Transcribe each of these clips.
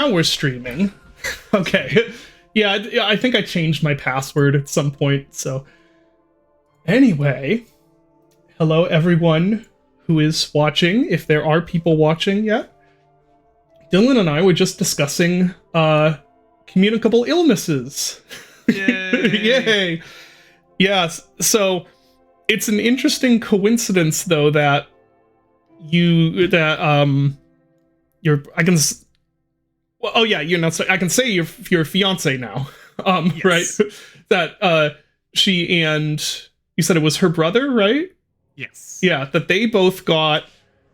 Now we're streaming. Okay. Yeah, I think I changed my password at some point, so... Anyway, hello everyone who is watching, if there are people watching yet. Dylan and I were just discussing, communicable illnesses. Yay! Yay! Yes, so it's an interesting coincidence, though, that well, oh yeah, I can say your fiance now, Yes. right? That she and you said it was her brother, right? Yes. Yeah, that they both got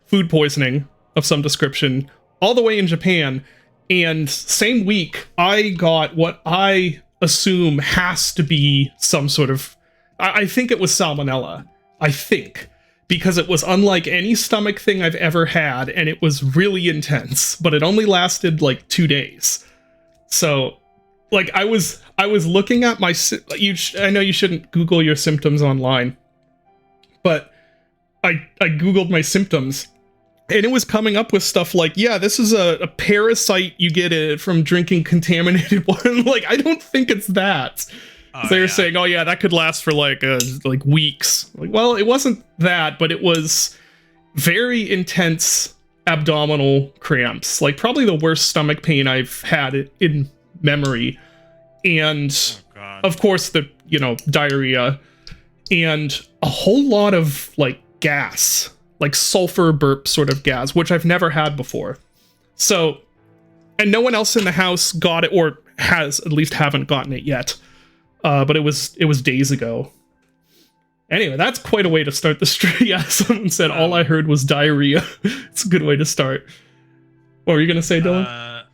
food poisoning of some description all the way in Japan, and same week I got what I assume has to be some sort of, I think it was salmonella. I think. Because it was unlike any stomach thing I've ever had, and it was really intense, but it only lasted like 2 days. So, like, I was looking at my, I know you shouldn't Google your symptoms online, but I Googled my symptoms, and it was coming up with stuff like, yeah, this is a parasite you get it from drinking contaminated water. Like, I don't think it's that. They're saying, oh yeah, that could last for like weeks. Like, well, it wasn't that, but it was very intense abdominal cramps. Like, probably the worst stomach pain I've had in memory. And of course the, diarrhea and a whole lot of like gas, like sulfur burp sort of gas, which I've never had before. So, and no one else in the house got it, or has at least haven't gotten it yet. But it was days ago. Anyway, that's quite a way to start the stream. Yeah, someone said all I heard was diarrhea. It's a good way to start. What were you gonna say, Dylan?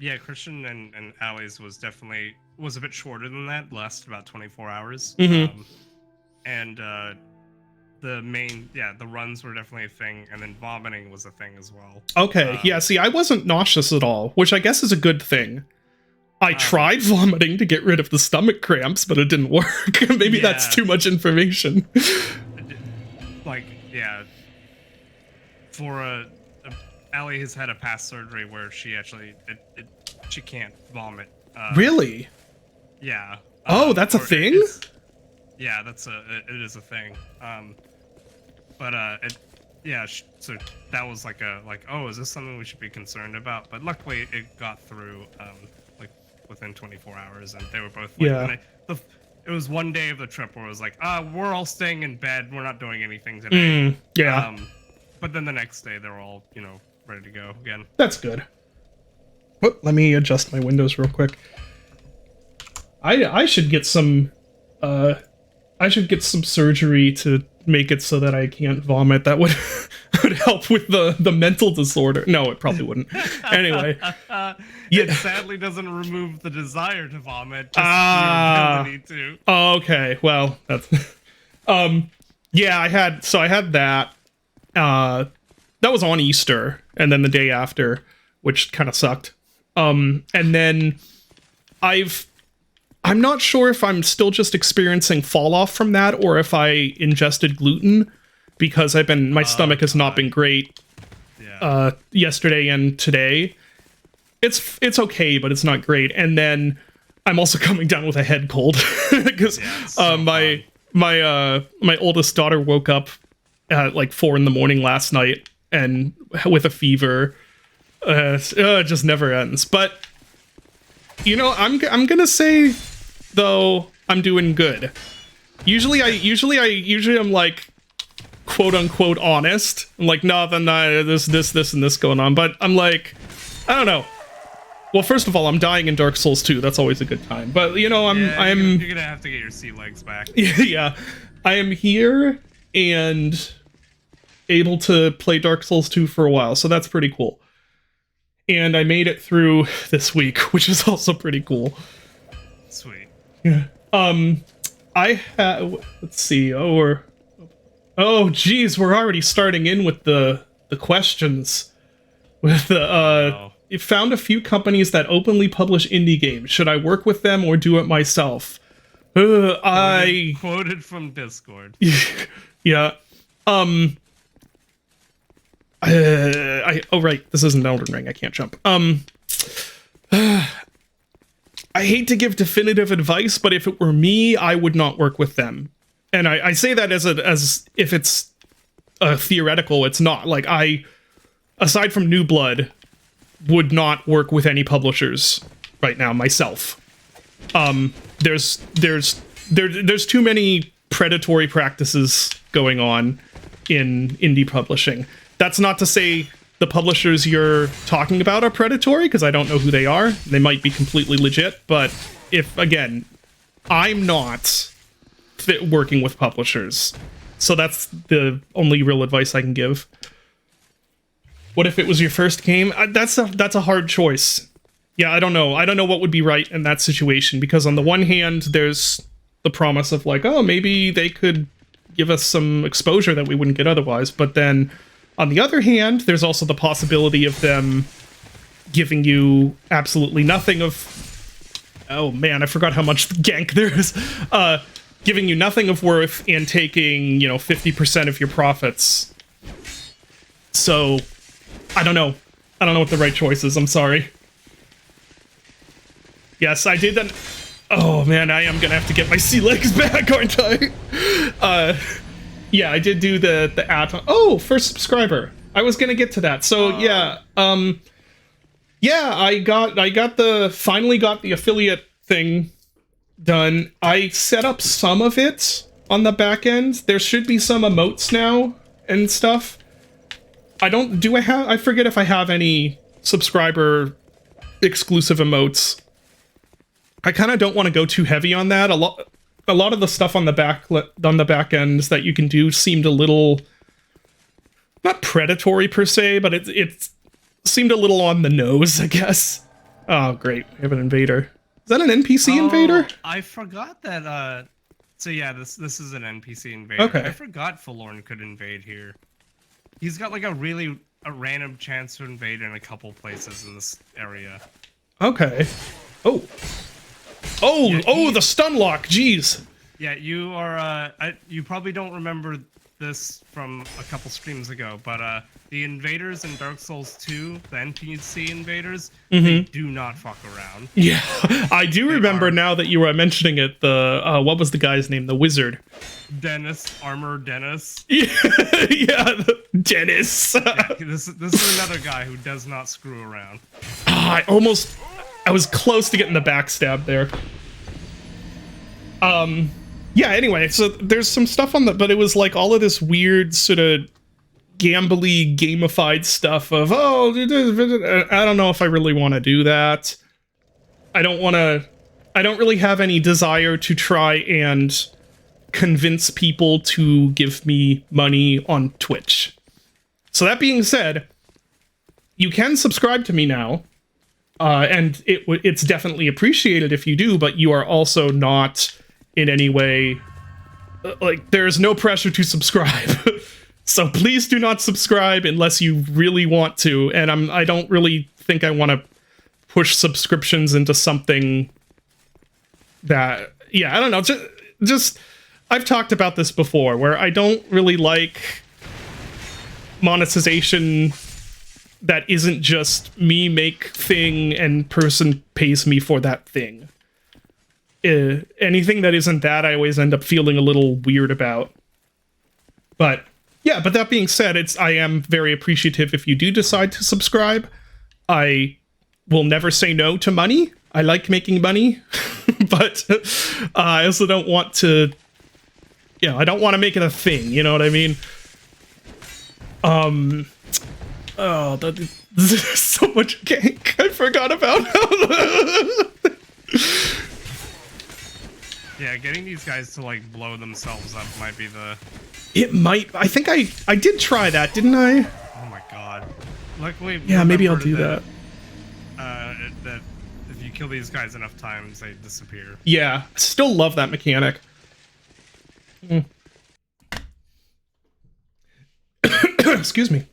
Yeah, Christian and Allie's was a bit shorter than that. Lasted about 24 hours. Mm-hmm. The runs were definitely a thing, and then vomiting was a thing as well. Okay, yeah. See, I wasn't nauseous at all, which I guess is a good thing. I tried vomiting to get rid of the stomach cramps, but it didn't work. Maybe that's too much information. Allie has had a past surgery where she actually she can't vomit. Really? Yeah. Oh, that's a thing? It is a thing. So that was oh, is this something we should be concerned about? But luckily it got through within 24 hours, and they were both like, it was one day of the trip where it was like, we're all staying in bed, we're not doing anything today. But then the next day they're all, ready to go again. That's good. Whoop, let me adjust my windows real quick. I should get some surgery to make it so that I can't vomit. That would help with the mental disorder. No, it probably wouldn't. Anyway. It sadly doesn't remove the desire to vomit, just the ability to. Oh, okay. Well, that's yeah, I had that. That was on Easter, and then the day after, which kind of sucked. And then I'm not sure if I'm still just experiencing fall off from that, or if I ingested gluten, because my stomach has not been great. Yeah. Yesterday and today. It's okay, but it's not great. And then I'm also coming down with a head cold because my oldest daughter woke up at like 4 a.m. last night and with a fever. It just never ends. But I'm gonna say though I'm doing good. Usually I'm like quote unquote honest. I'm like, no, then this and this going on. But I'm like, I don't know. Well, first of all, I'm dying in Dark Souls 2. That's always a good time. But I'm you're gonna have to get your sea legs back. Yeah, I am here and able to play Dark Souls 2 for a while, so that's pretty cool. And I made it through this week, which is also pretty cool. Sweet. Yeah. I have. Let's see. Geez, we're already starting in with the questions. With the You found a few companies that openly publish indie games. Should I work with them or do it myself? Quoted from Discord. Yeah. Oh right, this isn't Elden Ring. I can't jump. I hate to give definitive advice, but if it were me, I would not work with them. And I say that as if it's theoretical. It's not. Like, aside from New Blood, would not work with any publishers right now myself. There's too many predatory practices going on in indie publishing. That's not to say the publishers you're talking about are predatory, because I don't know who they are. They might be completely legit, but again, I'm not working with publishers. So that's the only real advice I can give. What if it was your first game? That's a hard choice. Yeah, I don't know. I don't know what would be right in that situation, because on the one hand, there's the promise of like, oh, maybe they could give us some exposure that we wouldn't get otherwise. But then on the other hand, there's also the possibility of them giving you absolutely nothing of... Oh man, I forgot how much gank there is. Giving you nothing of worth and taking, 50% of your profits. So, I don't know. I don't know what the right choice is. I'm sorry. Yes, I did that. Oh man, I am gonna have to get my sea legs back, aren't I? Yeah, I did do the ad. Oh, first subscriber. I was gonna get to that. So yeah, I finally got the affiliate thing done. I set up some of it on the back end. There should be some emotes now and stuff. I forget if I have any subscriber exclusive emotes. I kind of don't want to go too heavy on that. A lot of the stuff on the back ends that you can do seemed a little, not predatory per se, but it seemed a little on the nose, I guess. Oh, great. We have an invader. Is that an NPC invader? I forgot that, so yeah, this is an NPC invader. Okay. I forgot Forlorn could invade here. He's got like a random chance to invade in a couple places in this area. Okay. Oh, the stun lock, jeez. Yeah, you are, you probably don't remember this from a couple streams ago, but the invaders in Dark Souls 2, the NPC invaders, they do not fuck around. Yeah, I do remember now that you were mentioning it. What was the guy's name? The wizard. Armor Dennis. Yeah, Dennis. Yeah, this is another guy who does not screw around. I was close to getting the backstab there. Yeah, anyway, so there's some stuff on but it was like all of this weird sort of gambly gamified stuff of, I don't know if I really want to do that. I don't really have any desire to try and convince people to give me money on Twitch. So that being said, you can subscribe to me now. And it's definitely appreciated if you do, but you are also not in any way, like, there's no pressure to subscribe. So please do not subscribe unless you really want to. And I don't really think I want to push subscriptions into something that, yeah, I don't know. Just I've talked about this before, where I don't really like monetization that isn't just me make thing and person pays me for that thing. Anything that isn't that, I always end up feeling a little weird about. But yeah, but that being said, I am very appreciative if you do decide to subscribe. I will never say no to money. I like making money, but I also don't want to, I don't want to make it a thing, you know what I mean? There's so much gank. I forgot about Yeah, getting these guys to like blow themselves up might be the... It might. I think I did try that, didn't I? Oh my god. Luckily, yeah, maybe I'll do that. That if you kill these guys enough times, they disappear. Yeah, I still love that mechanic. Excuse me.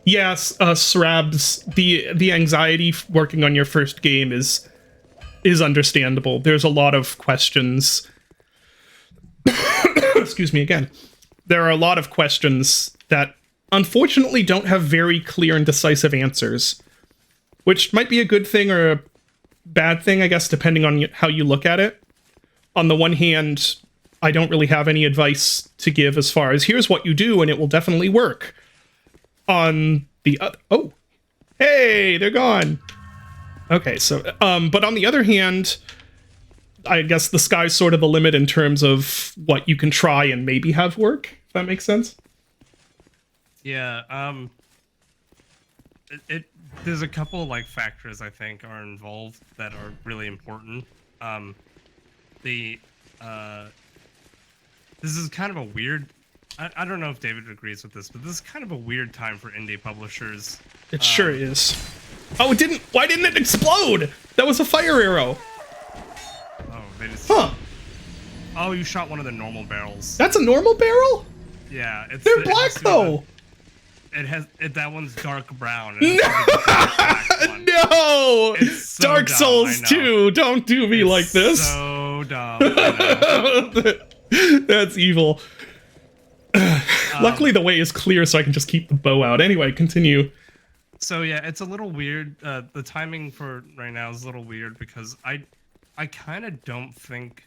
Yes, Srabs, the anxiety working on your first game is understandable. There's a lot of questions. Excuse me again. There are a lot of questions that unfortunately don't have very clear and decisive answers, which might be a good thing or a bad thing, I guess, depending on how you look at it. On the one hand, I don't really have any advice to give as far as here's what you do and it will definitely work. On the other, oh, hey, they're gone. Okay, so, but on the other hand, I guess the sky's sort of the limit in terms of what you can try and maybe have work, if that makes sense. Yeah, there's a couple like factors I think are involved that are really important. The this is kind of a weird. I don't know if David agrees with this, but this is kind of a weird time for indie publishers. It sure is. Oh, it didn't. Why didn't it explode? That was a fire arrow. Oh, they just. Huh. Oh, you shot one of the normal barrels. That's a normal barrel? Yeah, they're black though. That one's dark brown. No! So Dark dumb, Souls 2, don't do me like this. So dumb. I know. That's evil. Luckily the way is clear so I can just keep the bow out. Anyway, continue. So yeah, it's a little weird. The timing for right now is a little weird because I kind of don't think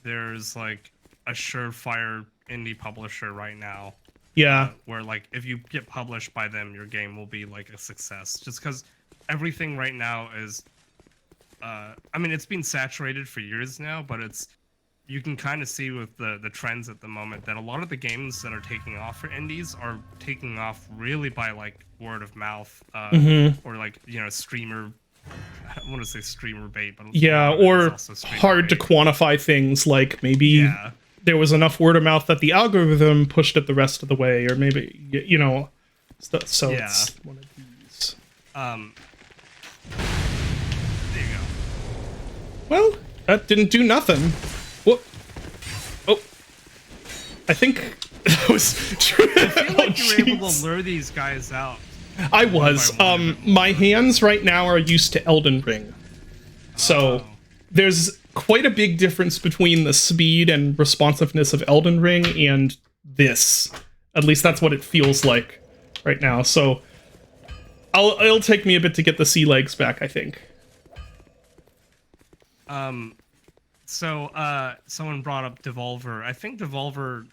there's like a surefire indie publisher right now. Yeah. Where like if you get published by them, your game will be like a success. Just because everything right now is, I mean, it's been saturated for years now, but you can kind of see with the trends at the moment that a lot of the games that are taking off for indies are taking off really by like word of mouth, or like streamer. I don't want to say streamer bait, but yeah, or hard to quantify things like maybe there was enough word of mouth that the algorithm pushed it the rest of the way, or maybe so yeah. It's one of these. There you go. Well, that didn't do nothing. What? Oh, I think that was true. I feel like you were able to lure these guys out. I was. My hands right now are used to Elden Ring. So there's quite a big difference between the speed and responsiveness of Elden Ring and this. At least that's what it feels like right now. So it'll take me a bit to get the sea legs back, I think. So someone brought up Devolver. I think Devolver,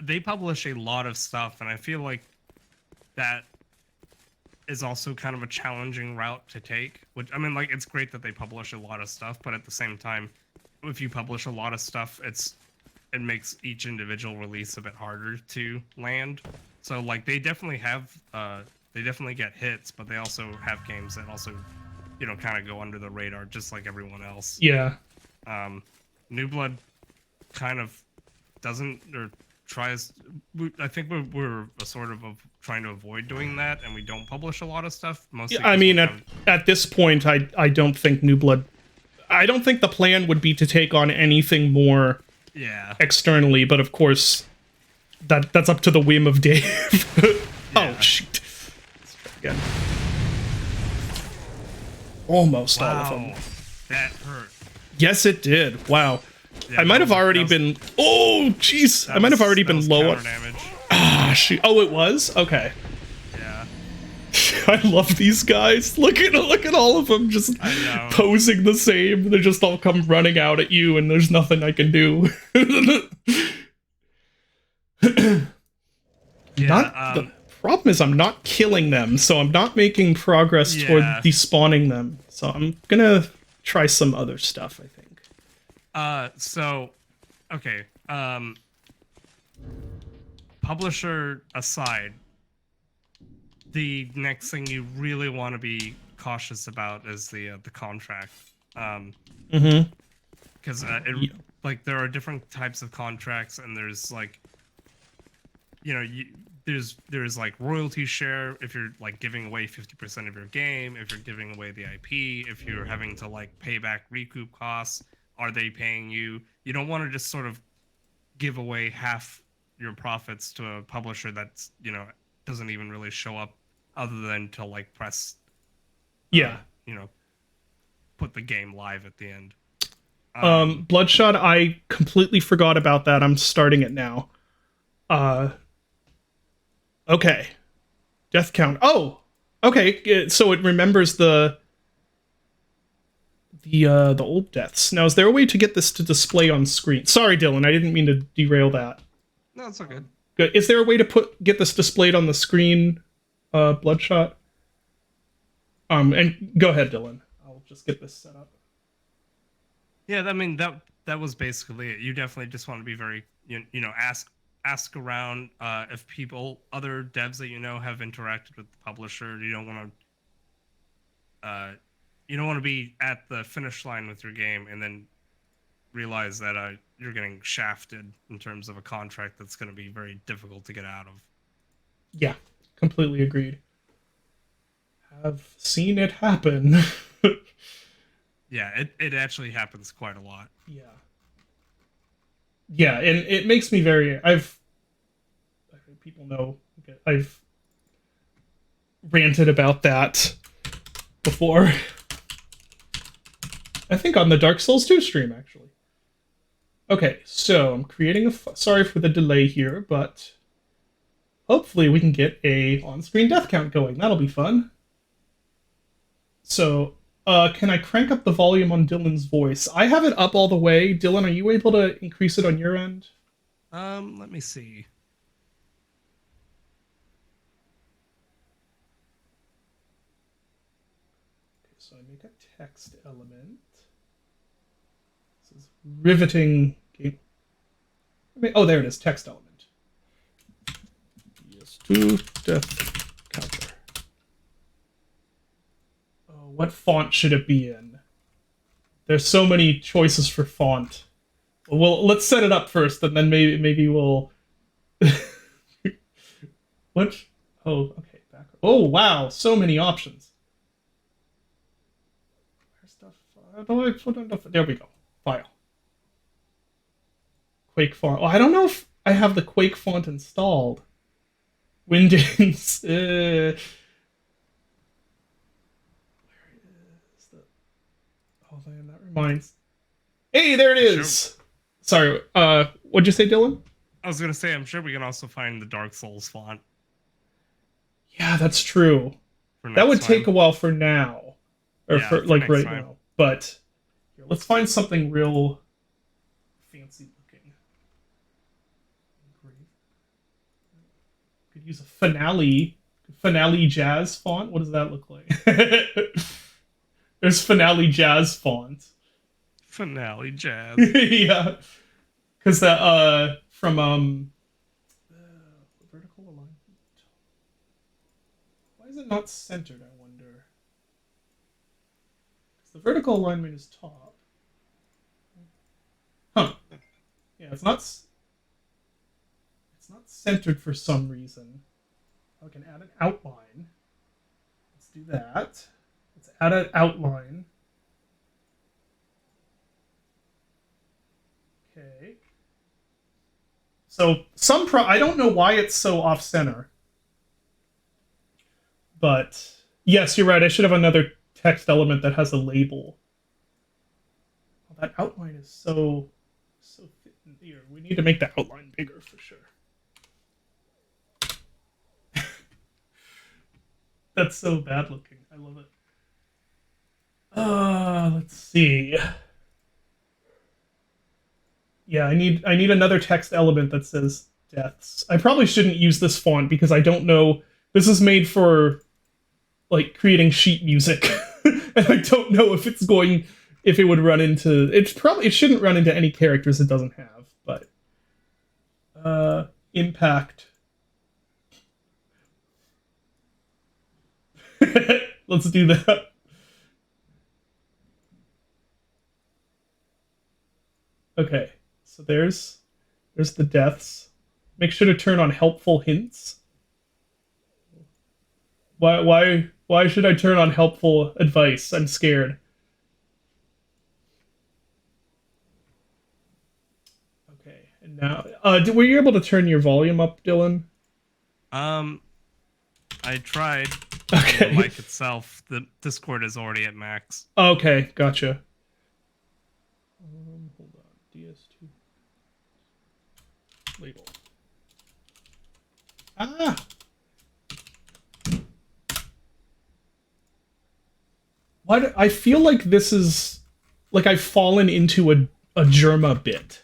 they publish a lot of stuff, and I feel like that is also kind of a challenging route to take. Which, I mean, like, it's great that they publish a lot of stuff, but at the same time, if you publish a lot of stuff, it makes each individual release a bit harder to land. So, like, they definitely get hits, but they also have games that also, kind of go under the radar, just like everyone else. Yeah. New Blood kind of doesn't, or tries. I think we're sort of trying to avoid doing that, and we don't publish a lot of stuff. Mostly, I mean, at this point, I don't think New Blood. I don't think the plan would be to take on anything more. Yeah. Externally, but of course, that's up to the whim of Dave. Oh shoot! Let's try again. Almost all of them. That hurt. Yes, it did. Wow. Yeah, I might have already been. Oh, jeez. I might have already been low on damage. Ah, shoot. Oh, it was? Okay. Yeah. I love these guys. Look at all of them just posing the same. They just all come running out at you, and there's nothing I can do. The problem is I'm not killing them, so I'm not making progress toward despawning them. So I'm gonna try some other stuff, I think. Okay. Publisher aside, the next thing you really want to be cautious about is the contract. Because like there are different types of contracts, and there's like, there's like royalty share if you're like giving away 50% of your game, if you're giving away the IP, if you're having to like pay back recoup costs. Are they paying you? You don't want to just sort of give away half your profits to a publisher that's, doesn't even really show up other than to like press, put the game live at the end. Bloodshot, I completely forgot about that. I'm starting it now. Okay. Death count. Oh, okay. So it remembers the old deaths. Now, is there a way to get this to display on screen? Sorry, Dylan, I didn't mean to derail that. No, it's all good. Good. Is there a way to get this displayed on the screen, Bloodshot? And go ahead, Dylan. I'll just get this set up. Yeah, I mean that was basically it. You definitely just want to be very ask around if other devs that you know have interacted with the publisher. You don't want to be at the finish line with your game and then realize that you're getting shafted in terms of a contract that's going to be very difficult to get out of. Yeah, completely agreed. Have seen it happen. Yeah, it actually happens quite a lot. Yeah. Yeah, and it makes me very. People know I've ranted about that before. I think on the Dark Souls 2 stream, actually. Okay, so I'm creating sorry for the delay here, but hopefully we can get a on-screen death count going. That'll be fun. So, can I crank up the volume on Dylan's voice? I have it up all the way. Dylan, are you able to increase it on your end? Let me see. Okay, so I make a text element. This is riveting game. Oh, there it is, text element. PS2 death counter. Oh, what font should it be in? There's so many choices for font. Well, let's set it up first, and then maybe we'll. What? Oh, okay. Back. Oh, wow! So many options. There we go. File. Quake font. Oh, I don't know if I have the Quake font installed. Windows. Where is the? Oh man, that reminds. Hey, there it is. Sure. Sorry. What'd you say, Dylan? I was gonna say, I'm sure we can also find the Dark Souls font. Yeah, that's true. That would take a while for now, or for like right now. But here, let's find something real fancy looking. Could use a finale jazz font. What does that look like? There's finale jazz font. Finale jazz. Yeah, because that from vertical alignment. Why is it not centered? I wonder. Because the vertical alignment is top. Huh. Yeah, it's not centered for some reason. I can add an outline. Let's do that. Let's add an outline. Okay. So I don't know why it's so off center. But yes, you're right. I should have another text element that has a label. Well, that outline is so fit in here. We need to make the outline bigger for sure. That's so bad looking. I love it. Let's see. Yeah, I need another text element that says deaths. I probably shouldn't use this font because I don't know. This is made for like creating sheet music, and I don't know if it would run into. It shouldn't run into any characters it doesn't have. But impact. Let's do that. Okay, so there's the deaths. Make sure to turn on helpful hints. Why should I turn on helpful advice? I'm scared. Okay, and now were you able to turn your volume up, Dylan? I tried. Okay. The mic itself, the Discord is already at max. Okay, gotcha. Hold on. DS2 label. Ah. What I feel like this is like I've fallen into a Germa bit.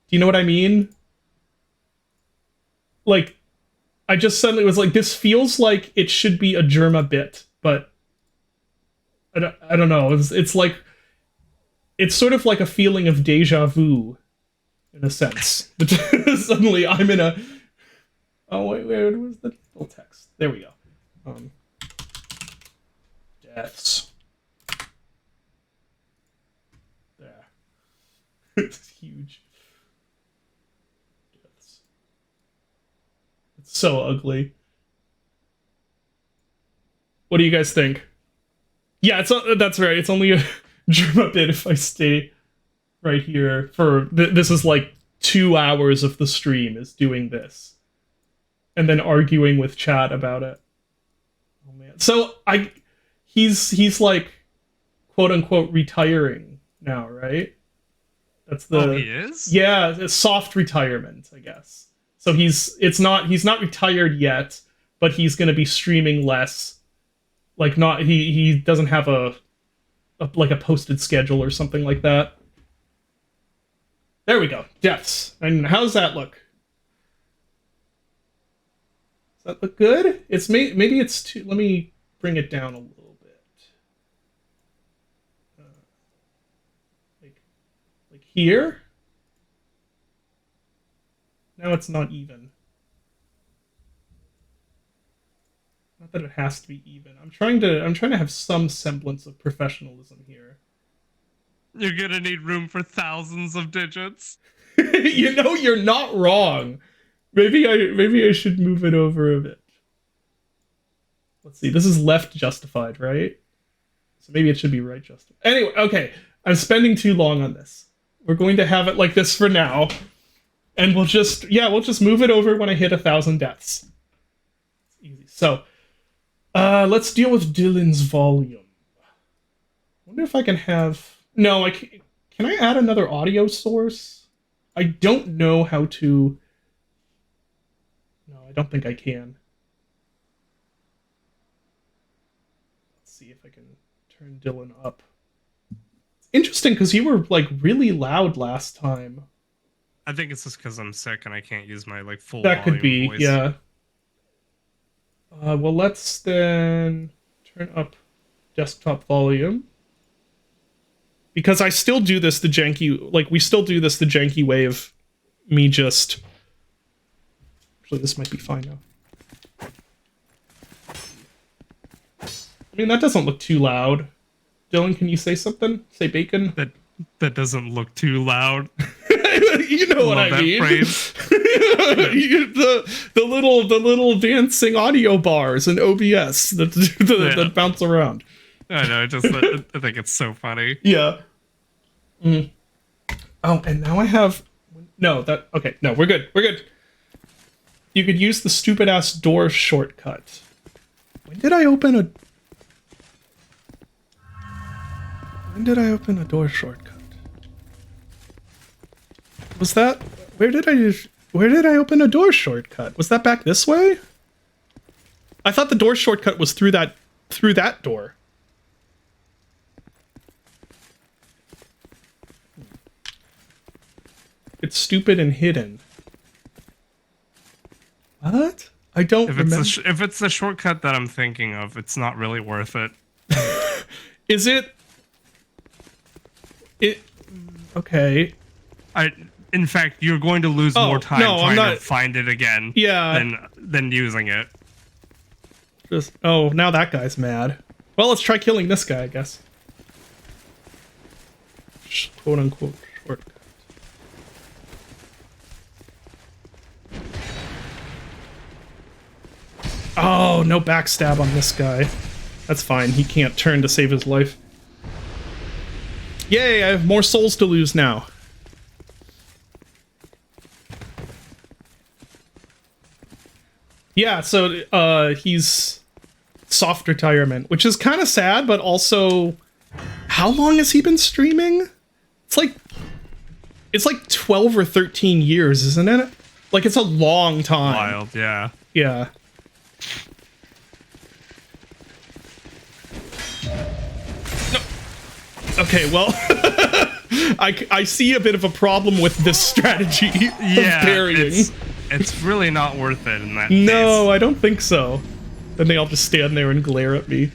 Do you know what I mean? Like I just suddenly was like, this feels like it should be a Germa bit, but I don't know. It's like it's sort of like a feeling of deja vu in a sense. But suddenly I'm in a oh wait, where was the little text? There we go. Deaths. There. It's huge. Deaths. It's so ugly. What do you guys think? Yeah, that's right. It's only a Germa bit if I stay right here for this is like 2 hours of the stream is doing this, and then arguing with chat about it. Oh man! So he's like quote unquote retiring now, right? That's the he is. Yeah, a soft retirement, I guess. So he's not retired yet, but he's going to be streaming less. Like not he doesn't have a like a posted schedule or something like that. There we go. Deaths. And how does that look? Does that look good? It's maybe it's too. Let me bring it down a little bit. Like here. Now it's not even. Not that it has to be even. I'm trying to have some semblance of professionalism here. You're gonna need room for thousands of digits. You know, you're not wrong. Maybe I should move it over a bit. Let's see. This is left justified, right? So maybe it should be right justified. Anyway, okay. I'm spending too long on this. We're going to have it like this for now. And we'll just move it over when I hit 1,000 deaths. It's easy. So, let's deal with Dylan's volume. I wonder if I can have... No, can I add another audio source? I don't know how to... No, I don't think I can. Let's see if I can turn Dylan up. It's interesting, because you were, like, really loud last time. I think it's just because I'm sick and I can't use my, like, full That could be, voice. yeah. Well, let's then turn up desktop volume. Because I still do this the janky... Like, we still do this the janky way of me just... Actually, this might be fine now. I mean, that doesn't look too loud. Dylan, can you say something? Say bacon? That doesn't look too loud. You know what I mean. the little dancing audio bars in OBS that bounce around. I know. I think it's so funny. Yeah. Mm. Oh, and now I have okay. No, we're good. We're good. You could use the stupid ass door shortcut. When did I open a door shortcut? Was that... Where did I open a door shortcut? Was that back this way? I thought the door shortcut was through that door. It's stupid and hidden. What? I don't remember. If it's the shortcut that I'm thinking of, it's not really worth it. Is it? Okay. In fact, you're going to lose more time trying to find it again. Yeah. Than using it. Now that guy's mad. Well, let's try killing this guy, I guess. Quote unquote shortcut. Oh, no backstab on this guy. That's fine. He can't turn to save his life. Yay, I have more souls to lose now. Yeah, so he's soft retirement, which is kind of sad, but also how long has he been streaming? It's like 12 or 13 years, isn't it? Like it's a long time. Wild, yeah. Yeah. Okay, well, I see a bit of a problem with this strategy of parrying. It's really not worth it in that No, case. I don't think so. Then they all just stand there and glare at me.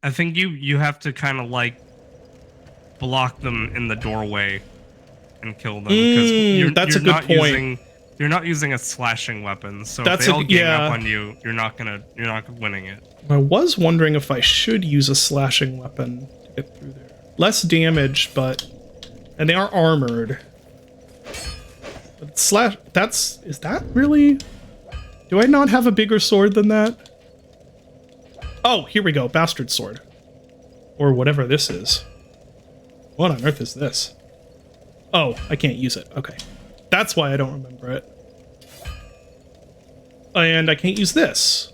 I think you have to kind of like block them in the doorway and kill them because that's a good point. You're not using a slashing weapon, so That's if they all gang yeah. up on you, you're not winning it. I was wondering if I should use a slashing weapon to get through there. Less damage, and they are armored. But is that really? Do I not have a bigger sword than that? Oh, here we go, bastard sword. Or whatever this is. What on earth is this? Oh, I can't use it. Okay. That's why I don't remember it. And I can't use this.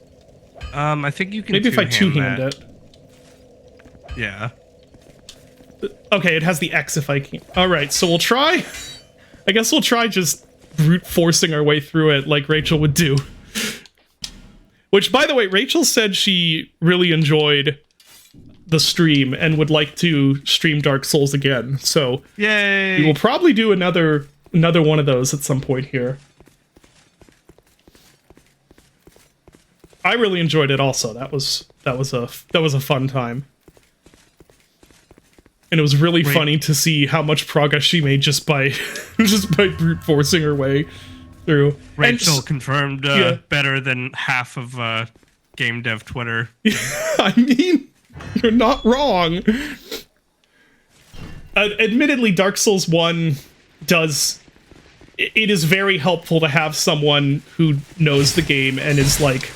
I think you can maybe if I two-hand it. Yeah. Okay, it has the X if I can't. Alright, so we'll try... I guess we'll try just brute forcing our way through it like Rachel would do. Which, by the way, Rachel said she really enjoyed the stream and would like to stream Dark Souls again. So yay! We will probably do another one of those at some point here. I really enjoyed it also. That was a fun time. And it was really funny to see how much progress she made just by brute forcing her way through. Rachel confirmed better than half of game dev Twitter. I mean, you're not wrong. Admittedly, Dark Souls 1 it is very helpful to have someone who knows the game and is like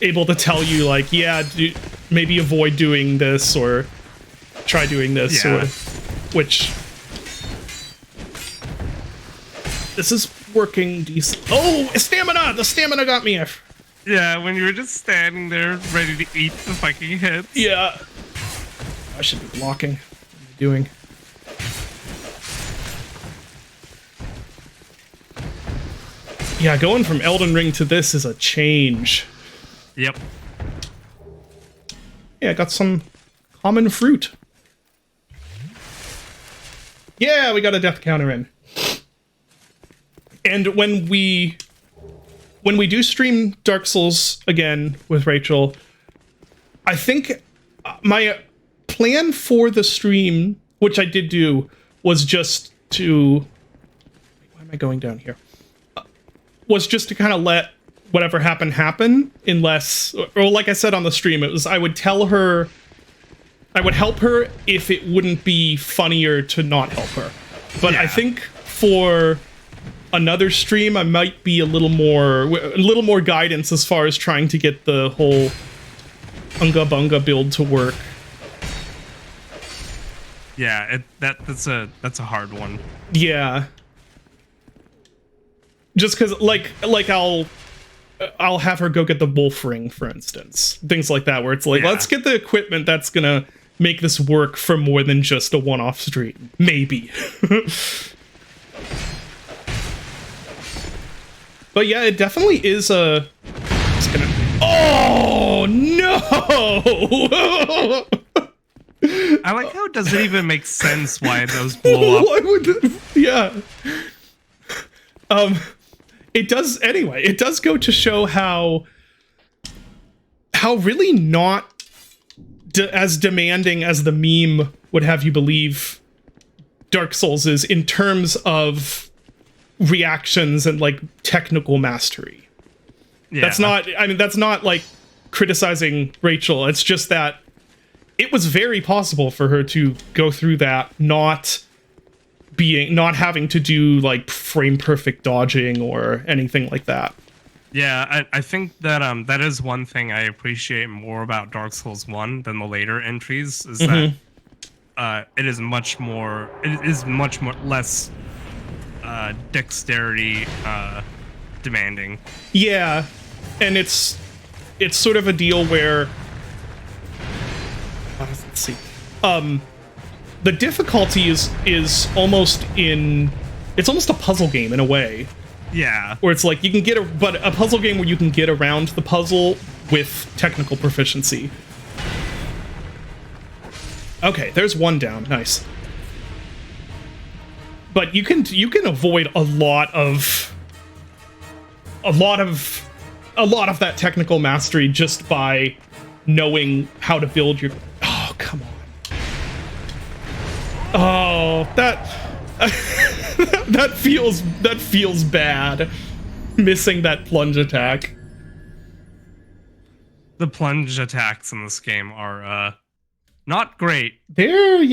able to tell you like, yeah, maybe avoid doing this or try doing this, or which this is working decent. Oh, stamina! The stamina got me. Yeah, when you were just standing there ready to eat the fucking hits. Yeah. I should be blocking. What am I doing? Yeah, going from Elden Ring to this is a change. Yep. Yeah, I got some common fruit. Yeah, we got a death counter in. And when we do stream Dark Souls again with Rachel, I think my plan for the stream, which I did do, was just to... Why am I going down here? Was just to kind of let whatever happened happen, unless... Or like I said on the stream, it was I would tell her... I would help her if it wouldn't be funnier to not help her. But I think for another stream, I might be a little more guidance as far as trying to get the whole Unga Bunga build to work. Yeah, that's a hard one. Yeah. Just because, like I'll have her go get the wolf ring, for instance. Things like that, where it's like, let's get the equipment that's gonna make this work for more than just a one-off stream. Maybe. But yeah, it definitely is a... It's gonna... Oh, no! I like how it doesn't even make sense why those blow up. Why would... Yeah. It does... Anyway, it does go to show how really not as demanding as the meme would have you believe Dark Souls is in terms of reactions and like technical mastery. Yeah. That's not like criticizing Rachel. It's just that it was very possible for her to go through that not having to do like frame perfect dodging or anything like that. Yeah, I think that that is one thing I appreciate more about Dark Souls 1 than the later entries is that it is much less dexterity demanding. Yeah, and it's sort of a deal where let's see. The difficulty is almost a puzzle game in a way, Yeah. Where it's like you can get but a puzzle game where you can get around the puzzle with technical proficiency. Okay, there's one down. Nice. But you can avoid a lot of that technical mastery just by knowing how to build your. Oh, come on. Oh, that that feels bad. Missing that plunge attack. The plunge attacks in this game are not great. They're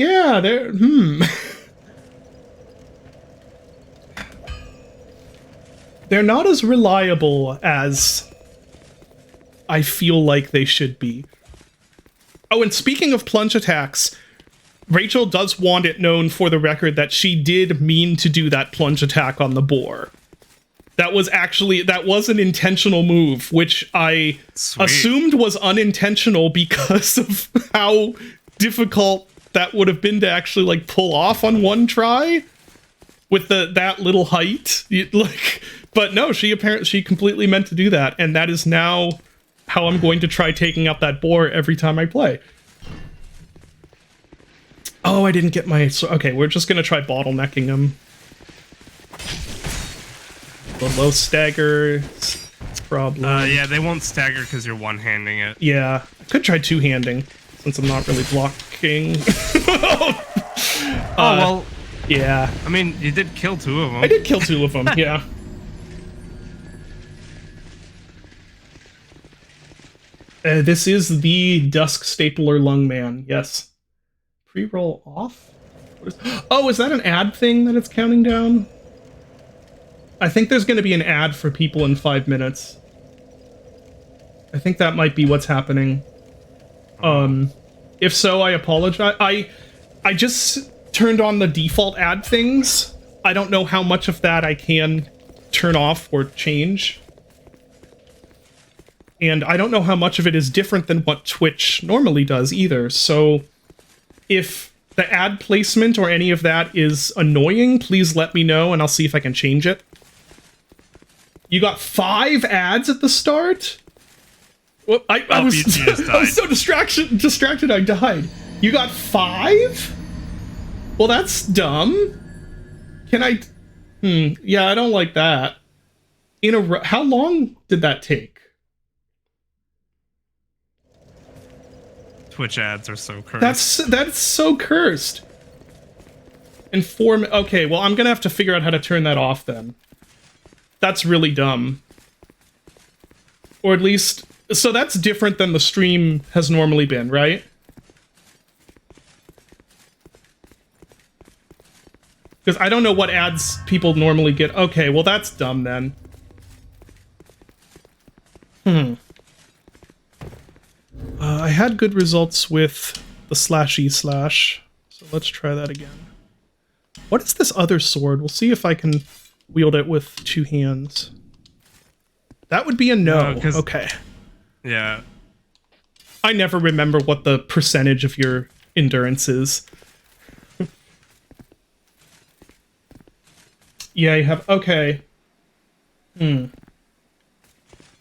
They're not as reliable as I feel like they should be. Oh, and speaking of plunge attacks, Rachel does want it known for the record that she did mean to do that plunge attack on the boar. That was an intentional move, which I assumed was unintentional because of how difficult that would have been to actually like pull off on one try with that little height. But no, she completely meant to do that, and that is now how I'm going to try taking out that boar every time I play. Oh, I didn't get my... Okay, we're just gonna try bottlenecking him. The low stagger... problem. Yeah, they won't stagger because you're one-handing it. Yeah, I could try two-handing, since I'm not really blocking. Well... Yeah. I mean, you did kill two of them. I did kill two of them, yeah. This is the Dusk Stapler Lungman, yes. Pre-roll off? Is that an ad thing that it's counting down? I think there's going to be an ad for people in 5 minutes. I think that might be what's happening. If so, I apologize. I just turned on the default ad things. I don't know how much of that I can turn off or change. And I don't know how much of it is different than what Twitch normally does either. So if the ad placement or any of that is annoying, please let me know and I'll see if I can change it. You got 5 ads at the start? Well, I was so distracted I died. You got 5? Well, that's dumb. Can I... yeah, I don't like that. How long did that take? Twitch ads are so cursed. That's so cursed. Okay, well, I'm gonna have to figure out how to turn that off then. That's really dumb. Or at least... So that's different than the stream has normally been, right? Because I don't know what ads people normally get. Okay, well, that's dumb then. I had good results with the /E/, so let's try that again. What is this other sword? We'll see if I can wield it with 2 hands. That would be a no. Okay. Yeah. I never remember what the percentage of your endurance is. Yeah, you have... Okay.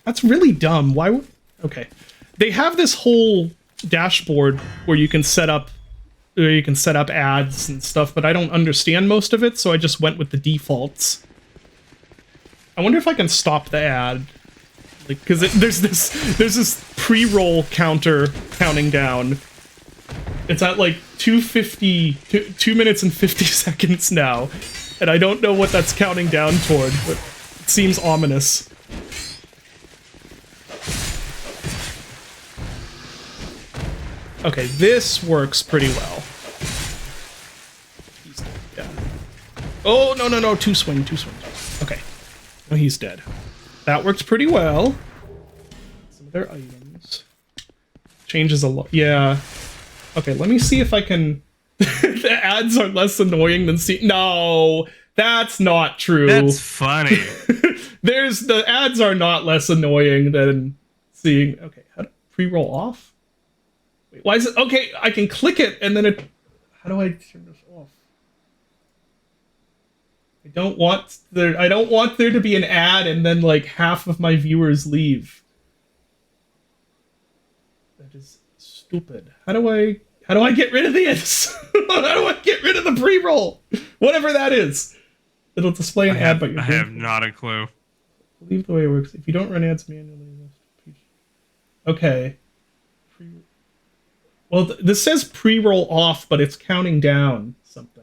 That's really dumb. Why would... Okay. They have this whole dashboard where you can set up ads and stuff, but I don't understand most of it, so I just went with the defaults. I wonder if I can stop the ad. Like, because there's this pre-roll counter counting down. It's at like 2 minutes and 50 seconds now, and I don't know what that's counting down toward, but it seems ominous. Okay, this works pretty well. He's dead, yeah. Oh, no, two swing. Okay. Oh, he's dead. That works pretty well. Some of their items. Changes a lot. Yeah. Okay, let me see if I can... The ads are less annoying than No, that's not true. That's funny. The ads are not less annoying than seeing... Okay, how to pre-roll off? Wait, why is it... Okay, I can click it and then it... How do I turn this off? I don't want there to be an ad and then like half of my viewers leave. That is stupid. How do I get rid of this? How do I get rid of the pre-roll? Whatever that is. It'll display an ad, but I have not a clue. I believe the way it works. If you don't run ads manually, okay. Well, this says pre-roll off, but it's counting down something.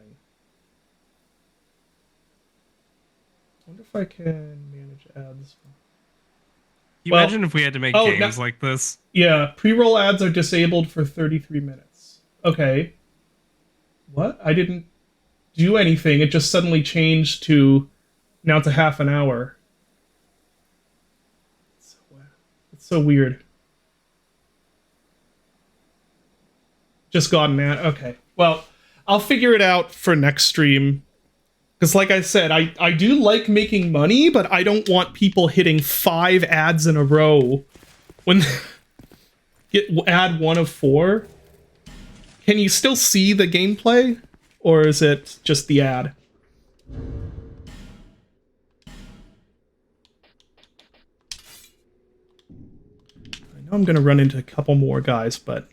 I wonder if I can manage ads. Imagine if we had to make games like this. Yeah, pre-roll ads are disabled for 33 minutes. Okay. What? I didn't do anything. It just suddenly changed to now it's a half an hour. It's so weird. Just got an ad. Okay. Well, I'll figure it out for next stream. Because like I said, I do like making money, but I don't want people hitting 5 ads in a row when get ad 1 of 4. Can you still see the gameplay? Or is it just the ad? I know I'm going to run into a couple more guys, but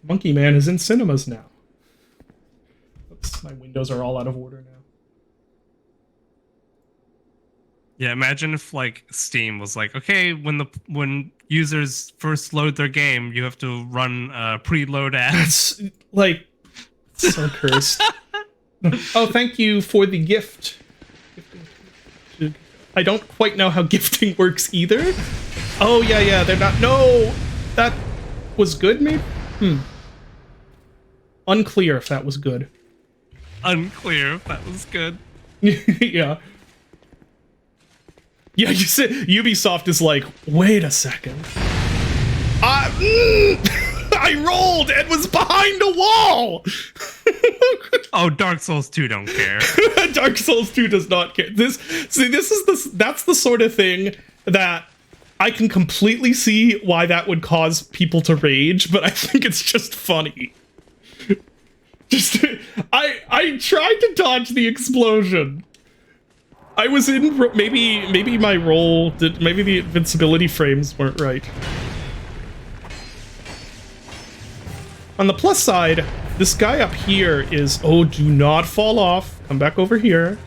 Monkey Man is in cinemas now. Oops, my windows are all out of order now. Yeah, imagine if like Steam was like, okay, when users first load their game, you have to run a preload ad. That's like so cursed. Oh, thank you for the gift. I don't quite know how gifting works either. Oh yeah, they're not. No, that was good, maybe. Unclear if that was good. Unclear if that was good. Yeah. Yeah, you said Ubisoft is like, wait a second. I rolled and was behind a wall. Oh, Dark Souls 2 don't care. Dark Souls 2 does not care. That's the sort of thing that I can completely see why that would cause people to rage, but I think it's just funny. I tried to dodge the explosion. I was in maybe my roll did maybe the invincibility frames weren't right. On the plus side, this guy up here is do not fall off. Come back over here.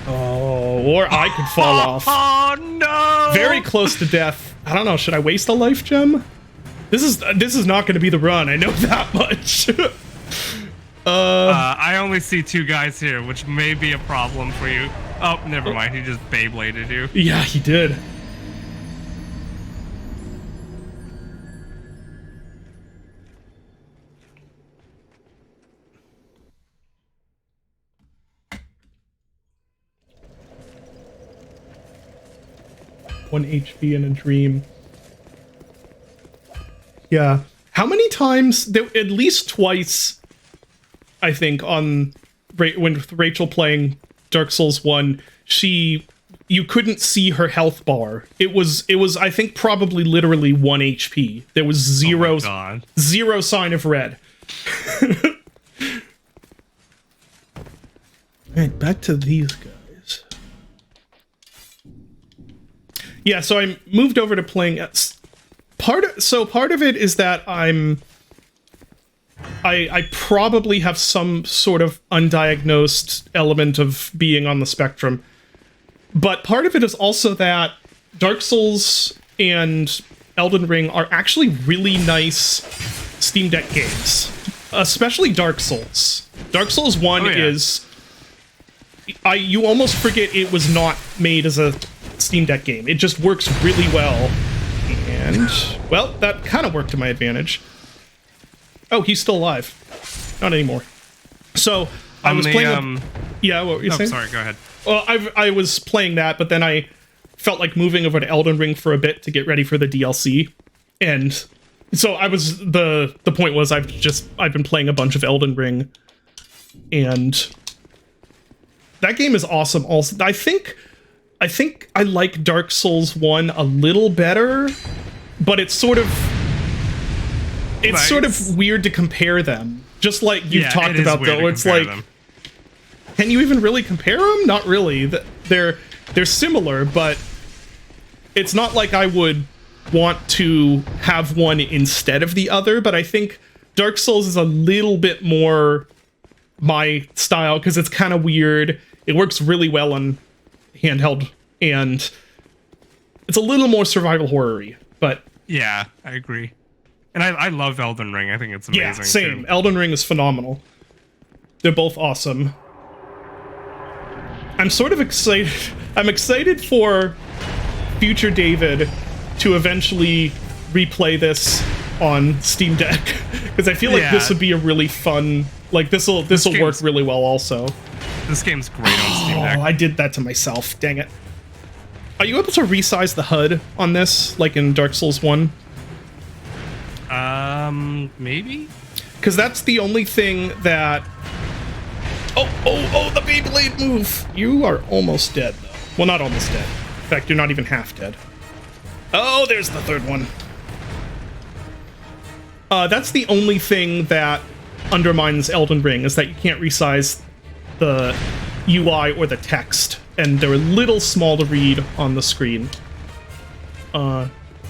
Oh, or I could fall off. Oh no! Very close to death. I don't know, should I waste a life gem? This is not going to be the run. I know that much. I only see 2 guys here, which may be a problem for you. Oh, never mind. He just Beybladed you. Yeah, he did. One HP in a dream. Yeah. How many times? At least twice, I think, when with Rachel playing Dark Souls 1, you couldn't see her health bar. It was I think probably literally 1 HP. There was zero sign of red. Alright, back to these guys. Yeah, so I moved over to playing part of it is that I probably have some sort of undiagnosed element of being on the spectrum. But part of it is also that Dark Souls and Elden Ring are actually really nice Steam Deck games. Especially Dark Souls. Dark Souls 1 is... you almost forget it was not made as a Steam Deck game. It just works really well. And, well, that kind of worked to my advantage. Oh, he's still alive. Not anymore. So, I was playing... yeah, what were you saying? Sorry, go ahead. Well, I was playing that, but then I felt like moving over to Elden Ring for a bit to get ready for the DLC. And so I was... The point was I've been playing a bunch of Elden Ring. And that game is awesome also. I think I like Dark Souls 1 a little better, but it's sort of... It's sort of weird to compare them Just like you've talked it is about, weird though, to it's compare like, them. can you even really compare them? Not really. They're similar, but it's not like I would want to have one instead of the other. But I think Dark Souls is a little bit more my style because it's kind of weird. It works really well on handheld, and it's a little more survival horror-y, but Yeah, I agree. And I love Elden Ring. I think it's amazing. yeah, same. Too. Elden Ring is phenomenal. They're both awesome. I'm sort of excited. I'm excited for future David to eventually replay this on Steam Deck because I feel like this would be a really fun. Like this will work really well. Also, this game's great on Steam Deck. Oh, I did that to myself. Dang it. Are you able to resize the HUD on this, like in Dark Souls 1? Maybe? Because that's the only thing that... Oh, the Beyblade move! You are almost dead, though. Well, not almost dead. In fact, you're not even half dead. Oh, there's the third one. That's the only thing that undermines Elden Ring, is that you can't resize the UI or the text, and they're a little small to read on the screen.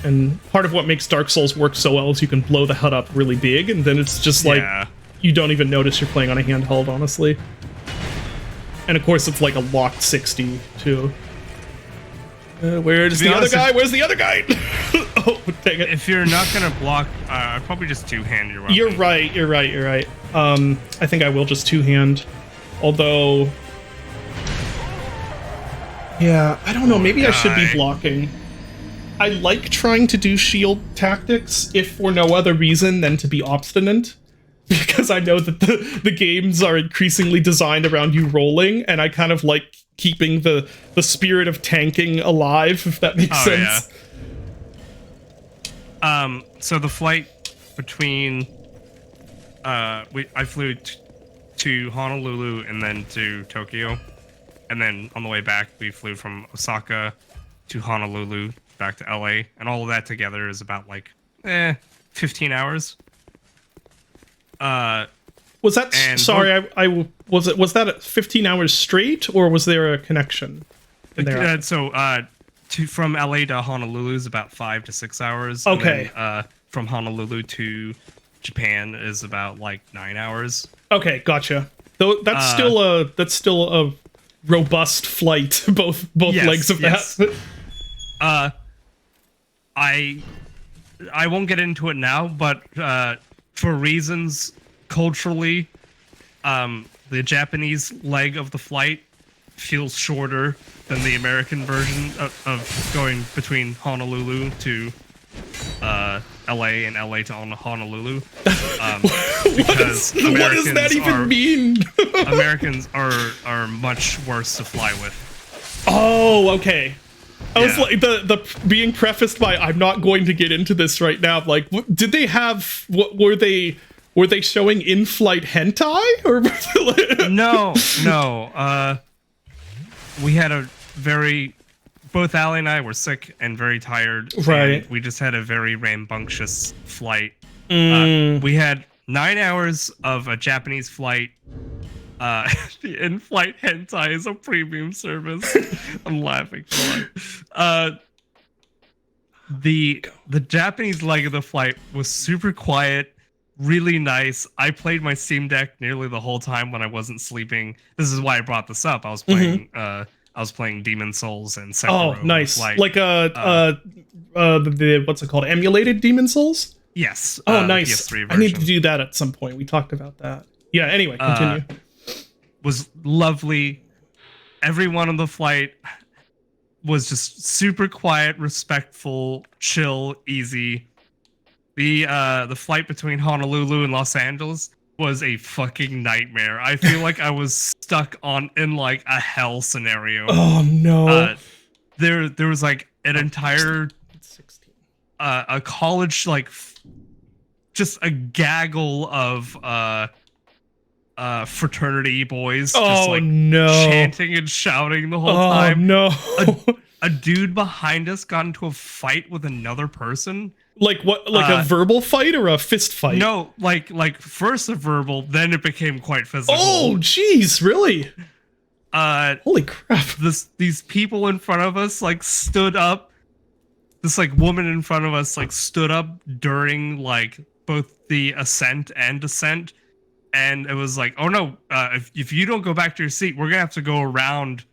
And part of what makes Dark Souls work so well is you can blow the HUD up really big, and then it's just like, you don't even notice you're playing on a handheld, honestly. And of course, it's like a locked 60, too. Where's the other guy? Where's the other guy? Oh, dang it. If you're not gonna block, I'd probably just two-hand your weapon. You're right. I think I will just two-hand. Although... Yeah, I don't know. Maybe I should be blocking. I like trying to do shield tactics, if for no other reason than to be obstinate. Because I know that the games are increasingly designed around you rolling, and I kind of like keeping the spirit of tanking alive, if that makes sense. Yeah. So the flight between... I flew to Honolulu and then to Tokyo. And then on the way back, we flew from Osaka to Honolulu, back to LA. And all of that together is about, like, 15 hours. Was that... Sorry, was that 15 hours straight, or was there a connection? From LA to Honolulu is about 5 to 6 hours. Okay. And then, from Honolulu to Japan is about, like, 9 hours. Okay, gotcha. Though that's still a robust flight, both legs of that. I won't get into it now, but for reasons culturally, the Japanese leg of the flight feels shorter than the American version of going between Honolulu to LA and LA to Honolulu. Because what does that even mean? Americans are much worse to fly with. Oh, okay. I was like, the being prefaced by "I'm not going to get into this right now." Like, did they have? What were they showing in-flight hentai or? No. We had a very. Both Allie and I were sick and very tired. Right. And we just had a very rambunctious flight. We had 9 hours of a Japanese flight. The in-flight hentai is a premium service. I'm laughing. The Japanese leg of the flight was super quiet, really nice. I played my Steam Deck nearly the whole time when I wasn't sleeping. This is why I brought this up. I was playing Demon Souls and Sekiro. Oh, nice. Like what's it called? Emulated Demon Souls? Yes. Oh, nice. PS3 version. I need to do that at some point. We talked about that. Yeah, anyway, continue. Was lovely. Everyone on the flight was just super quiet, respectful, chill, easy. The flight between Honolulu and Los Angeles was a fucking nightmare. I feel like I was stuck in like a hell scenario. Oh no. There was like an entire 16. A college, like just a gaggle of fraternity boys just like chanting and shouting the whole time. No. A dude behind us got into a fight with another person Like what? Like a verbal fight or a fist fight? No, like first a verbal, then it became quite physical. Oh, jeez, really? Holy crap! These people in front of us like stood up. This like woman in front of us like stood up during like both the ascent and descent, and it was like, oh no, if you don't go back to your seat, we're gonna have to go around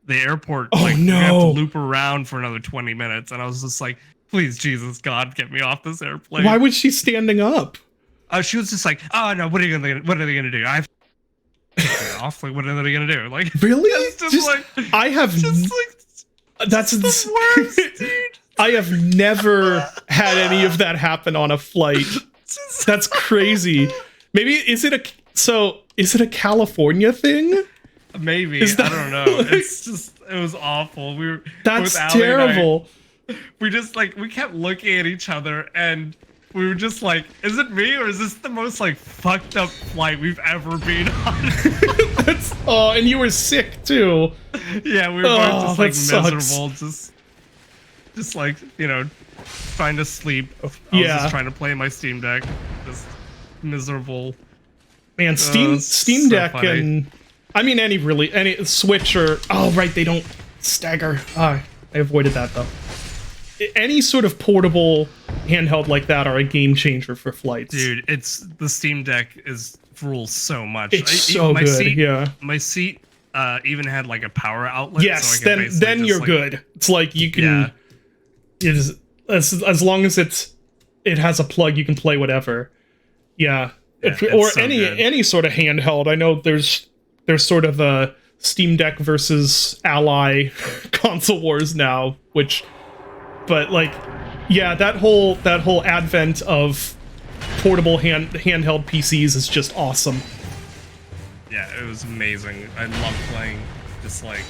the airport. Oh like, no! We have to loop around for another 20 minutes, and I was just like, please, Jesus God, get me off this airplane. Why was she standing up? She was just like, oh no, what are they gonna do? I have to get off. Like, what are they gonna do? Like, really? Just like, I have. Just like, that's the worst, dude. I have never had any of that happen on a flight. That's crazy. Maybe is it a California thing? Maybe. I don't know. It's just, it was awful. That's terrible. We just like, we kept looking at each other and we were just like, is it me or is this the most like fucked up flight we've ever been on? And you were sick too. Yeah, we were both just like miserable. Just like, you know, trying to sleep. I was just trying to play my Steam Deck. Just miserable. Man, Steam Deck funny. And I mean any Switch or right, they don't stagger. I avoided that though. Any sort of portable handheld like that are a game changer for flights. Dude, the Steam Deck rules so much. It's so good. My seat even had like a power outlet. Yes, so then you're good. It's like you can. Yeah. It is as long as it has a plug, you can play whatever. Yeah, or so any sort of handheld. I know there's sort of a Steam Deck versus Ally console wars now, but like, yeah, that whole advent of portable handheld PCs is just awesome. Yeah, it was amazing. I love playing just like.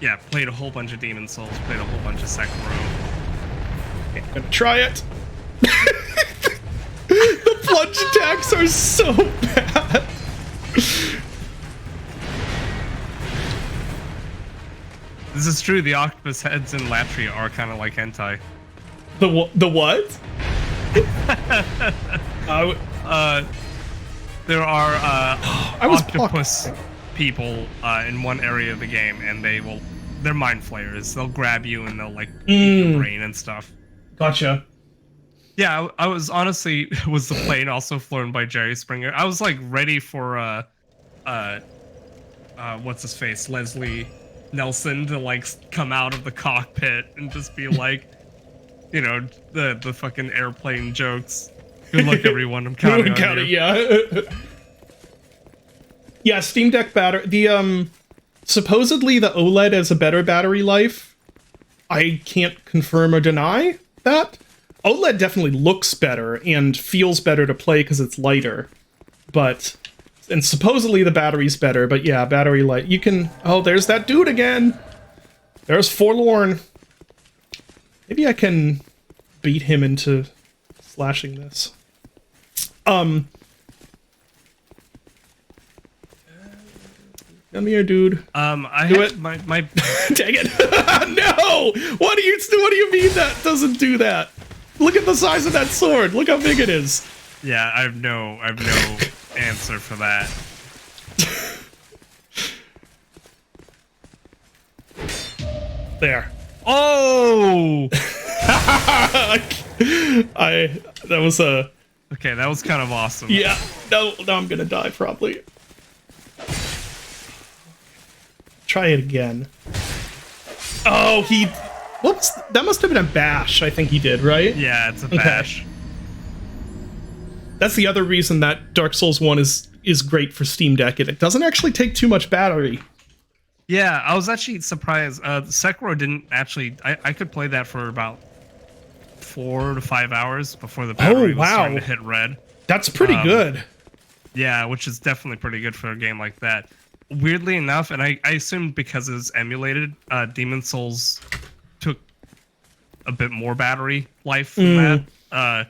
Yeah, played a whole bunch of Demon Souls, played a whole bunch of Sekiro. Okay, I'm gonna try it. The plunge attacks are so bad. This is true, the octopus heads in Latria are kind of like hentai. The what? There are octopus people in one area of the game, and they're mind flayers. They'll grab you and they'll like eat your brain and stuff. Gotcha. Yeah, I was honestly was the plane also flown by Jerry Springer. I was like ready for what's his face, Leslie Nelson, to like come out of the cockpit and just be like, you know, the fucking airplane jokes. Good luck, everyone. I'm counting on you. Yeah. Yeah, Steam Deck battery. Supposedly the OLED has a better battery life. I can't confirm or deny that. OLED definitely looks better and feels better to play because it's lighter. And supposedly the battery's better, but yeah, battery light. You can. Oh, there's that dude again. There's Forlorn. Maybe I can beat him into slashing this. Come here, dude. I do had it. My Dang it! No! What do you mean that doesn't do that? Look at the size of that sword. Look how big it is. Yeah, I have no answer for that. There. Oh! That was a. Okay, that was kind of awesome. Yeah. No, I'm gonna die probably. Try it again. Oh, that must have been a bash, I think he did, right? Yeah, it's a bash. Okay. That's the other reason that Dark Souls 1 is great for Steam Deck. It doesn't actually take too much battery. Yeah, I was actually surprised. Sekiro didn't actually... I could play that for about 4 to 5 hours before the battery was starting to hit red. That's pretty good. Yeah, which is definitely pretty good for a game like that. Weirdly enough, and I assumed because it was emulated, Demon Souls took a bit more battery life than that.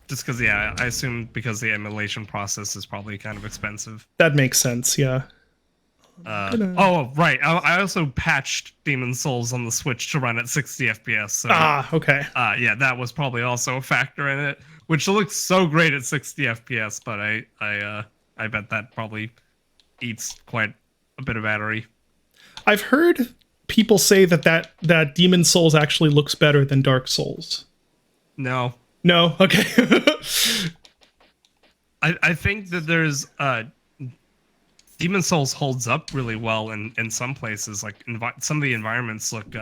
Just because, yeah, I assume because the emulation process is probably kind of expensive. That makes sense, yeah. Oh, right. I also patched Demon's Souls on the Switch to run at 60 FPS. So, Okay. yeah, that was probably also a factor in it, which looks so great at 60 FPS. But I bet that probably eats quite a bit of battery. I've heard people say that Demon Souls actually looks better than Dark Souls. No. No? Okay. I think that there's Demon Souls holds up really well in some places. Like some of the environments look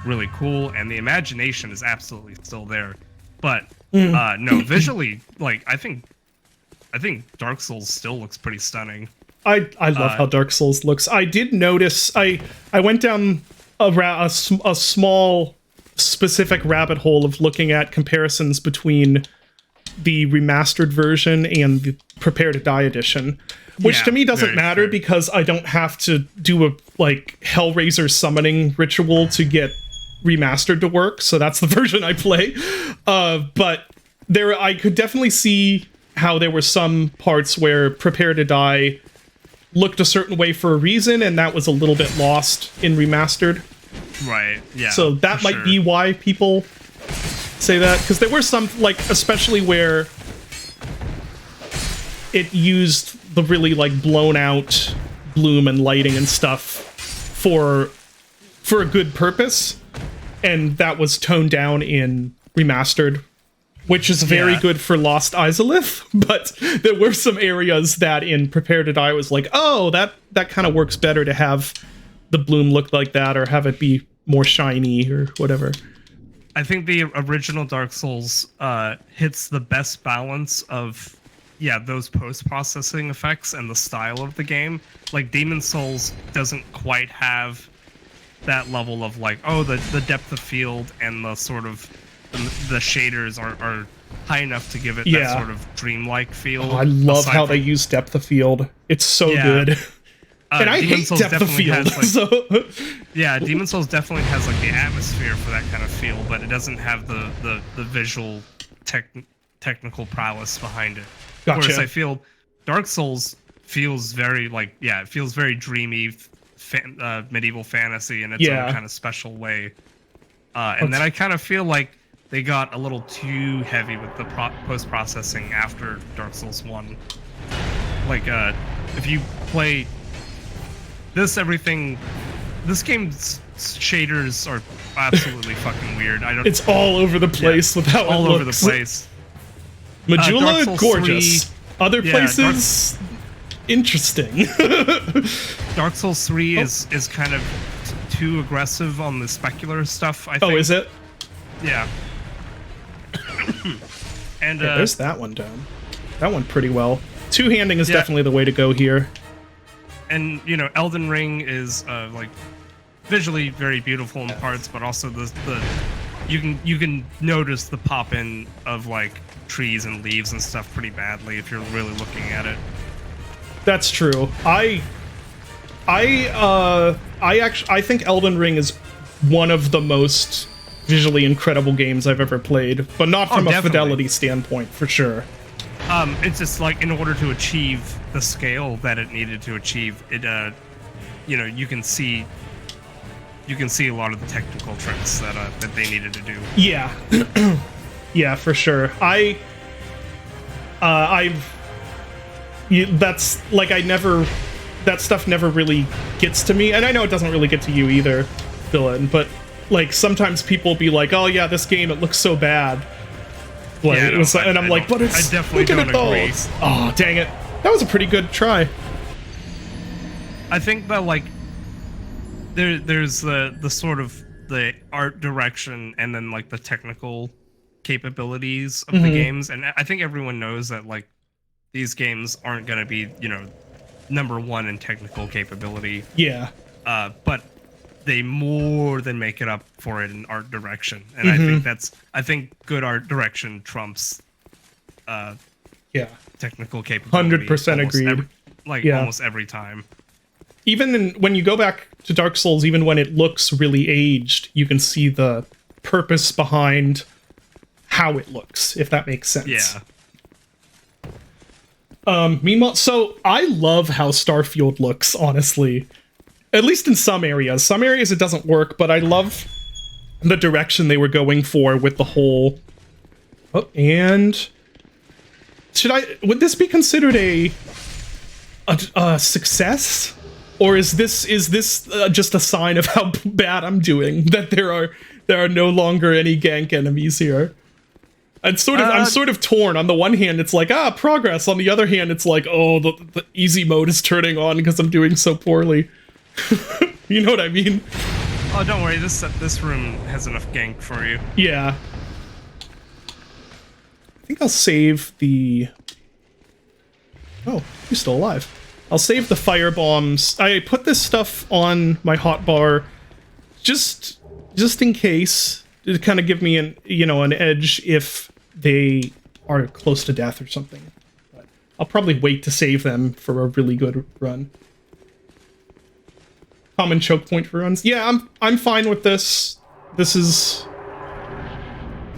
really cool, and the imagination is absolutely still there. But no, visually, like I think Dark Souls still looks pretty stunning. I love how Dark Souls looks. I did notice I went down a small specific rabbit hole of looking at comparisons between the remastered version and the Prepare to Die edition, which to me doesn't matter because I don't have to do a like Hellraiser summoning ritual to get remastered to work, so that's the version I play. But I could definitely see how there were some parts where Prepare to Die looked a certain way for a reason, and that was a little bit lost in remastered. Right, yeah. So that might be why people say that, because there were some, like, especially where it used the really, like, blown out bloom and lighting and stuff for a good purpose, and that was toned down in remastered, which is very good for Lost Izalith, but there were some areas that in Prepare to Die was like, oh, that kind of works better to have the bloom look like that, or have it be more shiny, or whatever. I think the original Dark Souls hits the best balance of, those post-processing effects and the style of the game. Like, Demon's Souls doesn't quite have that level of, like, the depth of field and the sort of the shaders are high enough to give it that sort of dreamlike feel. Oh, I love how they use depth of field. It's so good. And I hate depth of field. Demon's Souls definitely has like the atmosphere for that kind of feel, but it doesn't have the visual technical prowess behind it. Gotcha. Whereas I feel Dark Souls feels very like it feels very dreamy, medieval fantasy in its own kind of special way. And then I kind of feel like they got a little too heavy with the post-processing after Dark Souls 1. Like, if you play this game's shaders are absolutely fucking weird. It's all over the place with how it looks. All over the place. Majula, gorgeous. 3, other places, interesting. Dark Souls 3 is kind of too aggressive on the specular stuff, I think. Oh, is it? Yeah. And there's that one down. That one pretty well. Two-handing is definitely the way to go here. And, Elden Ring is, like, visually very beautiful in parts, but also you can notice the pop-in of, like, trees and leaves and stuff pretty badly if you're really looking at it. That's true. I think Elden Ring is one of the most visually incredible games I've ever played, but not from a fidelity standpoint, for sure. It's just like in order to achieve the scale that it needed to achieve, it you can see a lot of the technical tricks that they needed to do. Yeah. Yeah, for sure. That stuff never really gets to me, and I know it doesn't really get to you either, Dylan, but like sometimes people be like, oh yeah, this game, it looks so bad. Like, I'm like, but it's, I definitely don't agree. Oh, dang it. That was a pretty good try. I think that, like, there's the sort of the art direction and then, like, the technical capabilities of the games. And I think everyone knows that, like, these games aren't going to be, number one in technical capability. Yeah. But they more than make it up for it in art direction. And I think good art direction trumps technical capability. 100% agreed. Almost every time. Even when you go back to Dark Souls, even when it looks really aged, you can see the purpose behind how it looks, if that makes sense. Yeah. Meanwhile, so I love how Starfield looks, honestly. At least in some areas. Some areas it doesn't work, but I love the direction they were going for with the whole... Oh, and... Would this be considered a success? Or is this just a sign of how bad I'm doing? That there are no longer any gank enemies here? I'm sort of torn. On the one hand, it's like, progress. On the other hand, it's like, oh, the easy mode is turning on because I'm doing so poorly. You know what I mean? Oh, don't worry. This room has enough gank for you. Yeah. I think I'll save the... Oh, you're still alive. I'll save the fire bombs. I put this stuff on my hotbar just in case, to kind of give me an edge if they are close to death or something. But I'll probably wait to save them for a really good run. Common choke point for runs. Yeah, I'm fine with this. This is,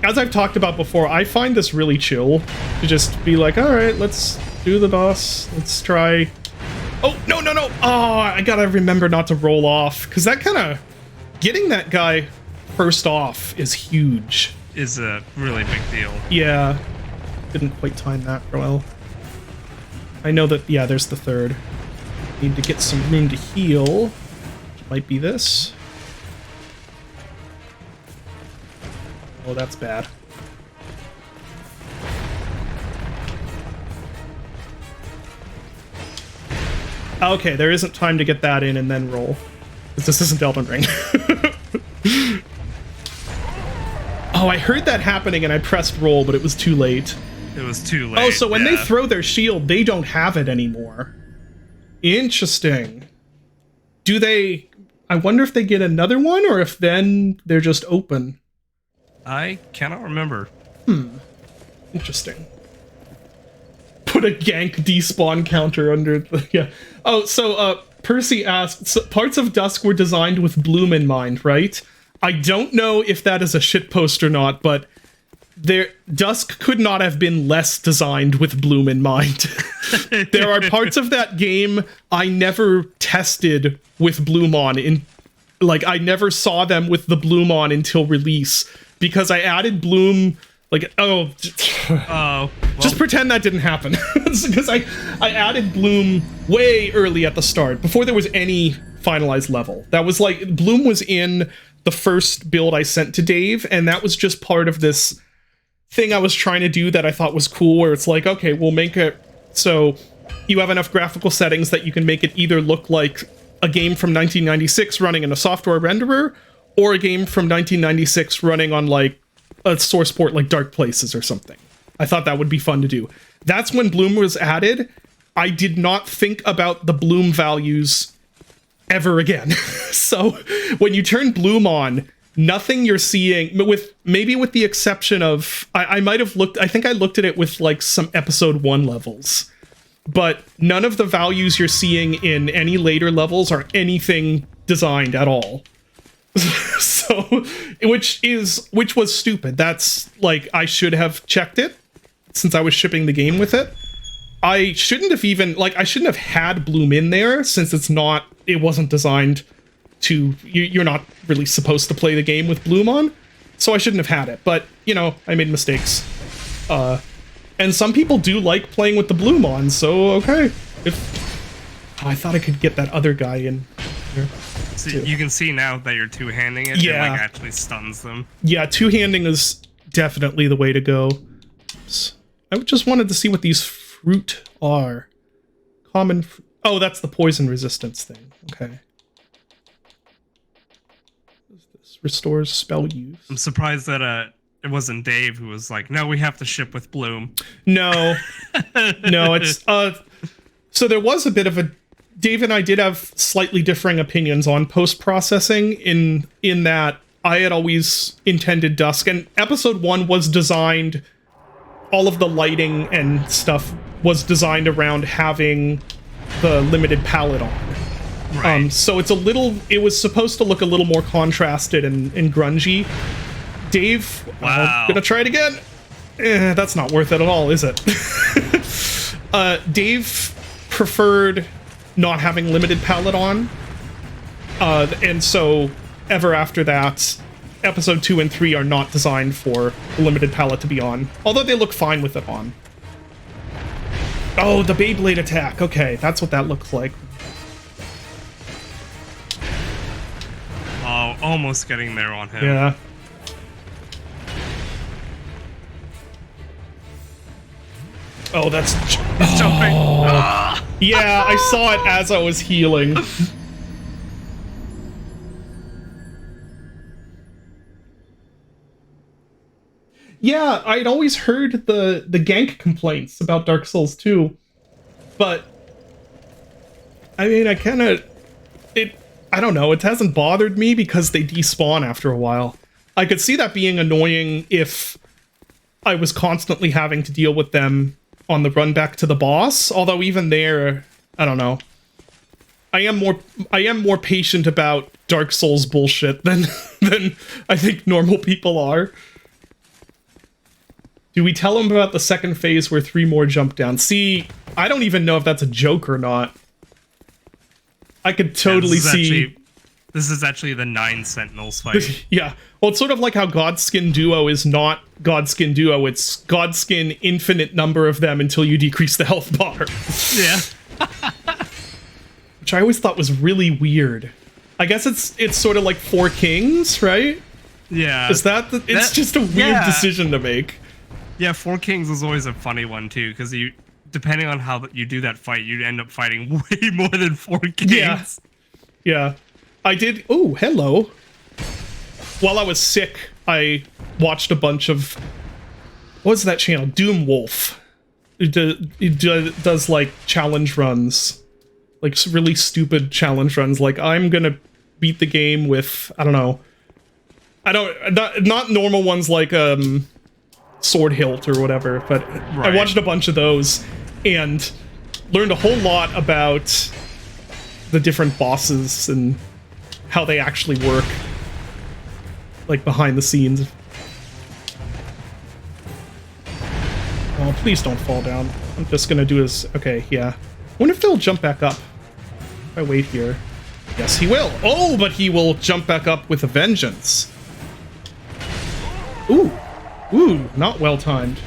as I've talked about before, I find this really chill to just be like, all right, let's do the boss. Let's try. Oh, no. Oh, I gotta remember not to roll off, because that kind of, getting that guy first off is huge. Is a really big deal. Yeah. Didn't quite time that well. I know that, yeah, there's the third. Need to get some room to heal. Which might be this. Oh, that's bad. Okay, there isn't time to get that in and then roll. Because this isn't Elden Ring. Oh, I heard that happening and I pressed roll, but it was too late. It was too late. Oh, so when they throw their shield, they don't have it anymore. Interesting. Do they... I wonder if they get another one, or if then they're just open. I cannot remember. Interesting. Put a gank despawn counter under the... Yeah. Oh, so, Percy asked, so parts of Dusk were designed with Bloom in mind, right? I don't know if that is a shitpost or not, but Dusk could not have been less designed with Bloom in mind. There are parts of that game I never tested with Bloom on. I never saw them with the Bloom on until release, because I added Bloom... Just pretend that didn't happen. Because I added Bloom way early at the start, before there was any finalized level. That was like, Bloom was in the first build I sent to Dave, and that was just part of this thing I was trying to do that I thought was cool, where it's like, okay, we'll make it so you have enough graphical settings that you can make it either look like a game from 1996 running in a software renderer, or a game from 1996 running on like a source port like Dark Places or something. I thought that would be fun to do. That's when Bloom was added. I did not think about the Bloom values ever again. So when you turn Bloom on, nothing you're seeing, maybe with the exception of, I might have looked, I think I looked at it with like some episode 1 levels, but none of the values you're seeing in any later levels are anything designed at all. So, which was stupid. That's like, I should have checked it since I was shipping the game with it. I shouldn't have had Bloom in there, since it wasn't designed to, you're not really supposed to play the game with Bloom on. So I shouldn't have had it, but I made mistakes. And some people do like playing with the Bloom on, so okay. I thought I could get that other guy in here. So you can see now that you're two-handing it, yeah. It like actually stuns them. Yeah, two-handing is definitely the way to go. Oops. I just wanted to see what these fruit are. Common oh, that's the poison resistance thing. Okay. This restores spell use. I'm surprised that it wasn't Dave who was like, no, we have to ship with Bloom. No. No, it's so there was a bit of a, Dave and I did have slightly differing opinions on post-processing in that I had always intended Dusk, and episode 1 was designed, all of the lighting and stuff was designed around having the limited palette on. Right. So it was supposed to look a little more contrasted and grungy. Dave, wow. I'm gonna try it again. That's not worth it at all, is it? Dave preferred not having limited palette on, and so ever after that, episode 2 and 3 are not designed for the limited palette to be on, although they look fine with it on. Oh, the Beyblade attack. Okay, that's what that looks like. Oh, almost getting there on him. Yeah. Oh, that's... He's jumping. Yeah, I saw it as I was healing. Yeah, I'd always heard the gank complaints about Dark Souls 2, but I mean, I don't know, it hasn't bothered me because they despawn after a while. I could see that being annoying if I was constantly having to deal with them on the run back to the boss, although even there, I don't know. I am more patient about Dark Souls bullshit than I think normal people are. Do we tell him about the second phase where 3 more jump down? See, I don't even know if that's a joke or not. I could totally see... This is actually the 9 Sentinels fight. Yeah. Well, it's sort of like how Godskin Duo is not Godskin Duo. It's Godskin infinite number of them until you decrease the health bar. Yeah. Which I always thought was really weird. I guess it's sort of like 4 Kings, right? Yeah. Is it's just a weird decision to make. Yeah, 4 Kings is always a funny one too, because depending on how you do that fight, you end up fighting way more than 4 Kings. Yeah. Yeah. I did... Oh, hello. While I was sick, I watched a bunch of... What's that channel? Doom Wolf. It does, like, challenge runs. Like, really stupid challenge runs. Like, I'm gonna beat the game with... I don't know. Not normal ones like, Sword Hilt or whatever, but right. I watched a bunch of those and learned a whole lot about the different bosses and how they actually work, like behind the scenes. Oh, please don't fall down. I'm just gonna do this. Okay, yeah. I wonder if they'll jump back up if I wait here. Yes, he will. Oh, but he will jump back up with a vengeance. Ooh. Ooh, not well timed.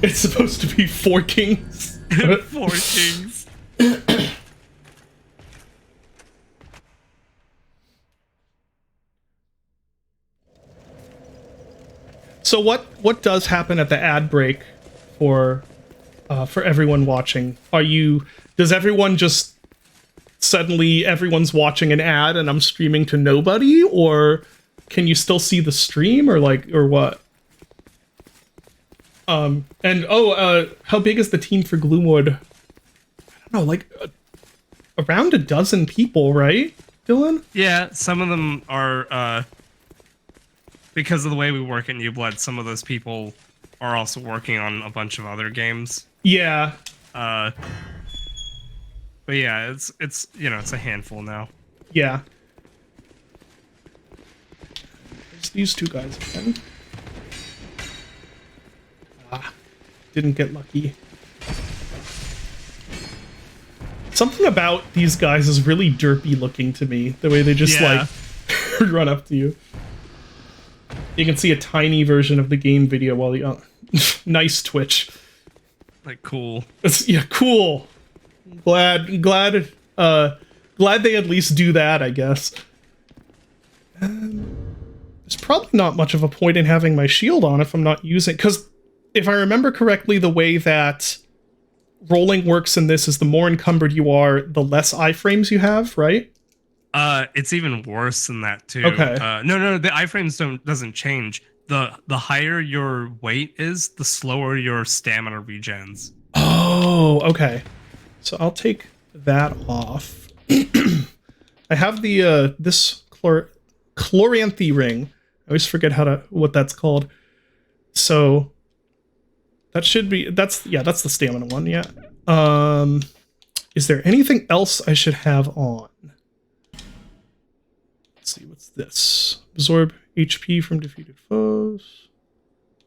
It's supposed to be 4 Kings. 4 Kings. So what does happen at the ad break for everyone watching? Does everyone just suddenly everyone's watching an ad and I'm streaming to nobody, or can you still see the stream, or what? And how big is the team for Gloomwood? I don't know, like around a dozen people, right, Dylan? Yeah, some of them are because of the way we work at New Blood, some of those people are also working on a bunch of other games. Yeah. But yeah, it's it's a handful now. Yeah. These 2 guys again. Didn't get lucky. Something about these guys is really derpy looking to me. The way they just like run up to you. You can see a tiny version of the game video while the nice Twitch. Like cool. Yeah, cool. Glad they at least do that, I guess. There's probably not much of a point in having my shield on if I'm not using... Because if I remember correctly, the way that rolling works in this is the more encumbered you are, the less iframes you have, right? It's even worse than that, too. Okay. No, the iframes doesn't change. The higher your weight is, the slower your stamina regens. Oh, okay. So I'll take that off. I have the, this Chloranthy ring. I always forget what that's called. So that should be that's the stamina one, yeah. Is there anything else I should have on? Let's see, what's this? Absorb HP from defeated foes.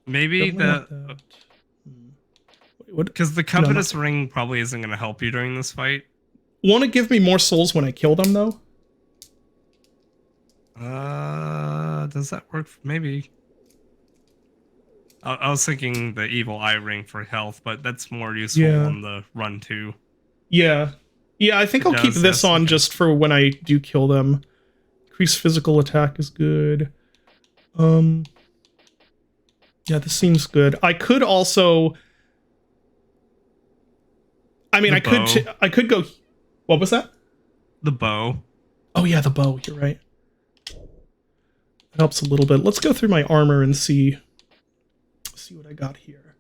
Maybe Because the Covetous Ring probably isn't going to help you during this fight. Want to give me more souls when I kill them, though? Does that work? Maybe. I was thinking the Evil Eye Ring for health, but that's more useful on the run too. Yeah. Yeah, I think I'll keep this on just for when I do kill them. Increased physical attack is good. Yeah, this seems good. I could also... I mean, I could go... What was that? The bow. Oh yeah, the bow. You're right. That helps a little bit. Let's go through my armor and see what I got here.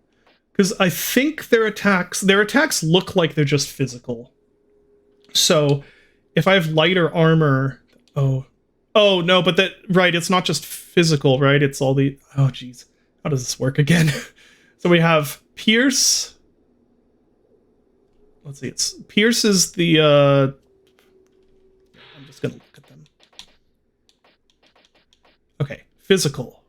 Because I think their attacks look like they're just physical. So if I have lighter armor... Oh no, but it's not just physical, right? It's all the... Oh, geez. How does this work again? So we have Pierce... Let's see, Pierce is the, I'm just gonna look at them. Okay, physical.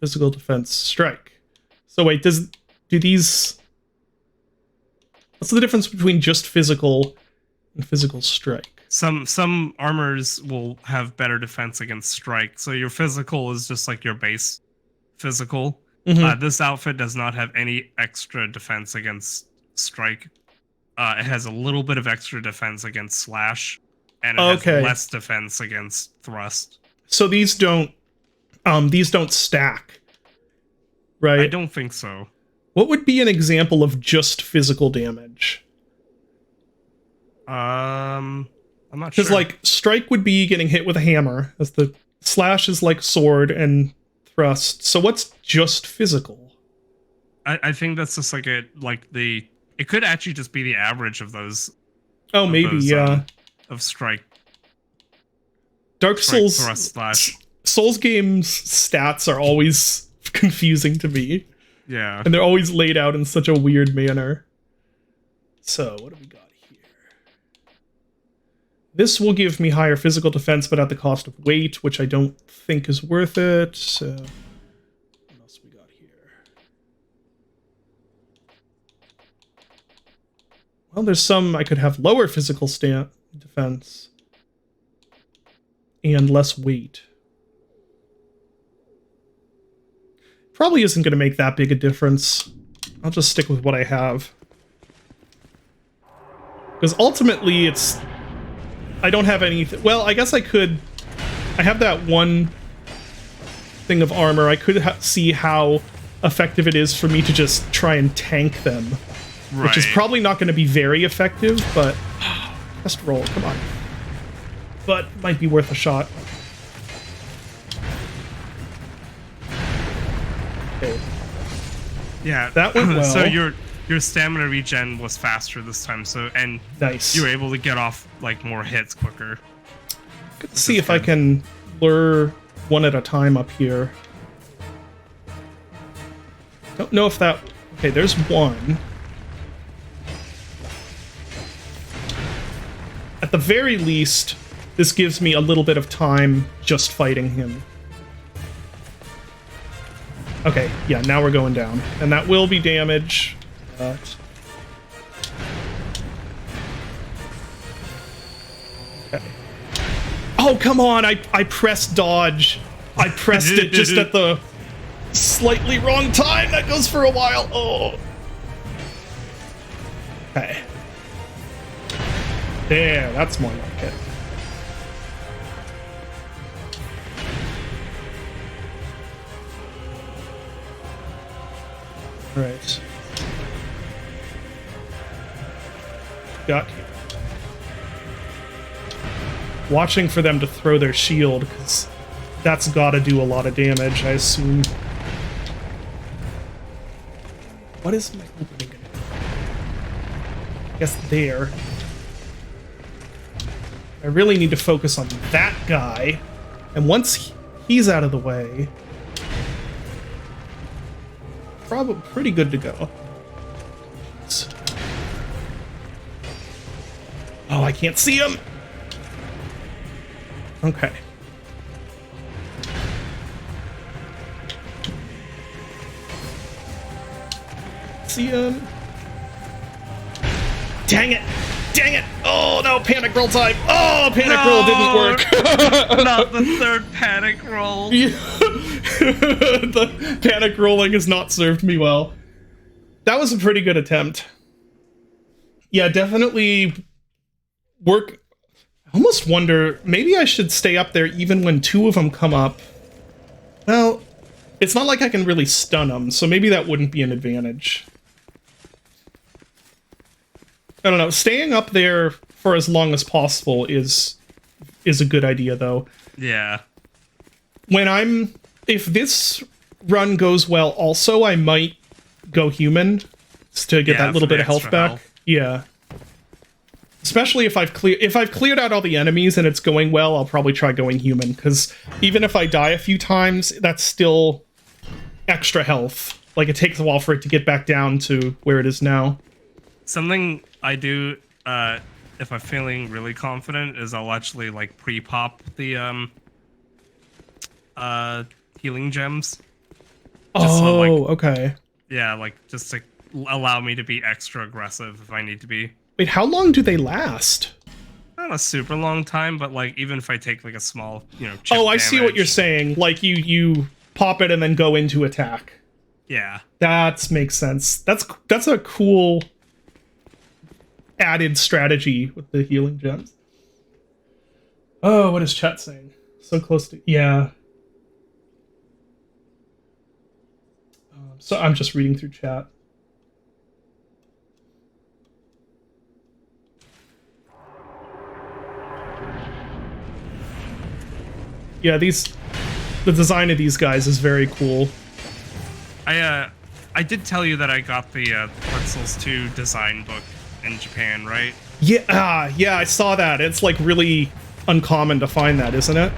Physical defense, strike. So wait, do these... What's the difference between just physical and physical strike? Some armors will have better defense against strike, so your physical is just like your base physical. This outfit does not have any extra defense against strike. It has a little bit of extra defense against slash, and it has less defense against thrust. So these don't stack, right? I don't think so. What would be an example of just physical damage? I'm not sure. Because like strike would be getting hit with a hammer, as the slash is like sword and thrust. So what's just physical? I think that's just like it could actually just be the average of those. Oh, maybe, yeah. Of strike. Dark Souls thrust, slash. Souls games stats are always confusing to me. Yeah. And they're always laid out in such a weird manner. So, what do we got here? This will give me higher physical defense, but at the cost of weight, which I don't think is worth it. So, what else we got here? Well, there's some I could have lower physical defense and less weight. Probably isn't going to make that big a difference. I'll just stick with what I have. Because ultimately, I don't have anything... Well, I guess I could... I have that one thing of armor. I could see how effective it is for me to just try and tank them. Right. Which is probably not going to be very effective, but... Just roll, come on. But might be worth a shot. Okay. Yeah, that went well. So your stamina regen was faster this time, and nice. You were able to get off like more hits quicker. Let's see if I can lure one at a time up here. Don't know if that... Okay, there's one. At the very least, this gives me a little bit of time just fighting him. Okay, yeah, now we're going down. And that will be damage, but... Okay. Oh, come on! I pressed dodge. I pressed it just at the slightly wrong time. That goes for a while. Oh. Okay. There, that's more like it. Right. Got here. Watching for them to throw their shield, because that's gotta do a lot of damage, I assume. What is my opening gonna do? I guess there. I really need to focus on that guy, and once he's out of the way... Probably pretty good to go. Oh, I can't see him! Okay. See ya. Dang it! Dang it! Oh no, panic roll time! Oh, panic roll didn't work. Not the third panic roll. Yeah. The panic rolling has not served me well. That was a pretty good attempt. Yeah, definitely work. I almost wonder, maybe I should stay up there even when two of them come up. Well, it's not like I can really stun them, so maybe that wouldn't be an advantage. I don't know. Staying up there for as long as possible is a good idea, though. Yeah. If this run goes well, also I might go human to get that little bit of health back. Yeah. Especially if I've cleared out all the enemies and it's going well, I'll probably try going human, because even if I die a few times, that's still extra health. Like, it takes a while for it to get back down to where it is now. Something I do, if I'm feeling really confident, is I'll actually, like, pre-pop the, healing gems. Okay. Yeah, like, just to allow me to be extra aggressive if I need to be. Wait, how long do they last? Not a super long time, but, like, even if I take, like, a small, chip I see what you're saying. Like, you pop it and then go into attack. Yeah. That makes sense. That's a cool added strategy with the healing gems. Oh, what is chat saying? So close to... Yeah. So I'm just reading through chat. Yeah, the design of these guys is very cool. I did tell you that I got the Dark Souls 2 design book in Japan, right? Yeah, yeah, I saw that. It's like really uncommon to find that, isn't it?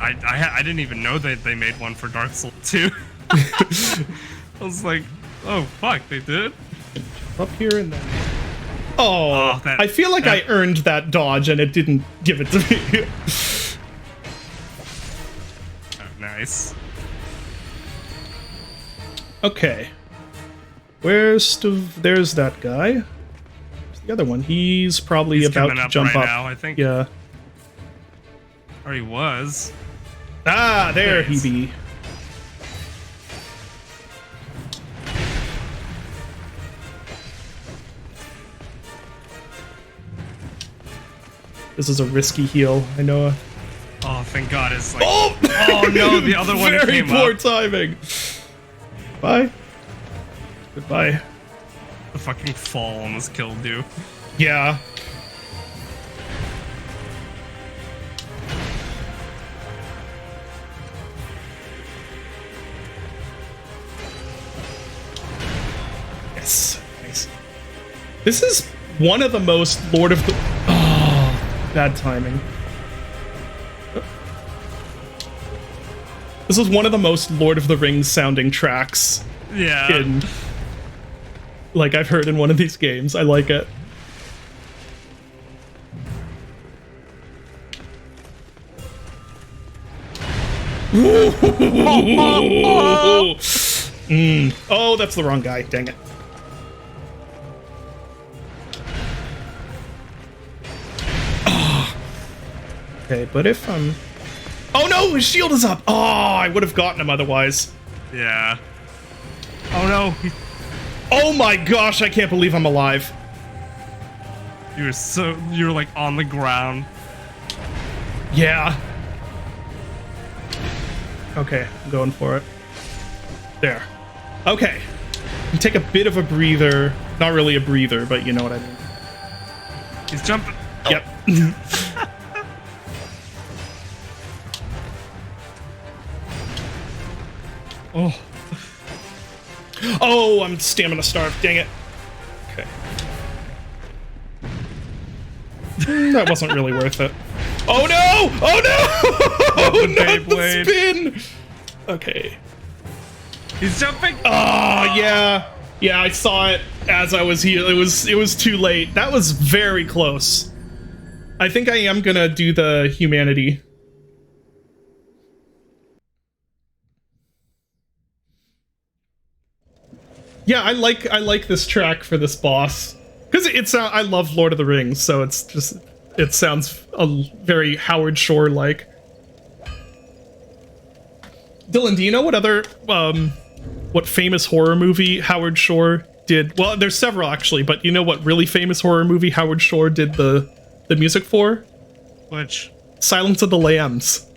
I didn't even know that they made one for Dark Souls 2. I was like, oh fuck, they did? Up here and then... Oh, I feel like I earned that dodge and it didn't give it to me. Oh, nice. Okay. There's that guy. Where's the other one? He's probably about to jump up. Now, I think. Yeah. Or he was. Ah, there he be. This is a risky heal, I know. Oh, thank God! It's like. Oh no! The other one very came poor up. timing. Bye. Goodbye. The fucking fall almost killed you. Yeah. Yes. Nice. This is one of the most Lord of the... Oh, bad timing. This is one of the most Lord of the Rings sounding tracks. Yeah. Like, I've heard in one of these games. I like it. Oh, that's the wrong guy. Dang it. Oh. Okay, but if I'm... Oh no, his shield is up! Oh, I would have gotten him otherwise. Yeah. Oh no. Oh my gosh, I can't believe I'm alive. You're like on the ground. Yeah. Okay, I'm going for it. There. Okay. You take a bit of a breather. Not really a breather, but you know what I mean. He's jumping. Yep. Oh. Oh, I'm stamina starved. Dang it. Okay. That wasn't really worth it. Oh no! Oh no! Oh, not the spin! Okay. He's jumping. Oh, yeah. Yeah, I saw it as I was here. It was too late. That was very close. I think I am gonna do the humanity. Yeah, I like this track for this boss because I love Lord of the Rings, so it sounds very Howard Shore like. Dylan, do you know what other what famous horror movie Howard Shore did? Well, there's several actually, but you know what really famous horror movie Howard Shore did the music for? Which? Silence of the Lambs.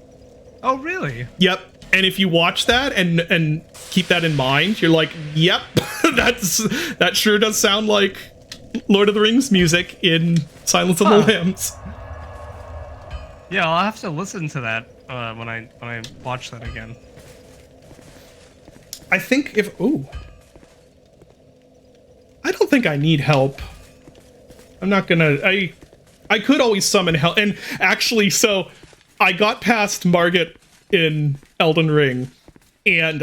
Oh, really? Yep. And if you watch that and keep that in mind, you're like, yep, that sure does sound like Lord of the Rings music in Silence of the Lambs. Yeah, I'll have to listen to that when I watch that again. I think I don't think I need help. I'm not gonna. I could always summon help, and actually, so I got past Margit in Elden Ring, and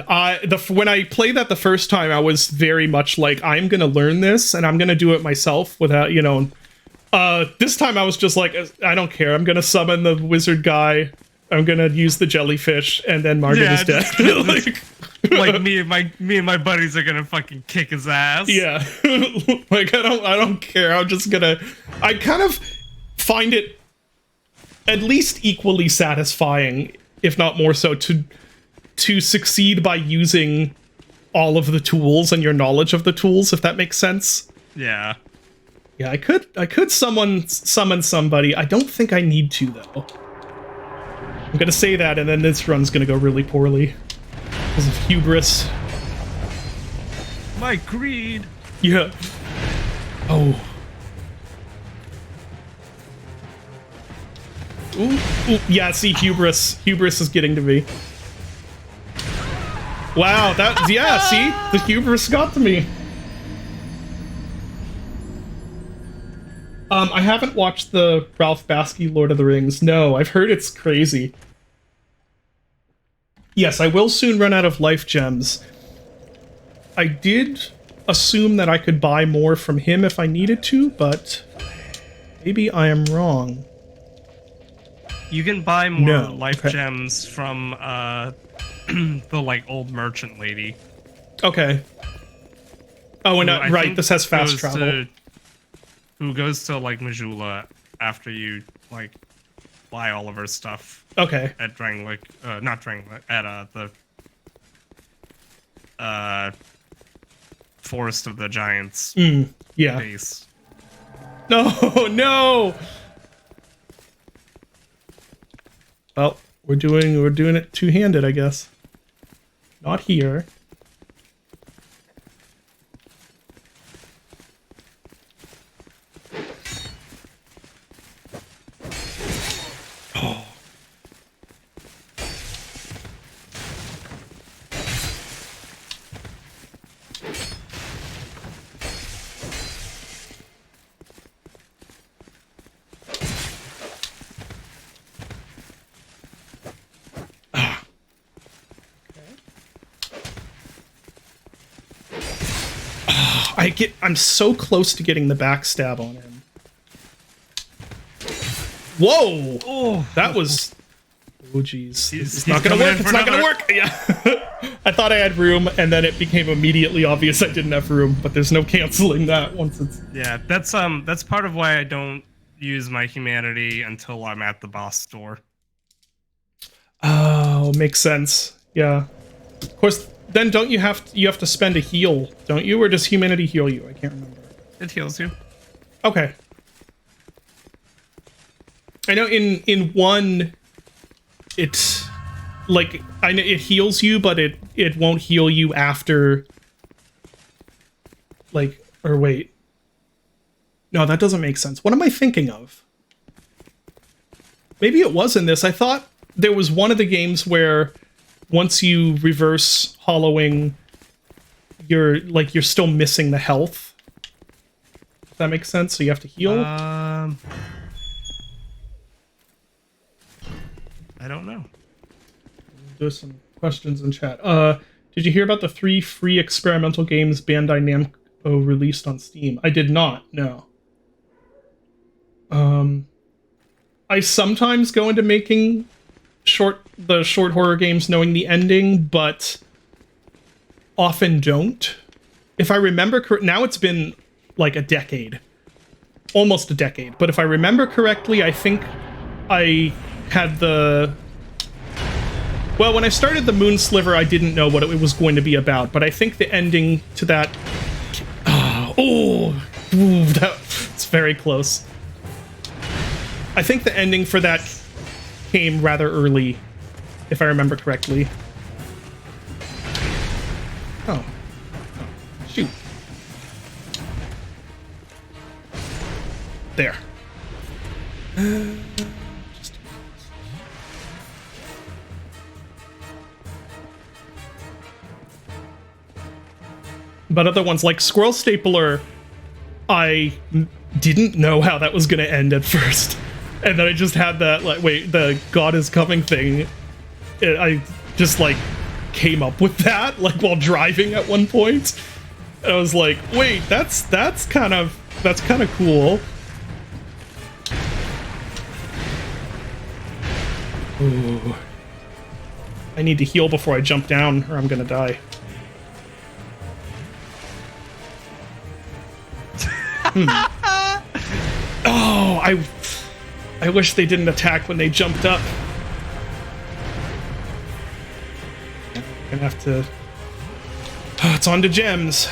when I played that the first time, I was very much like, I'm gonna learn this, and I'm gonna do it myself without, you know. This time I was just like, I don't care. I'm gonna summon the wizard guy. I'm gonna use the jellyfish, and then Margit is dead. Like me and my buddies are gonna fucking kick his ass. Yeah, like I don't care. I kind of find it at least equally satisfying, if not more so, to succeed by using all of the tools and your knowledge of the tools, if that makes sense. Yeah. Yeah, I could summon somebody. I don't think I need to though. I'm gonna say that, and then this run's gonna go really poorly because of hubris. My greed. Yeah. Oh. Ooh, yeah, see, hubris is getting to me. Wow, yeah, see? The hubris got to me. I haven't watched the Ralph Bakshi Lord of the Rings. No, I've heard it's crazy. Yes, I will soon run out of life gems. I did assume that I could buy more from him if I needed to, but maybe I am wrong. You can buy more life gems from the like old merchant lady. Okay. Oh, and right, this has fast travel. Who goes to like Majula after you like buy all of her stuff. Okay. At Drangleic, not Drangleic, at the Forest of the Giants. Yeah. Base. No. Well, we're doing it two-handed, I guess. Not here. I'm so close to getting the backstab on him. Whoa! Oh, that was... Oh, jeez. It's not gonna work. It's not gonna work. Yeah. I thought I had room, and then it became immediately obvious I didn't have room, but there's no canceling that once it's... Yeah, that's part of why I don't use my humanity until I'm at the boss store. Oh, makes sense. Yeah. Of course... Then don't you have to spend a heal, don't you? Or does humanity heal you? I can't remember. It heals you. Okay. I know in one, it's like it heals you, but it won't heal you after. Like, or wait. No, that doesn't make sense. What am I thinking of? Maybe it was in this. I thought there was one of the games where once you reverse hollowing, you're still missing the health. Does that make sense? So you have to heal? I don't know. There's some questions in chat. Did you hear about the 3 free experimental games Bandai Namco released on Steam? I did not, no. I sometimes go into making the short horror games knowing the ending, but often don't. if I remember now it's been like a decade, almost a decade, but if I remember correctly, I think I had well, when I started the Moon Sliver, I didn't know what it was going to be about, but I think the ending to that, it's very close. I think the ending for that came rather early, if I remember correctly. Oh, shoot. There. But other ones like Squirrel Stapler, I didn't know how that was going to end at first. And then I just had that, like, wait, the God is coming thing. I just, like, came up with that, like, while driving at one point. And I was like, wait, that's kind of cool. Ooh. I need to heal before I jump down, or I'm gonna die. Oh, I wish they didn't attack when they jumped up. I'm gonna have to... Oh, it's on to gems.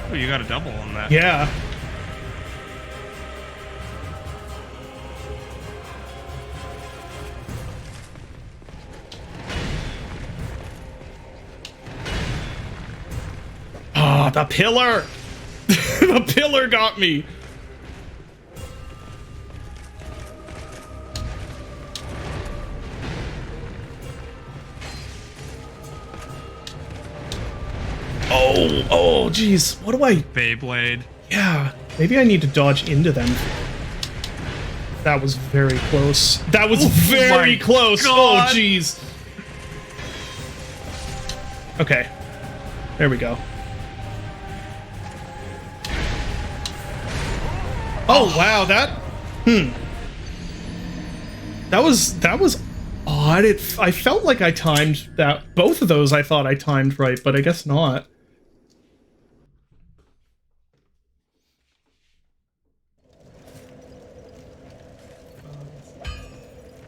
Oh, you got a double on that. Yeah. Oh, the pillar! The pillar got me! Oh, jeez. What do I... Beyblade. Yeah, maybe I need to dodge into them. That was very close. That was very close! God. Oh, jeez. Okay. There we go. Oh, wow, that... That was odd. I felt like I timed that. Both of those I thought I timed right, but I guess not.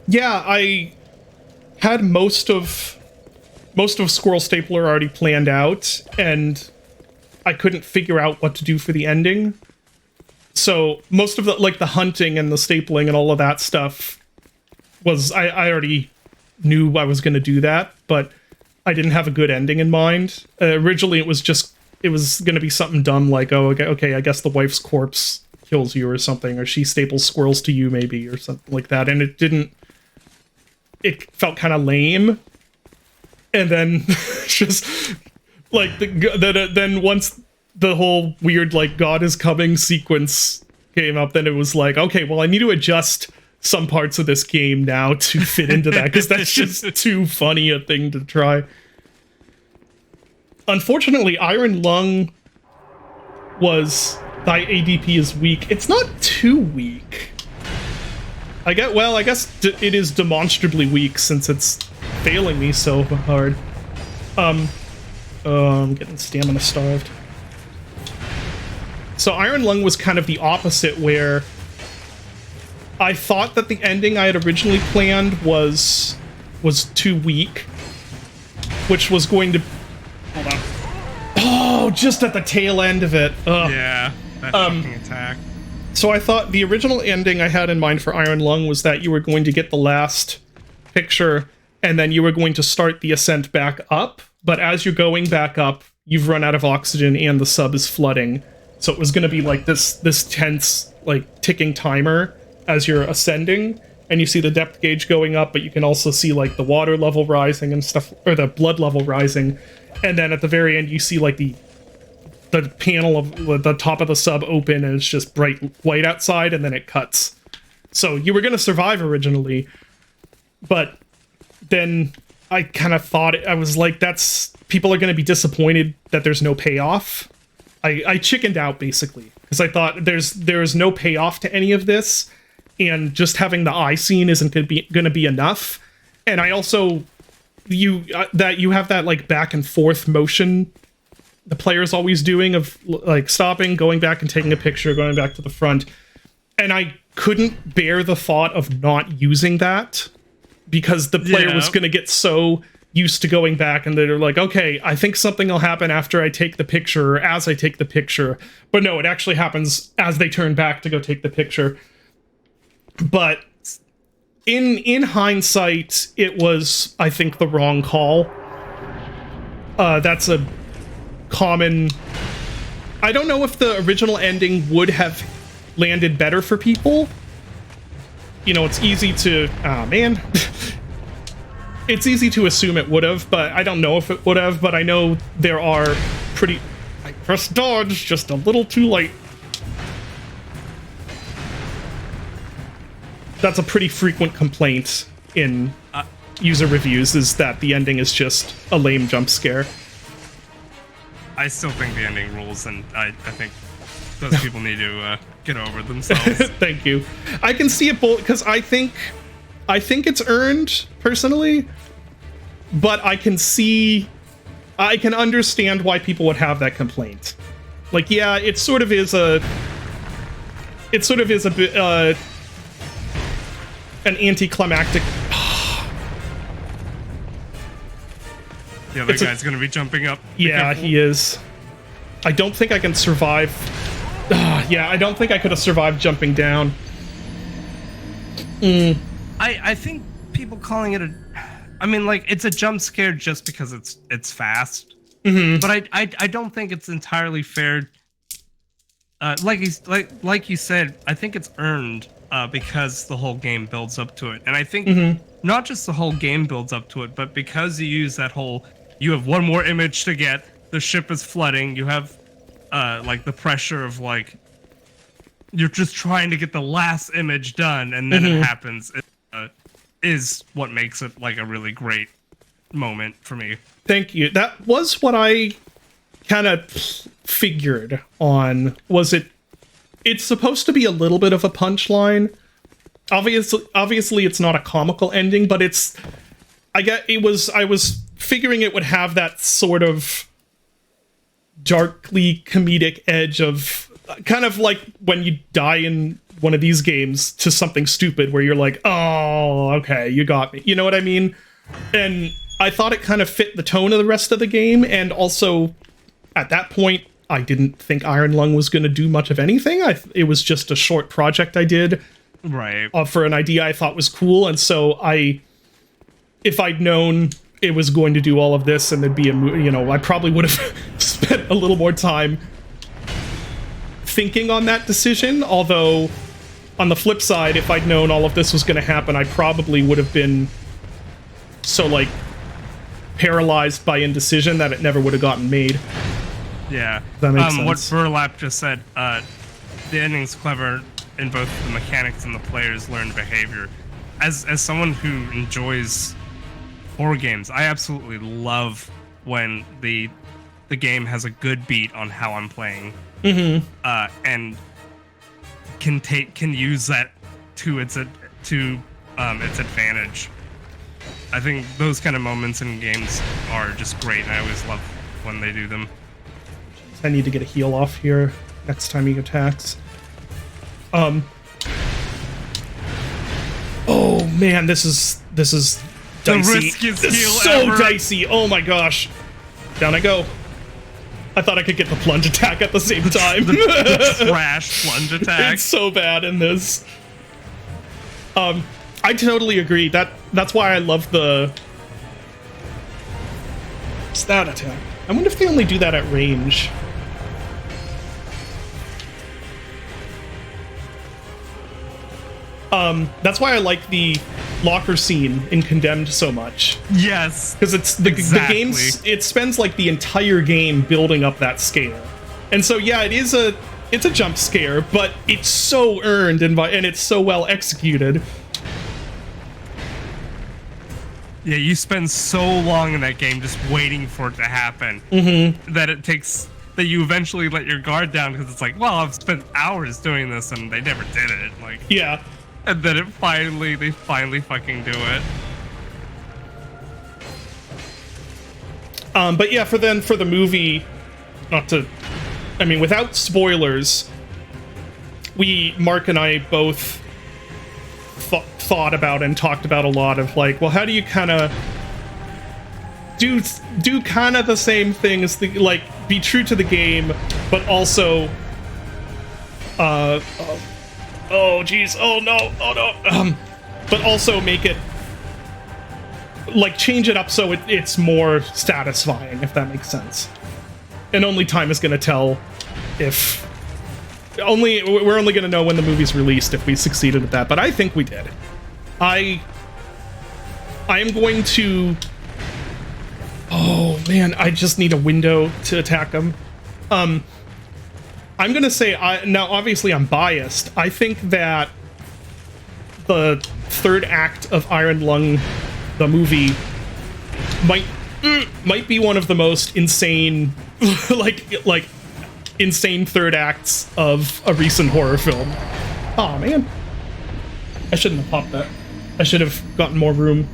Yeah, I had most of Squirrel Stapler already planned out, and I couldn't figure out what to do for the ending. So most of the, like, the hunting and the stapling and all of that stuff was, I already knew I was going to do that, but I didn't have a good ending in mind. Originally it was going to be something dumb like, oh, okay, I guess the wife's corpse kills you or something, or she staples squirrels to you maybe, or something like that, and it felt kind of lame. And then just like then once the whole weird, like, God is coming sequence came up, then it was like, okay, well, I need to adjust some parts of this game now to fit into that, because that's just too funny a thing to try. Unfortunately, Iron Lung was... Thy ADP is weak. It's not too weak. I guess it is demonstrably weak since it's failing me so hard. I'm getting stamina starved. So Iron Lung was kind of the opposite, where I thought that the ending I had originally planned was too weak, which was going to... Hold on. Oh, just at the tail end of it. Ugh. Yeah, that fucking attack. So I thought the original ending I had in mind for Iron Lung was that you were going to get the last picture, and then you were going to start the ascent back up, but as you're going back up, you've run out of oxygen and the sub is flooding. So it was going to be like this tense, like, ticking timer as you're ascending, and you see the depth gauge going up, but you can also see, like, the water level rising and stuff, or the blood level rising, and then at the very end you see, like, the panel of the top of the sub open, and it's just bright white outside, and then it cuts. So you were going to survive originally, but then I kind of thought, I was like, people are going to be disappointed that there's no payoff. I chickened out, basically, because I thought there's no payoff to any of this, and just having the eye scene isn't going to be enough. And I also that you have that like back and forth motion the player's always doing of like stopping, going back and taking a picture, going back to the front. And I couldn't bear the thought of not using that because the player was going to get so used to going back and they're like, okay, I think something will happen after I take the picture or as I take the picture. But no, it actually happens as they turn back to go take the picture. But in hindsight, it was, I think, the wrong call. That's a common... I don't know if the original ending would have landed better for people. You know, it's easy to... Oh, man. It's easy to assume it would have, but I don't know if it would have, but I know there are pretty... I pressed dodge just a little too late. That's a pretty frequent complaint in user reviews, is that the ending is just a lame jump scare. I still think the ending rules, and I think those people need to get over themselves. Thank you. I can see it both, because I think it's earned, personally, but I can understand why people would have that complaint. Like, yeah, it sort of is a bit, an anticlimactic... The other guy's gonna be jumping up. Yeah, he is. I don't think I can survive. Yeah, I don't think I could have survived jumping down. I think people calling it I mean, like, it's a jump scare just because it's fast. Mm-hmm. But I don't think it's entirely fair. Like you said, I think it's earned because the whole game builds up to it, and I think not just the whole game builds up to it, but because you use that whole, you have one more image to get, the ship is flooding, you have like the pressure of like you're just trying to get the last image done, and then it happens. Is what makes it like a really great moment for me. Thank you. That was what I kind of figured on. Was it's supposed to be a little bit of a punchline. Obviously it's not a comical ending, but I was figuring it would have that sort of darkly comedic edge of kind of like when you die in one of these games to something stupid where you're like, oh, okay, you got me. You know what I mean? And I thought it kind of fit the tone of the rest of the game, and also at that point, I didn't think Iron Lung was going to do much of anything. It was just a short project I did, right? For an idea I thought was cool, and so if I'd known it was going to do all of this and there'd be I probably would have spent a little more time thinking on that decision. Although, on the flip side, if I'd known all of this was going to happen, I probably would have been so like paralyzed by indecision that it never would have gotten made. Yeah. That makes sense. What Burlap just said, the ending's clever in both the mechanics and the player's learned behavior. As someone who enjoys horror games, I absolutely love when the game has a good beat on how I'm playing, and can use that to its advantage. I think those kind of moments in games are just great, and I always love when they do them. I need to get a heal off here next time he attacks. Oh man, this is dicey. The riskiest this heal is so ever. dicey. Oh my gosh. Down I go. I thought I could get the plunge attack at the same time. the trash plunge attack. It's so bad in this. I totally agree. That's why I love the stat attack. I wonder if they only do that at range. That's why I like the locker scene in Condemned so much. Yes, because it's the game. It spends like the entire game building up that scare, and so yeah, it's a jump scare, but it's so earned and it's so well executed. Yeah, you spend so long in that game just waiting for it to happen that you eventually let your guard down because it's like, well, I've spent hours doing this and they never did it. Like, yeah. And then they finally fucking do it. But yeah, for the movie, not to, I mean, without spoilers, Mark and I both thought about and talked about a lot of like, well, how do you kind of do kind of the same thing as the, like, be true to the game, but also, oh geez, oh no, but also make it, like, change it up so it's more satisfying, if that makes sense. And only time is going to tell if... we're only going to know when the movie's released if we succeeded at that, but I think we did. I am going to... Oh, man, I just need a window to attack him. I'm going to say... now, obviously, I'm biased. I think that the third act of Iron Lung, the movie, might be one of the most insane, like insane third acts of a recent horror film. Aw, man. I shouldn't have popped that. I should have gotten more room.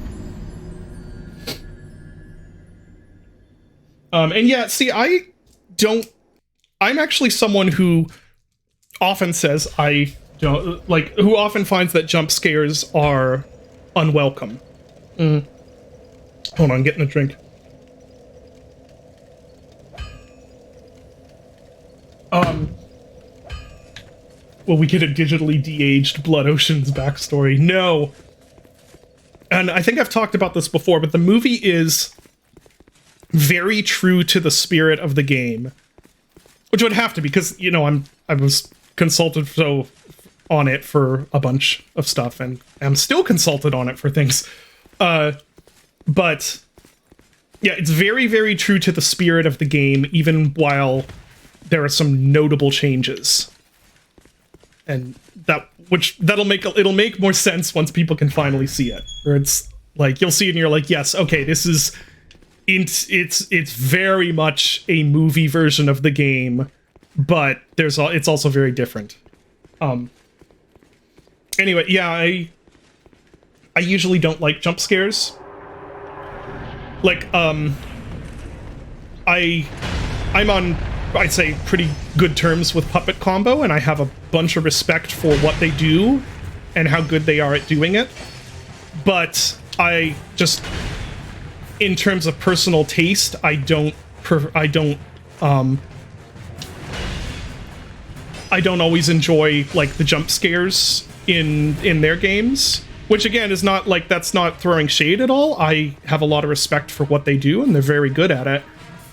And yeah, see, I'm actually someone who often says who often finds that jump scares are unwelcome. Hold on, I'm getting a drink. Will we get a digitally de-aged Blood Ocean's backstory? No. And I think I've talked about this before, but the movie is very true to the spirit of the game, which would have to be, because, you know, I was consulted on it for a bunch of stuff, and I'm still consulted on it for things. But yeah, it's very, very true to the spirit of the game, even while there are some notable changes. And it'll make more sense once people can finally see it. Or it's like, you'll see it and you're like, yes, okay, this is... It's very much a movie version of the game, but it's also very different. Anyway, yeah, I usually don't like jump scares. Like, I'm on, I'd say, pretty good terms with Puppet Combo, and I have a bunch of respect for what they do and how good they are at doing it. But I just, in terms of personal taste, I don't always enjoy, like, the jump scares in their games, which again is not like, that's not throwing shade at all. I have a lot of respect for what they do, and they're very good at it.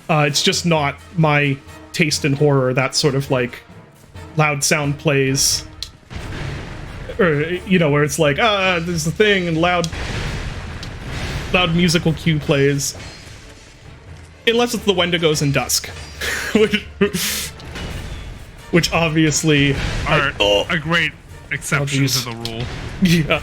It's just not my taste in horror, that sort of like loud sound plays, or, you know, where it's like, there's a thing, and loud musical cue plays, unless it's the Wendigos in Dusk, which obviously are a great exception to the rule. Yeah.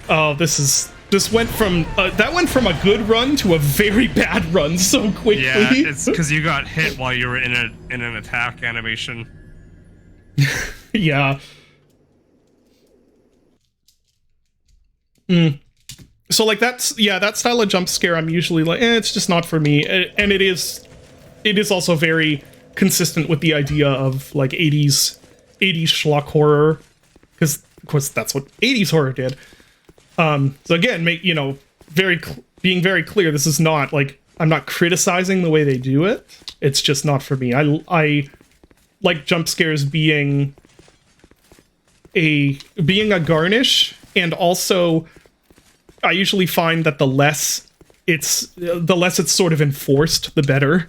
Oh, this went from that went from a good run to a very bad run so quickly. Yeah, it's because you got hit while you were in an attack animation. Yeah. So like that style of jump scare, I'm usually like, it's just not for me. And it is also very consistent with the idea of like 80s schlock horror, because of course that's what 80s horror did. So again, being very clear, this is not like, I'm not criticizing the way they do it. It's just not for me. I like jump scares being a garnish, and also I usually find that the less it's sort of enforced, the better.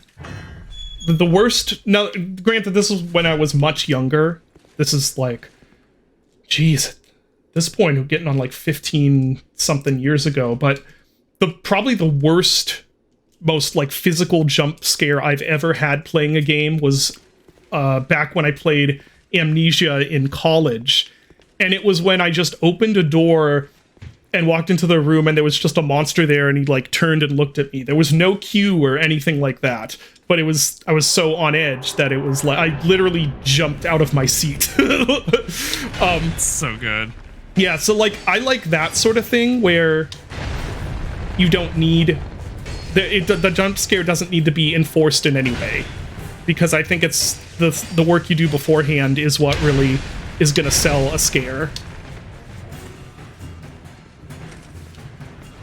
The worst, now granted, this was when I was much younger. This is like, geez, at this point we're getting on like 15 something years ago, but probably the worst, most like physical jump scare I've ever had playing a game was back when I played Amnesia in college. And it was when I just opened a door and walked into the room, and there was just a monster there, and he like turned and looked at me. There was no cue or anything like that, but I was so on edge that it was like I literally jumped out of my seat. So good. Yeah, so like I like that sort of thing where you don't need The jump scare doesn't need to be enforced in any way, because I think it's the work you do beforehand is what really is going to sell a scare.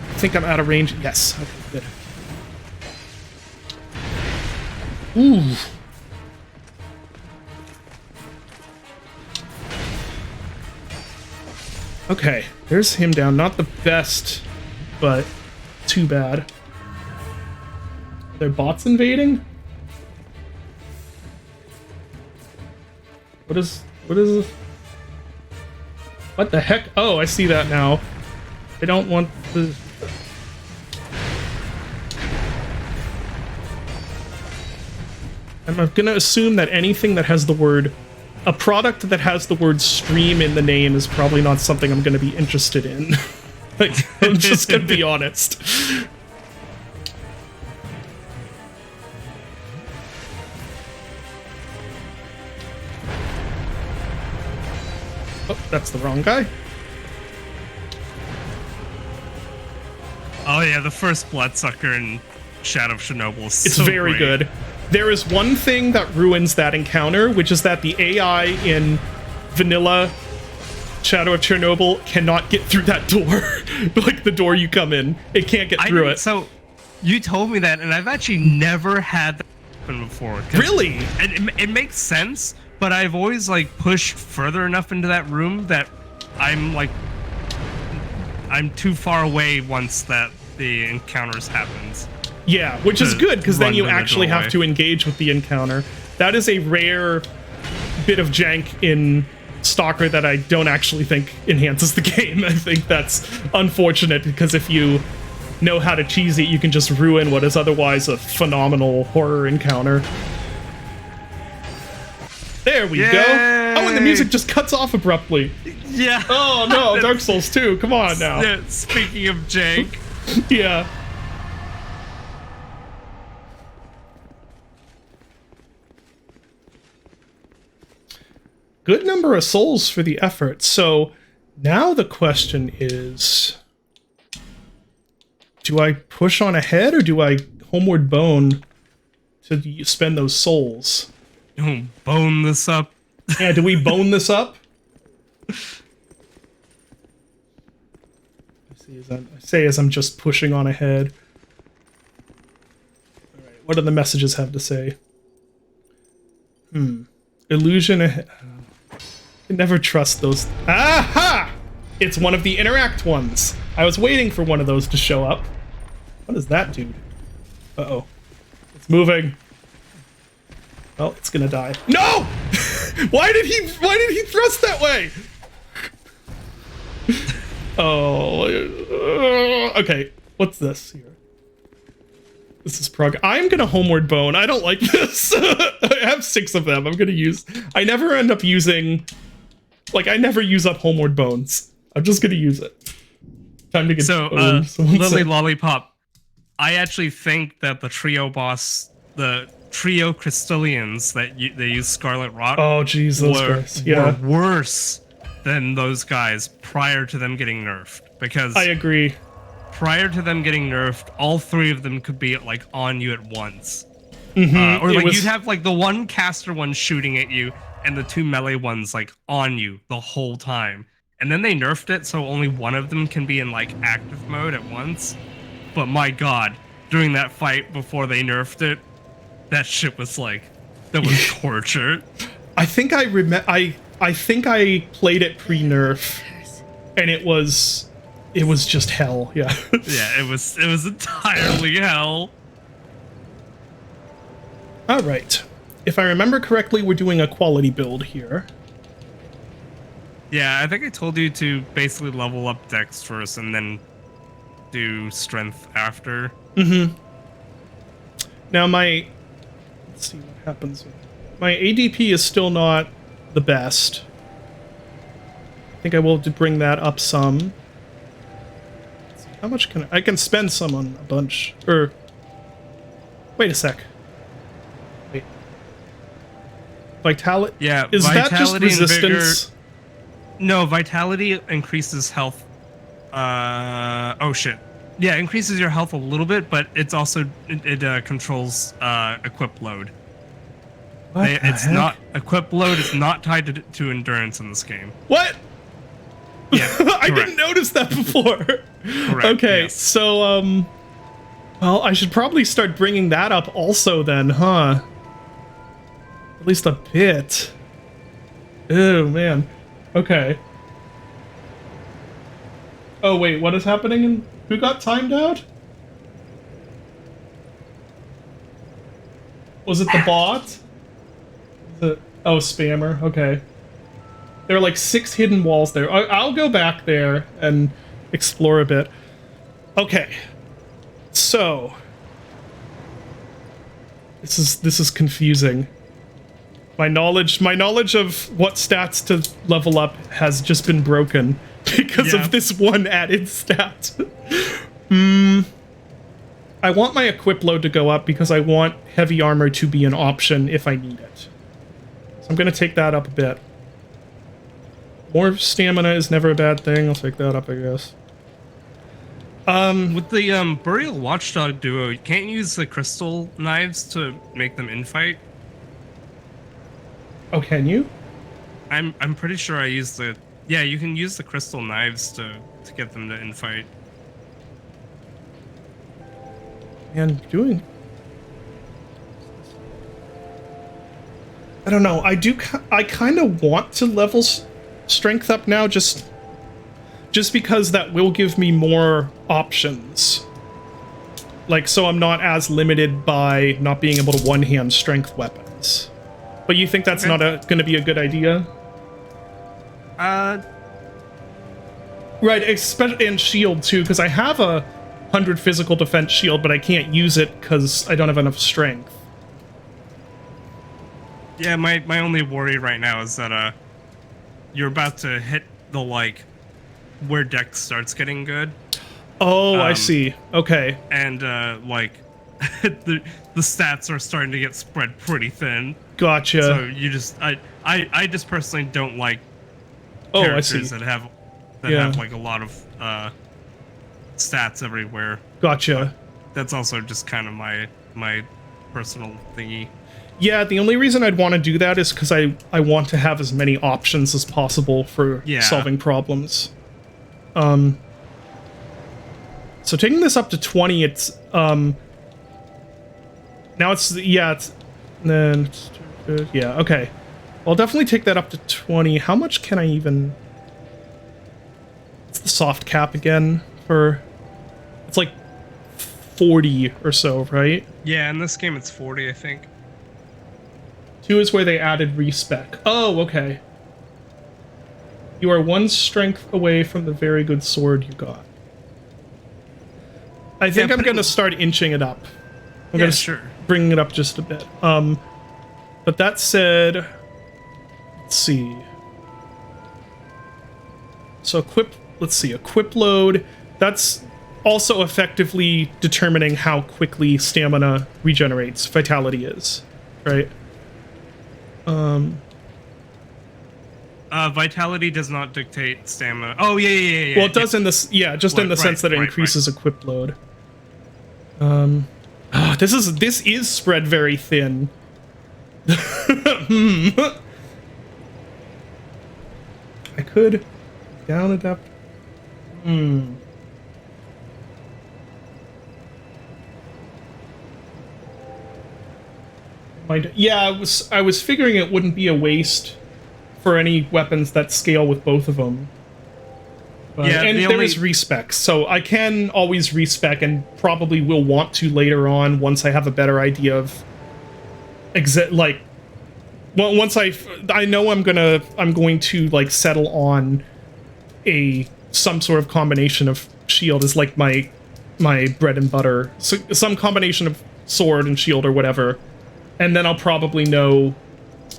I think I'm out of range. Yes. Okay, good. Ooh. Okay, there's him down. Not the best, but too bad. Are there bots invading? What is this? What the heck? Oh, I see that now. I don't want the... I'm gonna assume that anything that has the word... A product that has the word stream in the name is probably not something I'm gonna be interested in. Like, I'm just gonna be honest. Oh, that's the wrong guy. Oh yeah, the first Bloodsucker in Shadow of Chernobyl is It's so very great. good. There is one thing that ruins that encounter, which is that the AI in vanilla Shadow of Chernobyl cannot get through that door. Like the door you come in, it can't get through it. So, you told me that, and I've actually never had that happen before. Really? It makes sense, but I've always like pushed further enough into that room that I'm too far away once that the encounters happens. Yeah, which is good, because then you actually have doorway. to engage with the encounter. That is a rare bit of jank in Stalker that I don't actually think enhances the game. I think that's unfortunate, because if you know how to cheese it, you can just ruin what is otherwise a phenomenal horror encounter. There we go. Oh, and the music just cuts off abruptly. Yeah. Oh no, Dark Souls 2, come on now. Yeah, speaking of jank. Yeah. Good number of souls for the effort. So now the question is, do I push on ahead or do I homeward bone to spend those souls? Don't bone this up. Yeah, do we bone this up? I say as I'm just pushing on ahead. All right, what do the messages have to say? Illusion ahead. I never trust those. Aha! It's one of the interact ones. I was waiting for one of those to show up. What is that, dude? Uh-oh. It's moving. Well, it's gonna die. No! Why did he thrust that way? Oh. Okay. What's this here? This is prog. I'm gonna homeward bone. I don't like this. I have 6 of them. I'm gonna use. I never end up using. Like, I never use up homeward bones. I'm just gonna use it. Time to get Lily Lollipop. I actually think that the trio boss, the trio Crystallians that they use Scarlet Rot. Oh, jeez, those guys. Yeah. Were worse than those guys prior to them getting nerfed. Because I agree. Prior to them getting nerfed, all 3 of them could be like on you at once. Mm-hmm. Or like you'd have like the one caster one shooting at you and the 2 melee ones like on you the whole time. And then they nerfed it so only one of them can be in like active mode at once. But my god, during that fight before they nerfed it, that shit was like, that was torture. I think I think I played it pre-nerf, and it was just hell. Yeah. Yeah, it was entirely hell. All right. If I remember correctly, we're doing a quality build here. Yeah, I think I told you to basically level up Dex first and then do Strength after. Mm-hmm. Now let's see what happens. My ADP is still not the best. I think I will bring that up some. Let's see, how much can I can spend some on a bunch? Or wait a sec. Wait. Vitality. Yeah, is that just vitality and resistance? vigor. No, vitality increases health. Oh shit. Yeah, it increases your health a little bit, but it's also it controls equip load. What the It's heck? not equip load is not tied to endurance in this game. What? Yeah, I didn't notice that before. Correct. Okay, Yes. so well, I should probably start bringing that up also then, huh? At least a bit. Oh man. Okay. Oh wait, what is happening? Who got timed out? Was it the bot? Oh, spammer. Okay. There are like 6 hidden walls there. I'll go back there and explore a bit. Okay. So this is confusing. My knowledge of what stats to level up has just been broken because of this one added stat. I want my equip load to go up because I want heavy armor to be an option if I need it. So I'm going to take that up a bit. More stamina is never a bad thing. I'll take that up, I guess. With the Burial Watchdog duo, you can't use the crystal knives to make them infight. Oh, can you? I'm pretty sure I used the... Yeah, you can use the crystal knives to get them to infight. And doing... I don't know. I kind of want to level strength up now just because that will give me more options. Like, so I'm not as limited by not being able to one-hand strength weapons. But you think that's not going to be a good idea? Right, especially in shield too, because I have a 100 physical defense shield, but I can't use it because I don't have enough strength. Yeah, my only worry right now is that you're about to hit the like where dex starts getting good. Oh, I see. Okay. And like the stats are starting to get spread pretty thin. Gotcha. So you just I just personally don't like characters that have like a lot of stats everywhere. Gotcha. But that's also just kind of my personal thingy. Yeah, the only reason I'd want to do that is because I want to have as many options as possible for solving problems. So taking this up to 20, it's now it's then okay. I'll definitely take that up to 20. How much can I even? It's the soft cap again for. It's like 40 or so, right? Yeah, in this game it's 40, I think. 2 is where they added respec. Oh, okay. You are 1 strength away from the very good sword you got. I think I'm going to start inching it up. I'm going to bring it up just a bit. But that said, let's see. So equip load. That's also effectively determining how quickly stamina regenerates. Vitality is, right? Vitality does not dictate stamina. Oh, yeah. Well, it does in this, just in the sense that it increases equip load. This is spread very thin. I could down adapt. I was figuring it wouldn't be a waste for any weapons that scale with both of them. But, and there is respec, so I can always respec and probably will want to later on once I have a better idea of once I know I'm going to like settle on some sort of combination of shield is like my bread and butter. So some combination of sword and shield or whatever. And then I'll probably want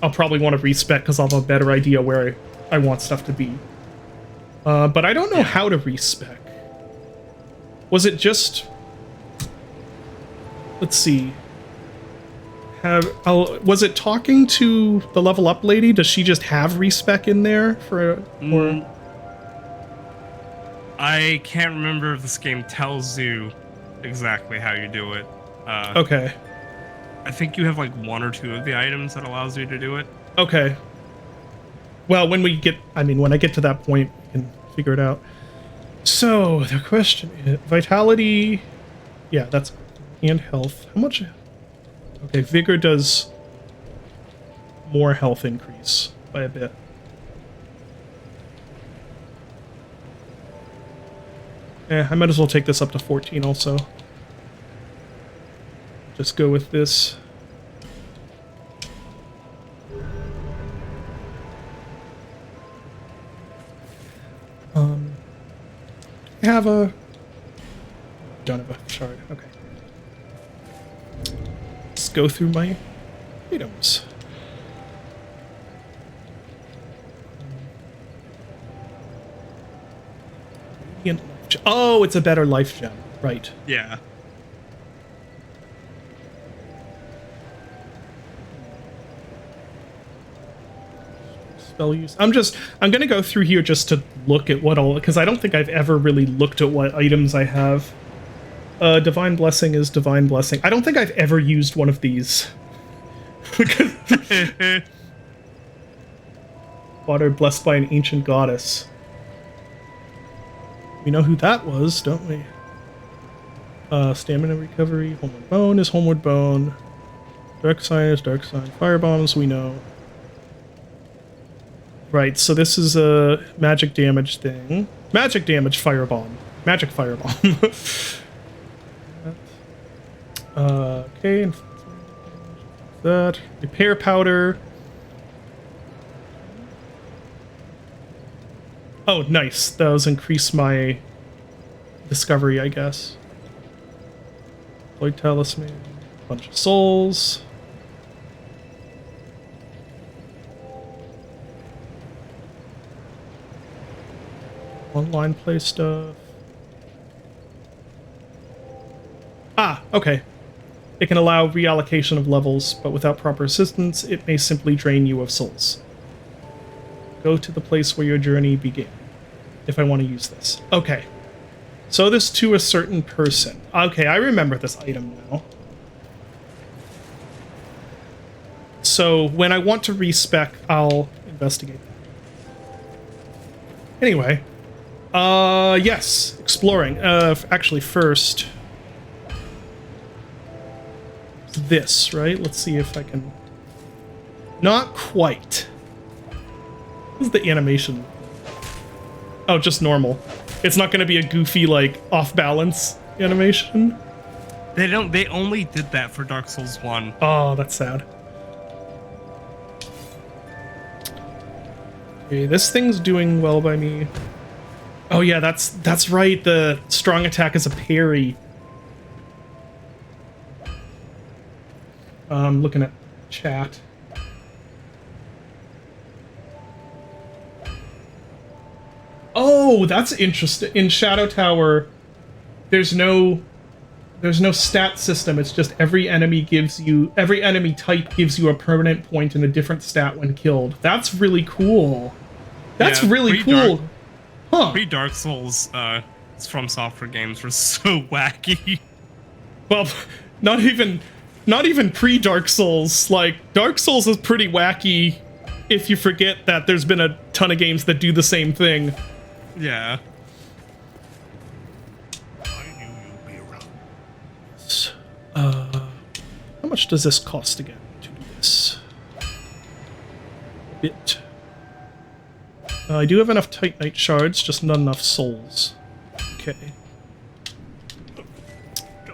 to respec because I'll have a better idea where I want stuff to be. But I don't know how to respec. Was it just... Let's see. Was it talking to the level up lady? Does she just have respec in there for... I can't remember if this game tells you exactly how you do it. Okay. I think you have like 1 or 2 of the items that allows you to do it. Okay. Well, when I get to that point, we can figure it out. So, the question is, vitality, yeah, that's, and health. How much? Okay, vigor does more health increase by a bit. I might as well take this up to 14 also. Just go with this. Have a... Don't have a shard. Okay. Let's go through my items. Oh, it's a better life gem. Right. Yeah. Spell use. I'm gonna go through here just to look at what all, because I don't think I've ever really looked at what items I have. Divine Blessing is Divine Blessing. I don't think I've ever used one of these. Water blessed by an ancient goddess. We know who that was, don't we? Stamina recovery. Homeward Bone is Homeward Bone. Dark Sign is Dark Sign. Fire Bombs, we know. Right, so this is a magic damage thing. Magic damage firebomb. Magic firebomb. Okay, and that. Repair powder. Oh, nice. Those increase my discovery, I guess. Void Talisman. Bunch of souls. Online play stuff. Ah, okay. It can allow reallocation of levels, but without proper assistance, it may simply drain you of souls. Go to the place where your journey began, if I want to use this. Okay. So this to a certain person. Okay, I remember this item now. So when I want to respec, I'll investigate that. Anyway. Yes, exploring. Actually, first, this, right? Let's see if I can. Not quite. What is the animation? Oh, just normal. It's not going to be a goofy, like, off-balance animation. They only did that for Dark Souls 1. Oh, that's sad. Okay, this thing's doing well by me. Oh yeah, that's right. The strong attack is a parry. Looking at chat. Oh, that's interesting. In Shadow Tower, there's no stat system. It's just every enemy type gives you a permanent point and a different stat when killed. That's really cool. That's really cool. Huh. Pre-Dark Souls, FromSoftware games were so wacky. Well, not even pre-Dark Souls. Like, Dark Souls is pretty wacky if you forget that there's been a ton of games that do the same thing. Yeah. How much does this cost again to do this? A bit. I do have enough Titanite shards, just not enough souls. Okay.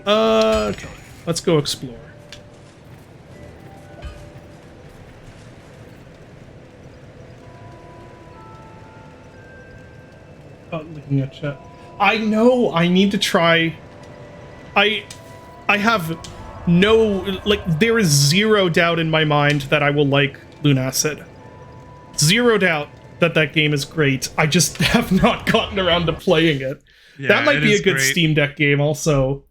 Okay. Let's go explore. Looking at chat. I know I need to try. I have no, like, there is zero doubt in my mind that I will like Lunacid. Zero doubt that game is great. I just have not gotten around to playing it. Yeah, that might be a good great Steam Deck game also.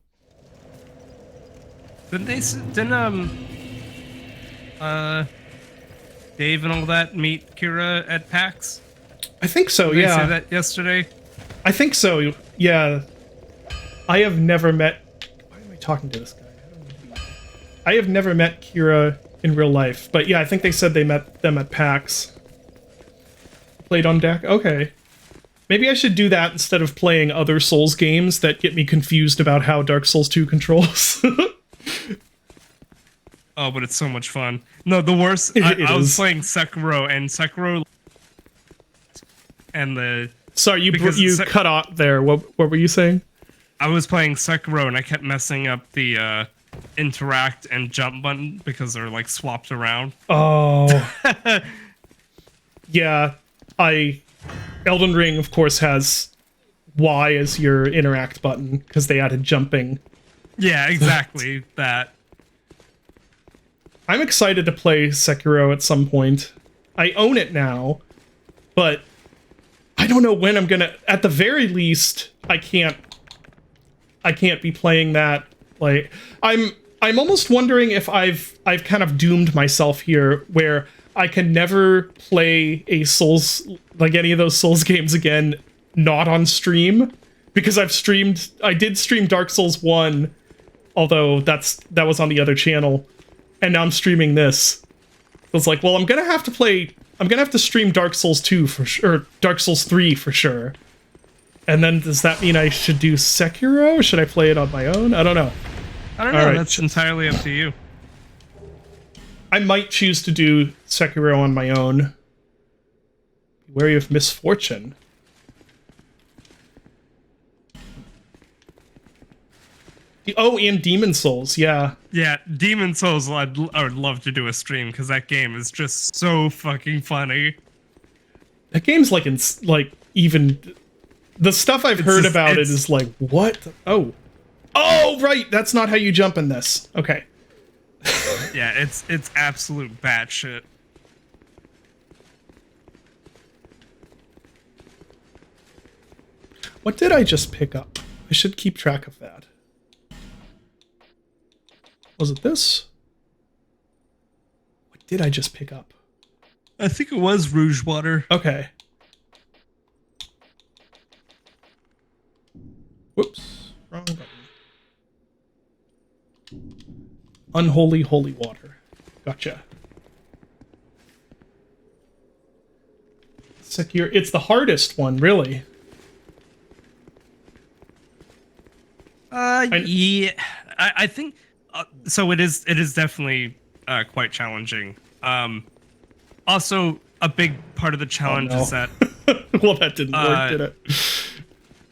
Didn't Dave and all that meet Kira at PAX? I think so, Did yeah. they say that yesterday? I think so. Yeah. I have never met. Why am I talking to this guy? I have never met Kira in real life, but yeah, I think they said they met them at PAX. Played on deck. Okay. Maybe I should do that instead of playing other Souls games that get me confused about how Dark Souls 2 controls. Oh, but it's so much fun. No, the worst. I was playing Sekiro, and Sekiro, and the. Sorry, you cut off there. What were you saying? I was playing Sekiro, and I kept messing up the interact and jump button because they're like swapped around. Oh. Yeah, Elden Ring, of course, has Y as your interact button because they added jumping. Yeah, exactly that. I'm excited to play Sekiro at some point. I own it now, but I don't know when I'm gonna. At the very least, I can't be playing that. Like, I'm almost wondering if I've kind of doomed myself here, where I can never play a Souls, like any of those Souls games again, not on stream, because I did stream Dark Souls 1, although that was on the other channel. And now I'm streaming this. I was like, well, I'm gonna have to stream Dark Souls 2 for sure, or Dark Souls 3 for sure. And then does that mean I should do Sekiro? Should I play it on my own? I don't know. I don't know. Right. That's entirely up to you. I might choose to do Sekiro on my own. Be wary of misfortune. Oh, and Demon Souls, yeah. Yeah, Demon Souls, I would love to do a stream, because that game is just so fucking funny. That game's like, even... The stuff I've heard about it is like, what? Oh, right, that's not how you jump in this. Okay. Yeah, it's absolute batshit. What did I just pick up? I should keep track of that. Was it this? What did I just pick up? I think it was Rouge Water. Okay. Whoops. Wrong button. Unholy holy water. Gotcha. Secure. It's the hardest one, really. Yeah. I think... so it is definitely quite challenging. Also, a big part of the challenge is that... Well, that didn't work, did it?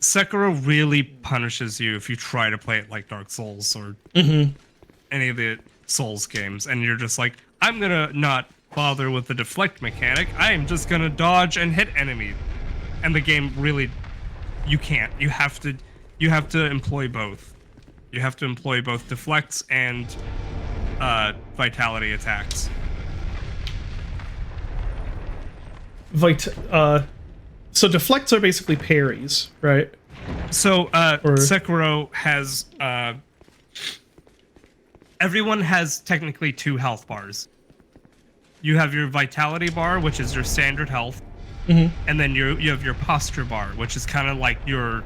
Sekiro really punishes you if you try to play it like Dark Souls or any of the Souls games, and you're just like, I'm gonna not bother with the deflect mechanic, I am just gonna dodge and hit enemies. And the game really... You can't. You have to employ both. You have to employ both deflects and vitality attacks. So deflects are basically parries, right? So Sekiro has everyone has technically 2 health bars. You have your vitality bar, which is your standard health, and then you have your posture bar, which is kind of like your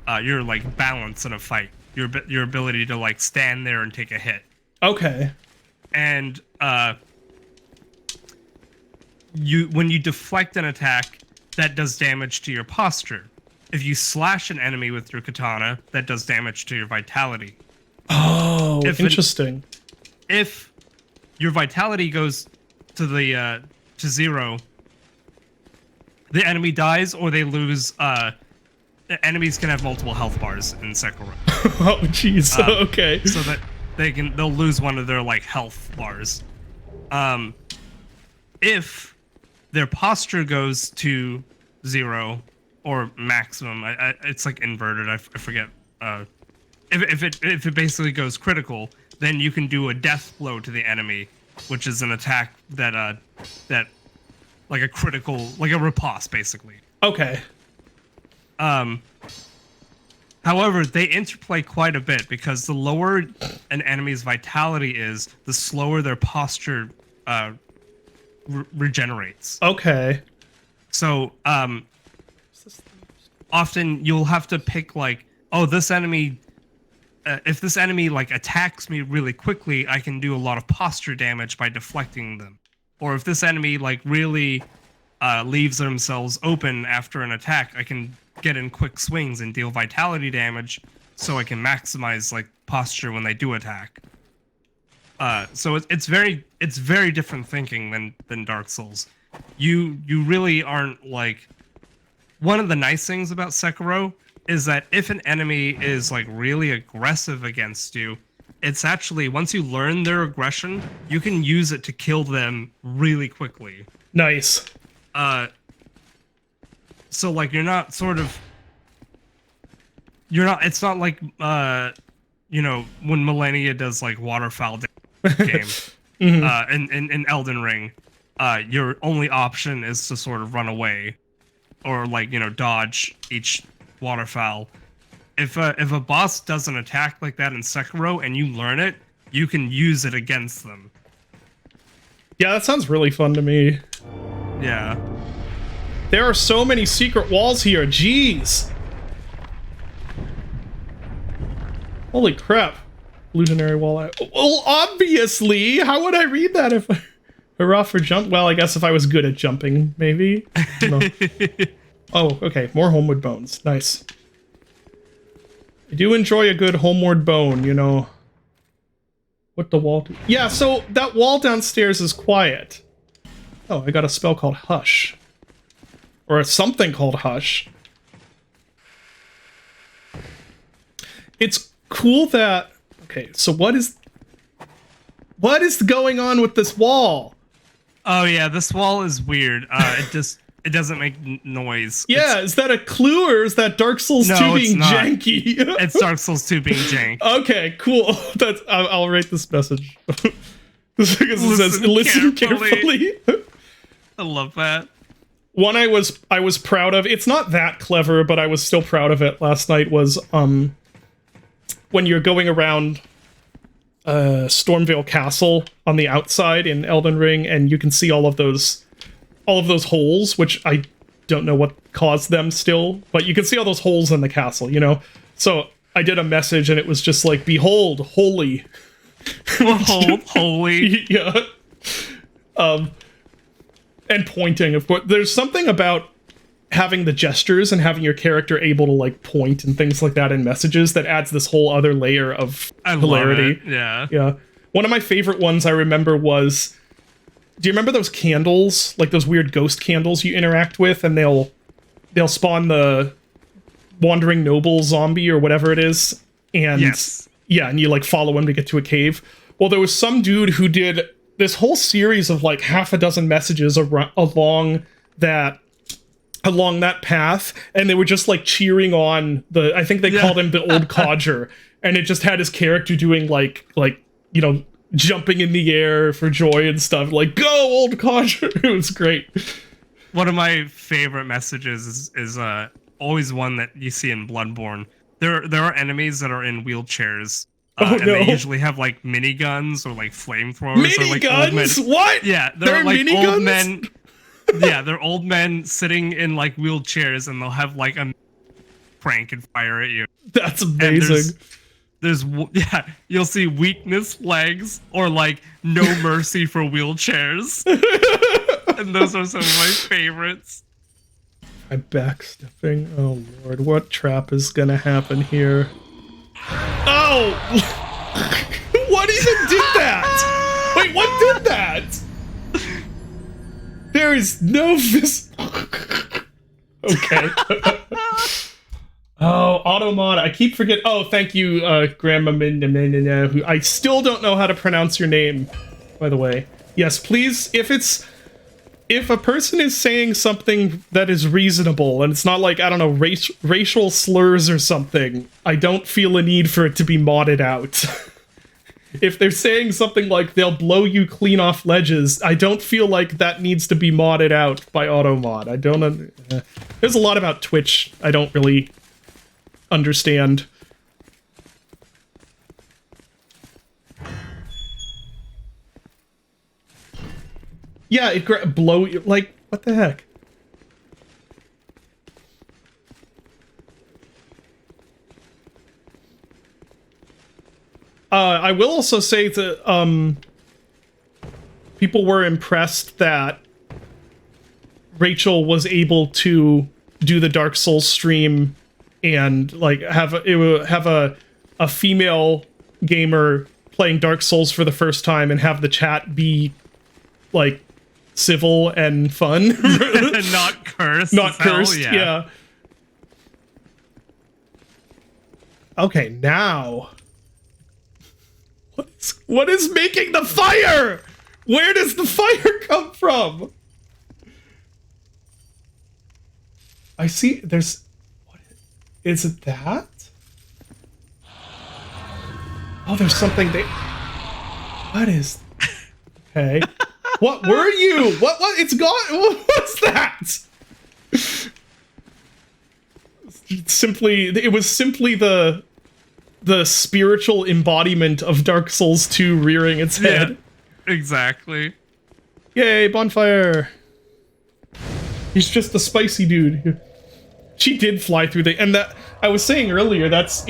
like balance in a fight. Your ability to like stand there and take a hit. Okay. And when you deflect an attack, that does damage to your posture. If you slash an enemy with your katana, that does damage to your vitality. Oh, interesting. If your vitality goes to the to 0, the enemy dies or they lose. Enemies can have multiple health bars in Sekiro. Oh, jeez. Okay. So that they'll lose one of their like health bars. If their posture goes to 0 or maximum, it's like inverted. I forget. If it basically goes critical, then you can do a death blow to the enemy, which is an attack that like a critical, like a riposte, basically. Okay. However, they interplay quite a bit because the lower an enemy's vitality is, the slower their posture regenerates. Okay. So, often you'll have to pick like, oh, this enemy. If this enemy like attacks me really quickly, I can do a lot of posture damage by deflecting them. Or if this enemy like really leaves themselves open after an attack, I can get in quick swings and deal vitality damage, so I can maximize like posture when they do attack. So it's very different thinking than Dark Souls. You really aren't like. One of the nice things about Sekiro is that if an enemy is like really aggressive against you, it's actually, once you learn their aggression, you can use it to kill them really quickly. Nice. So like you're not it's not like you know, when Millennia does like waterfowl game in Elden Ring, your only option is to sort of run away or like, you know, dodge each waterfowl. If a boss does an attack like that in Sekiro and you learn it, you can use it against them. Yeah, that sounds really fun to me. Yeah. There are so many secret walls here. Jeez. Holy crap. Illusionary wall. Well, obviously. How would I read that if I... Hurrah for jump? Well, I guess if I was good at jumping, maybe. No. Oh, okay. More homeward bones. Nice. I do enjoy a good homeward bone, you know. What the wall do? Yeah, so that wall downstairs is quiet. Oh, I got a spell called Hush. Or something called Hush. It's cool that... Okay, so what is going on with this wall? Oh yeah, this wall is weird. It doesn't make noise. Yeah, is that a clue or is that Dark Souls 2 being janky? It's Dark Souls 2 being jank. Okay, cool. That's I'll write this message. Because it says listen carefully. I love that. One I was proud of. It's not that clever, but I was still proud of it last night was when you're going around Stormvale Castle on the outside in Elden Ring, and you can see all of those holes, which I don't know what caused them still, but you can see all those holes in the castle, you know? So I did a message and it was just like, behold, holy. Behold, holy. Yeah. And pointing, of course. There's something about having the gestures and having your character able to like point and things like that in messages that adds this whole other layer of hilarity. Love it. Yeah. Yeah. One of my favorite ones I remember was, do you remember those candles? Like those weird ghost candles you interact with and they'll spawn the wandering noble zombie or whatever it is? And yes. Yeah, and you like follow him to get to a cave. Well, there was some dude who did this whole series of like half a dozen messages along that path, and they were just like cheering on I think they called him the old codger, and it just had his character doing like you know, jumping in the air for joy and stuff, like, go old codger. It was great. One of my favorite messages is always one that you see in Bloodborne. There are enemies that are in wheelchairs. And they usually have like miniguns or like flamethrowers. Miniguns? Like what? Yeah, they're like old men. Yeah, they're old men sitting in like wheelchairs, and they'll have like a crank and fire at you. That's amazing. There's you'll see weakness legs or like no mercy for wheelchairs, and those are some of my favorites. I'm backstepping. Oh lord, what trap is gonna happen here? Oh! What even did that? Wait, what did that? There is no Okay. Oh, Automod. I keep forgetting. Oh, thank you, Grandma Minna, who I still don't know how to pronounce your name, by the way. Yes, please, if a person is saying something that is reasonable, and it's not like, I don't know, racial slurs or something, I don't feel a need for it to be modded out. If they're saying something like, they'll blow you clean off ledges, I don't feel like that needs to be modded out by Automod. I don't... There's a lot about Twitch I don't really understand. Yeah, it blow... Like, what the heck? I will also say that people were impressed that Rachel was able to do the Dark Souls stream and like have a female gamer playing Dark Souls for the first time and have the chat be like civil and fun. Not cursed. Not cursed, hell, yeah. Okay, now what is making the fire? Where does the fire come from? I see there's what is it that? Oh, there's something they what is okay. What were you? What it's gone what's that? It was simply the spiritual embodiment of Dark Souls 2 rearing its head. Yeah, exactly. Yay, bonfire. He's just a spicy dude. She did fly through and that I was saying earlier, it's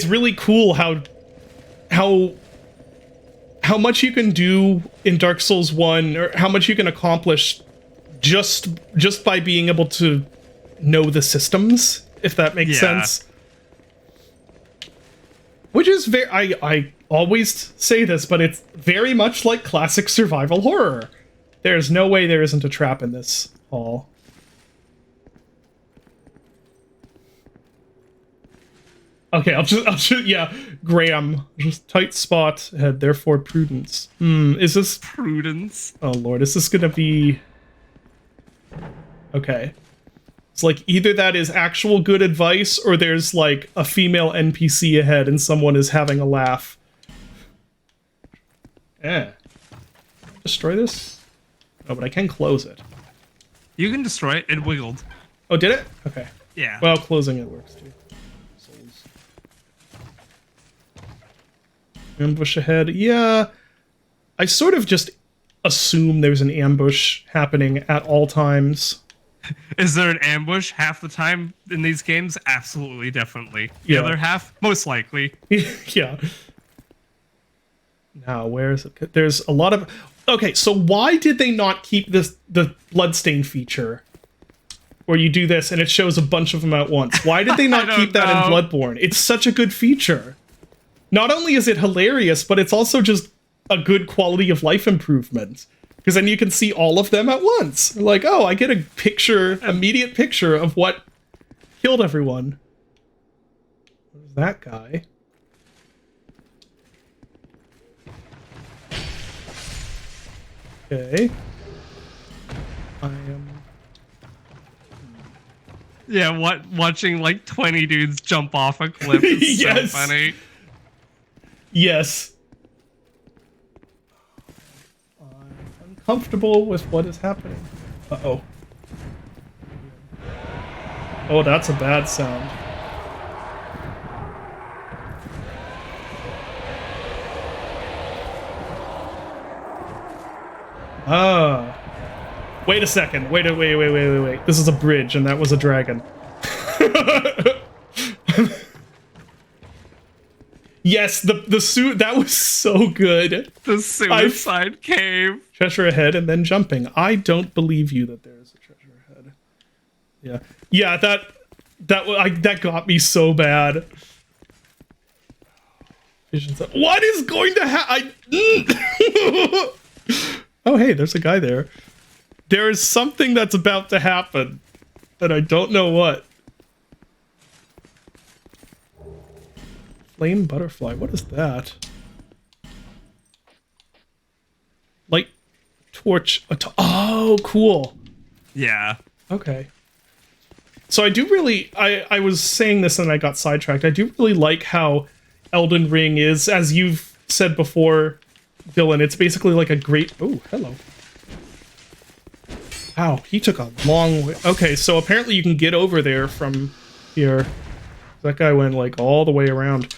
really cool how much you can do in Dark Souls 1 or how much you can accomplish just by being able to know the systems, if that makes sense. Which is I always say this, but it's very much like classic survival horror. There's no way there isn't a trap in this hall. Okay, I'll just yeah, Graham, just tight spot ahead, therefore prudence. Is this prudence? Oh lord, is this gonna be okay? It's like either that is actual good advice or there's like a female NPC ahead and someone is having a laugh. Yeah. Destroy this? Oh, but I can close it. You can destroy it. It wiggled. Oh, did it? Okay. Yeah. Well, closing it works too. Souls. Ambush ahead. Yeah. I sort of just assume there's an ambush happening at all times. Is there an ambush half the time in these games? Absolutely, definitely. The other half, most likely. Yeah. Now, where is it? There's a lot of... Okay, so why did they not keep the bloodstain feature? Where you do this and it shows a bunch of them at once. Why did they not keep that in Bloodborne? It's such a good feature. Not only is it hilarious, but it's also just a good quality of life improvement. Because then you can see all of them at once. Like, oh, I get a picture, immediate picture of what killed everyone. Where's that guy? Okay. I am... Yeah, watching like 20 dudes jump off a cliff is yes. So funny. Yes. Comfortable with what is happening. Uh-oh. Oh, that's a bad sound. Ah. Wait a second. Wait. This is a bridge, and that was a dragon. Yes, the suit, that was so good. The suicide cave. Treasure ahead and then jumping. I don't believe you that there is a treasure ahead. Yeah. Yeah, that got me so bad. What is going to happen? Oh, hey, there's a guy there. There is something that's about to happen, and I don't know what. Flame butterfly, what is that? Light torch. Oh, cool. Yeah. Okay. So I do really, I was saying this and I got sidetracked. I do really like how Elden Ring is, as you've said before, Dylan, it's basically like a great... Oh, hello. Wow, he took a long way. Okay, so apparently you can get over there from here. That guy went like all the way around.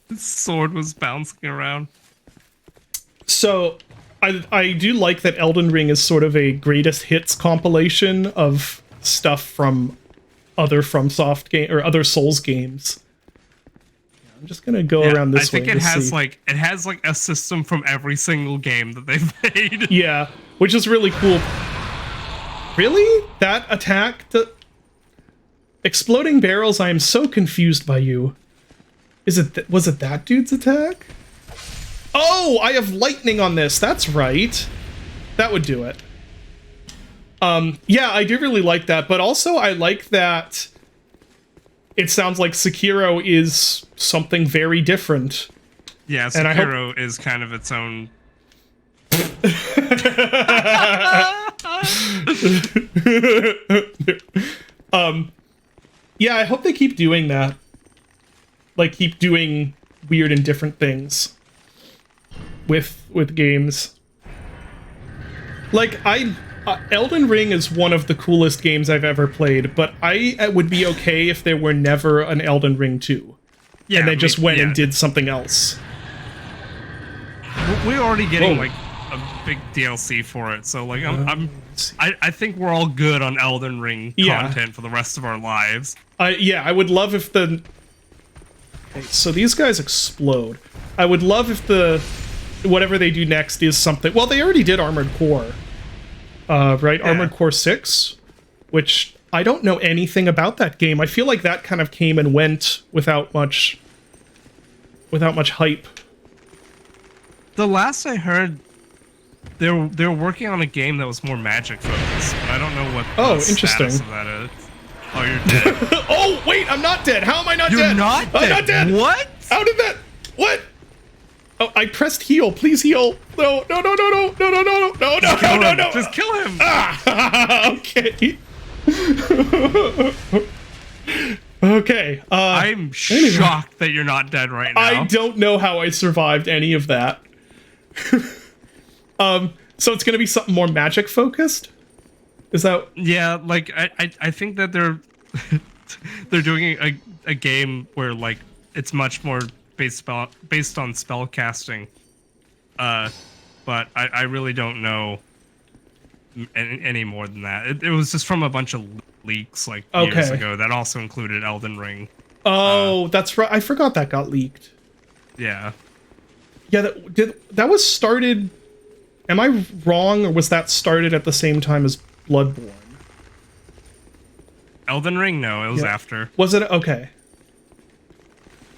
His sword was bouncing around. So I do like that Elden Ring is sort of a greatest hits compilation of stuff from other FromSoft game or other Souls games. I'm just gonna go around this way. I think it has like a system from every single game that they've made. Yeah, which is really cool. Really? That attack? Exploding barrels, I am so confused by you. Was it that dude's attack? Oh, I have lightning on this. That's right. That would do it. Yeah, I do really like that, but also I like that it sounds like Sekiro is something very different. Yeah, Sekiro is kind of its own... Yeah, I hope they keep doing that. Like, keep doing weird and different things with games. Like, Elden Ring is one of the coolest games I've ever played, but I would be okay if there were never an Elden Ring 2. Yeah, and they just went and did something else. We're already getting, like, a big DLC for it, so, like, I think we're all good on Elden Ring content for the rest of our lives. Yeah, I would love if the... Okay, so these guys explode. I would love if whatever they do next is something... Well, they already did Armored Core. Right? Yeah. Armored Core 6, which I don't know anything about that game. I feel like that kind of came and went without much hype. The last I heard, they were working on a game that was more magic focused, but I don't know what the interesting. Status of that is. Oh, you're dead. Oh, wait, I'm not dead. How am I not dead? You're not dead? I'm not dead. What? How did that... What? Oh, I pressed heal. Please heal. No. Just kill him. Ah, okay. Okay. I'm shocked that you're not dead right now. I don't know how I survived any of that. So it's gonna be something more magic focused? Is that... Yeah, like, I think that they're doing a game where, like, it's much more based on spell casting. But I really don't know any more than that. It was just from a bunch of leaks, like, years ago that also included Elden Ring. Oh, that's right. I forgot that got leaked. Yeah. Yeah, that was started... Am I wrong, or was that started at the same time as Bloodborne? Elden Ring? No, it was after. Was it? Okay.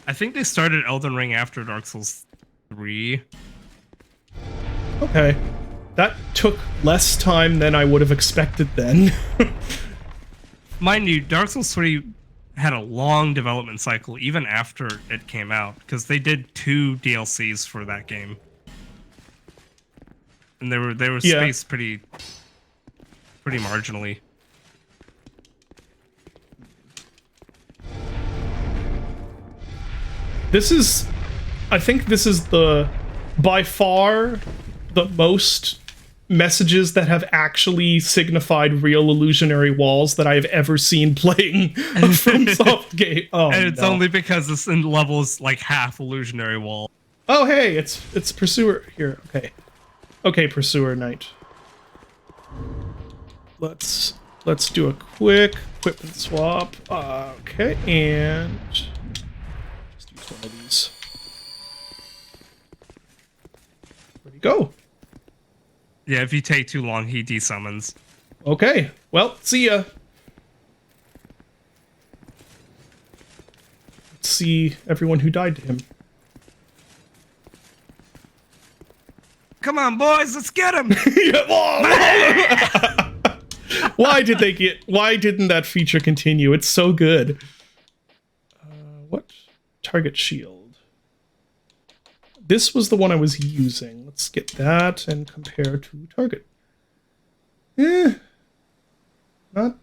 I think they started Elden Ring after Dark Souls 3. Okay. That took less time than I would have expected then. Mind you, Dark Souls 3 had a long development cycle even after it came out, because they did 2 DLCs for that game. And they were spaced pretty marginally. I think this is by far the most messages that have actually signified real illusionary walls that I have ever seen playing a FromSoft game. Oh, and it's only because this level is like half illusionary wall. Oh, hey, it's Pursuer here. Okay, Pursuer Knight. Let's do a quick equipment swap. Okay, and just use one of these. Where'd he go? Yeah, if you take too long, he desummons. Okay, well, see ya. Let's see everyone who died to him. Come on, boys, let's get him! Why didn't that feature continue? It's so good. What? Target shield. This was the one I was using. Let's get that and compare to target. Not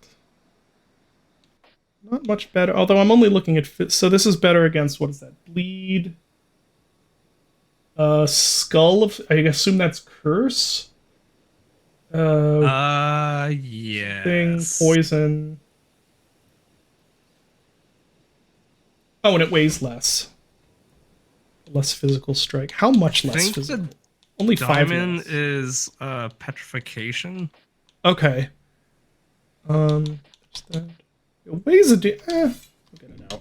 much better. Although I'm only looking at so this is better against, what is that? Bleed. Skull of, I assume that's curse. Yes. Thing, poison. Oh, and it weighs less. Less physical strike. How much less physical? Only 5 diamond less. Is petrification. Okay. That. It weighs a I'll get it out.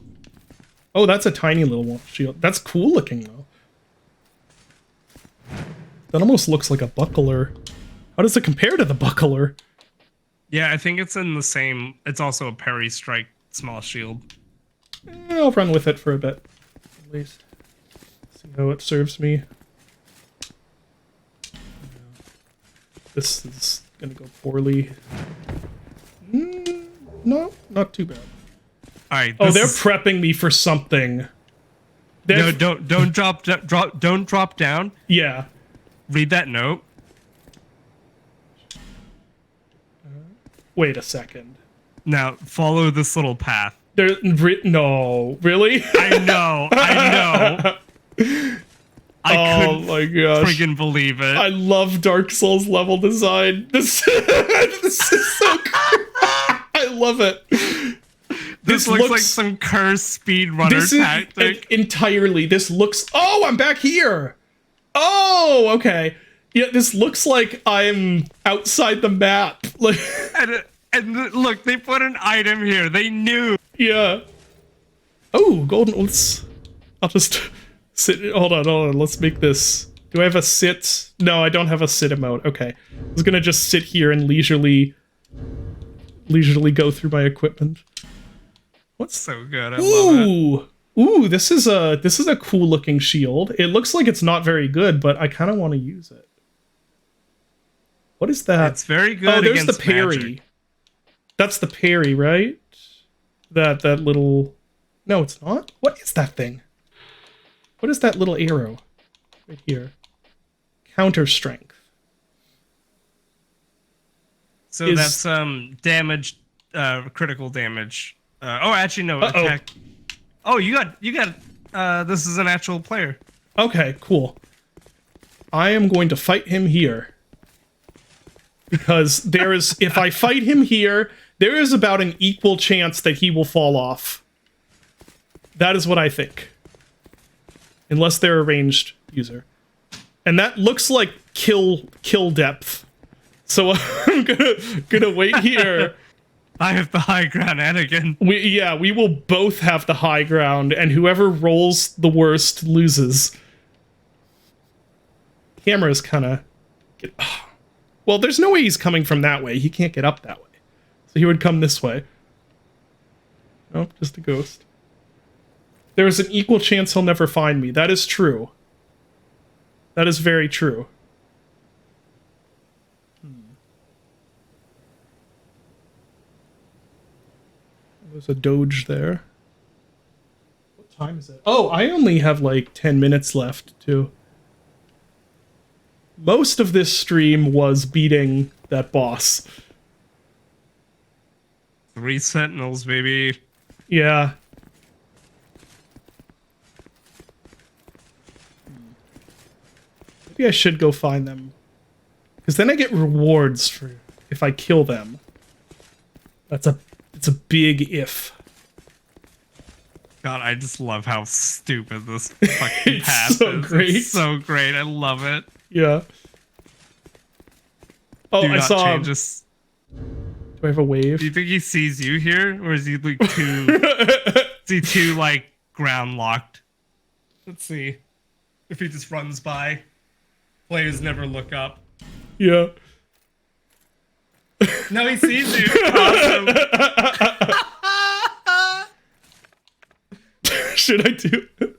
Oh, that's a tiny little shield. That's cool looking, though. That almost looks like a buckler. How does it compare to the buckler? Yeah, I think it's in the same... It's also a parry strike small shield. I'll run with it for a bit, at least. See how it serves me. This is gonna go poorly. No, not too bad. All right. Oh, they're prepping me for something. No, don't drop down. Yeah. Read that note. Wait a second. Now follow this little path. No, really? I know. I couldn't my gosh. friggin' believe it. I love Dark Souls level design. This is so cool. I love it. This looks like some cursed speedrunner tactic. Entirely. This looks... Oh, I'm back here. Oh, okay. Yeah, this looks like I'm outside the map. Like, and look, they put an item here. They knew. Yeah. Oh, golden... I'll just sit... Hold on. Let's make this... Do I have a sit? No, I don't have a sit emote. Okay. I was gonna just sit here and leisurely go through my equipment. What's so good? I love it. Ooh, this is a cool looking shield. It looks like it's not very good, but I kind of want to use it. What is that? It's very good. Oh, there's the parry. Magic. That's the parry, right? That little... No, it's not. What is that thing? What is that little arrow? Right here. Counter strength. So that's damage, critical damage. Oh, actually no. Attack. Oh, you got. This is an actual player. Okay, cool. I am going to fight him here. Because there is, if I fight him here, there is about an equal chance that he will fall off. That is what I think. Unless they're a ranged user. And that looks like kill depth. So I'm gonna wait here. I have the high ground, Anakin. We will both have the high ground, and whoever rolls the worst loses. Camera's kind of... Well, there's no way he's coming from that way. He can't get up that way. So he would come this way. Oh, just a ghost. There is an equal chance he'll never find me. That is true. That is very true. There's a doge there. What time is it? Oh, I only have like 10 minutes left, too. Most of this stream was beating that boss. 3 sentinels, baby. Yeah. Maybe I should go find them. Because then I get rewards for if I kill them. It's a big if. God, I just love how stupid this fucking path so is. Great. It's so great. I love it. Yeah. Oh, Do I saw him. Just... Do I have a wave? Do you think he sees you here? Or is he like too... is he too, like, ground locked? Let's see. If he just runs by. Players never look up. Yeah. No, he sees you. Awesome. Should I do it?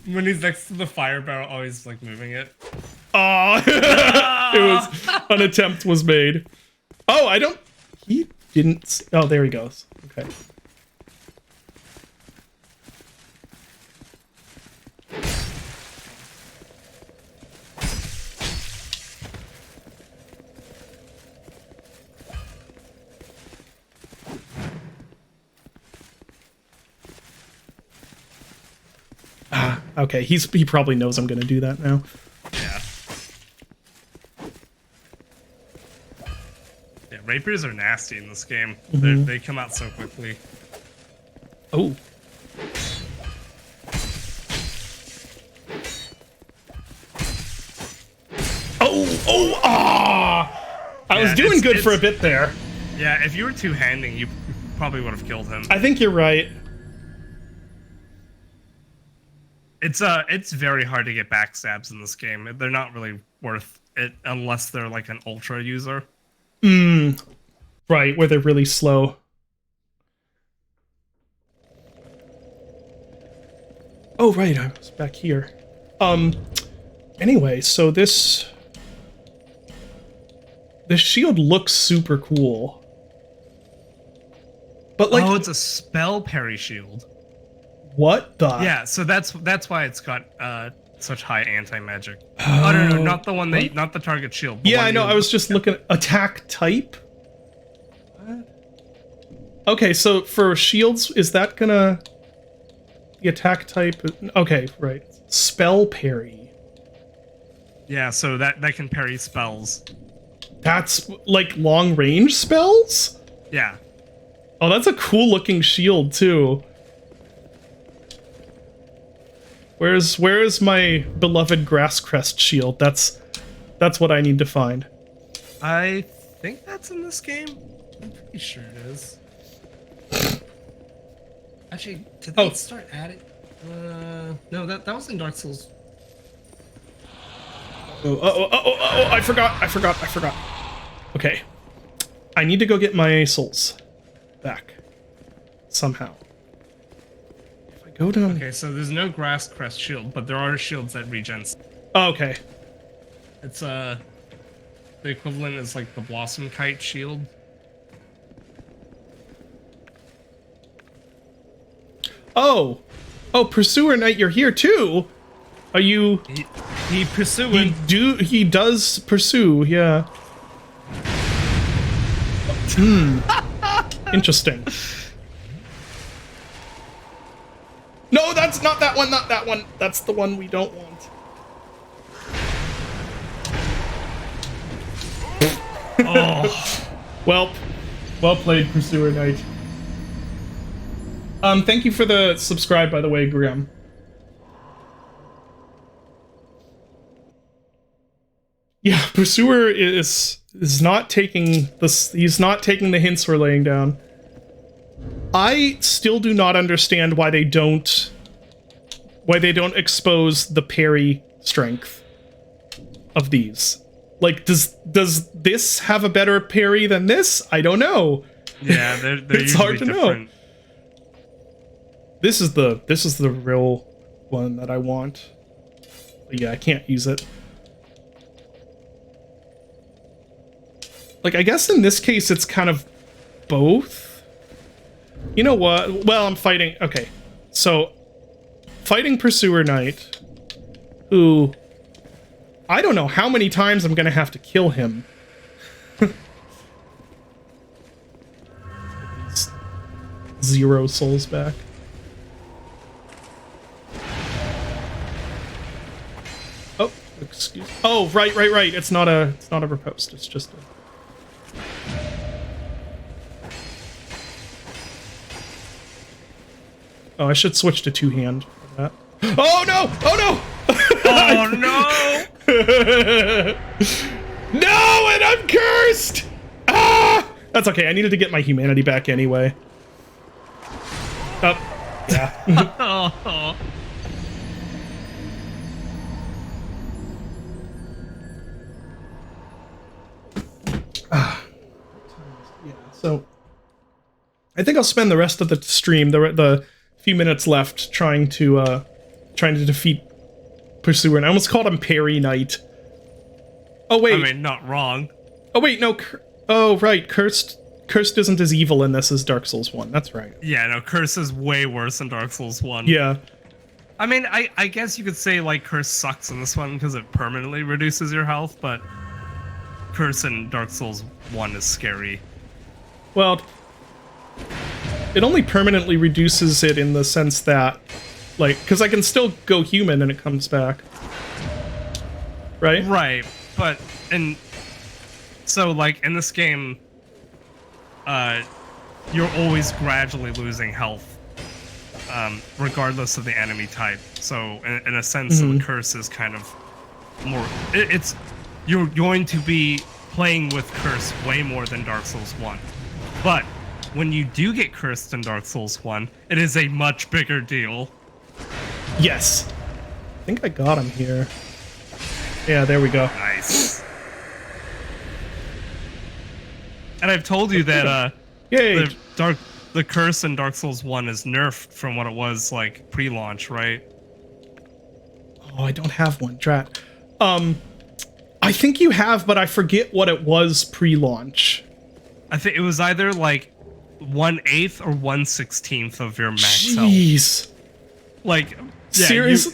When he's next to the fire barrel, always like moving it. Oh, it was... An attempt was made. Oh, I don't... He didn't... Oh, there he goes. Okay. Okay, he probably knows I'm gonna do that now. Yeah. Yeah, rapiers are nasty in this game. They come out so quickly. Oh. Oh, ah! I was doing good for a bit there. Yeah, if you were two-handing, you probably would have killed him. I think you're right. It's very hard to get backstabs in this game. They're not really worth it unless they're like an ultra user. Right, where they're really slow. Oh, right, I was back here. Anyway, so this shield looks super cool. But like, oh, it's a spell parry shield. What the? Yeah, so that's why it's got such high anti-magic. Oh, no, not the one that, not the target shield. Yeah, I know. I was just looking at attack type. What? Okay, so for shields, is that gonna the attack type? Okay, right. Spell parry. Yeah, so that can parry spells. That's like long range spells? Yeah. Oh, that's a cool looking shield too. Where's my beloved grass crest shield? That's what I need to find. I think that's in this game. I'm pretty sure it is. Actually, did they start adding? No, that was in Dark Souls. Oh, I forgot. Okay. I need to go get my souls back. Somehow. If I go down... Okay, so there's no grass crest shield, but there are shields that regen. Oh, okay. It's, the equivalent is like the Blossom Kite shield. Oh! Oh, Pursuer Knight, you're here too! Are you... He pursuing... He does pursue, yeah. Interesting. No, that's not that one, not that one. That's the one we don't want. Oh. Well played, Pursuer Knight. Thank you for the subscribe, by the way, Graham. Yeah, Pursuer is not taking this. He's not taking the hints we're laying down. I still do not understand why they don't expose the parry strength of these. Like, does this have a better parry than this? I don't know. Yeah, they're it's hard to different. know. This is the real one that I want. But yeah, I can't use it. Like, I guess in this case it's kind of both. You know what? Well, I'm fighting... Okay. So, fighting Pursuer Knight, who... I don't know how many times I'm gonna have to kill him. Zero souls back. Oh, excuse... Oh, right. It's not a riposte. It's just a... Oh, I should switch to two-hand for that. Oh no! Oh no! Oh no! No, and I'm cursed! Ah! That's okay, I needed to get my humanity back anyway. Oh, yeah. Oh. Yeah, so... I think I'll spend the rest of the stream, the few minutes left, trying to defeat Pursuer. And I almost called him Parry Knight. Oh wait. I mean, not wrong. Oh wait, no. Oh right, Cursed isn't as evil in this as Dark Souls 1. That's right. Yeah, no, Curse is way worse than Dark Souls 1. Yeah. I mean, I guess you could say like Curse sucks in this one because it permanently reduces your health, but Curse in Dark Souls 1 is scary. Well, it only permanently reduces it in the sense that, like, because I can still go human and it comes back. Right? Right, but so like in this game, you're always gradually losing health, regardless of the enemy type. So in a sense, the Curse is kind of more. You're going to be playing with Curse way more than Dark Souls 1, but when you do get cursed in Dark Souls 1, it is a much bigger deal. Yes. I think I got him here. Yeah, there we go. Nice. And I've told you that Yay! the curse in Dark Souls 1 is nerfed from what it was like pre-launch, right? Oh, I don't have one. Drat. I think you have, but I forget what it was pre-launch. I think it was either like 1/8 or 1/16 of your max health. Jeez. Like, yeah, serious?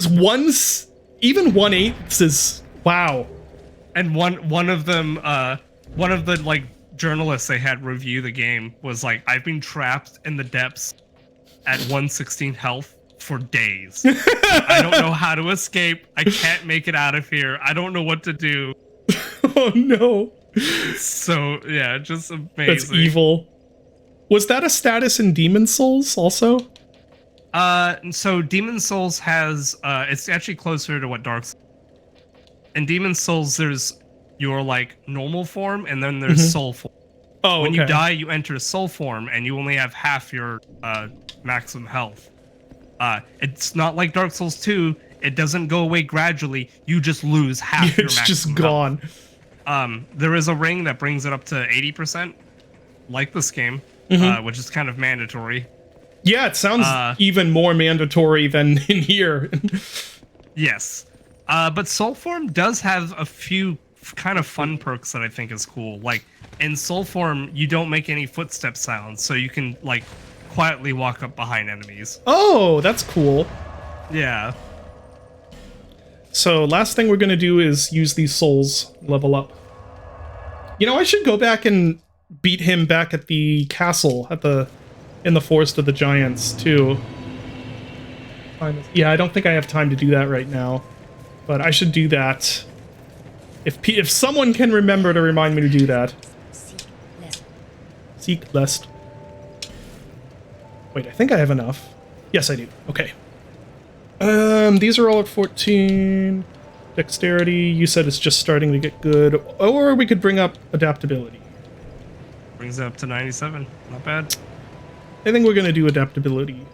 Even 1/8 is wow. And one of them, one of the like journalists they had review the game was like, I've been trapped in the depths at 1/16 health for days. I don't know how to escape. I can't make it out of here. I don't know what to do. Oh no. So yeah, just amazing. That's evil. Was that a status in Demon Souls also? So Demon Souls has it's actually closer to what Dark Souls. In Demon Souls there's your like normal form and then there's soul form. Oh, when you die you enter soul form and you only have half your maximum health. It's not like Dark Souls 2. It doesn't go away gradually. You just lose half your maximum It's just gone. Health. There is a ring that brings it up to 80%, like this game, which is kind of mandatory. Yeah, it sounds even more mandatory than in here. Yes. But Soul Form does have a few kind of fun perks that I think is cool. Like, in Soul Form, you don't make any footstep sounds, so you can, like, quietly walk up behind enemies. Oh, that's cool. Yeah. So, last thing we're gonna do is use these souls, level up. You know, I should go back and beat him back at the castle, in the Forest of the Giants, too. Yeah, I don't think I have time to do that right now. But I should do that. If someone can remember to remind me to do that. Seek lest. Wait, I think I have enough. Yes, I do. Okay. These are all at 14. Dexterity, you said it's just starting to get good. Or we could bring up adaptability. Brings it up to 97. Not bad. I think we're going to do adaptability.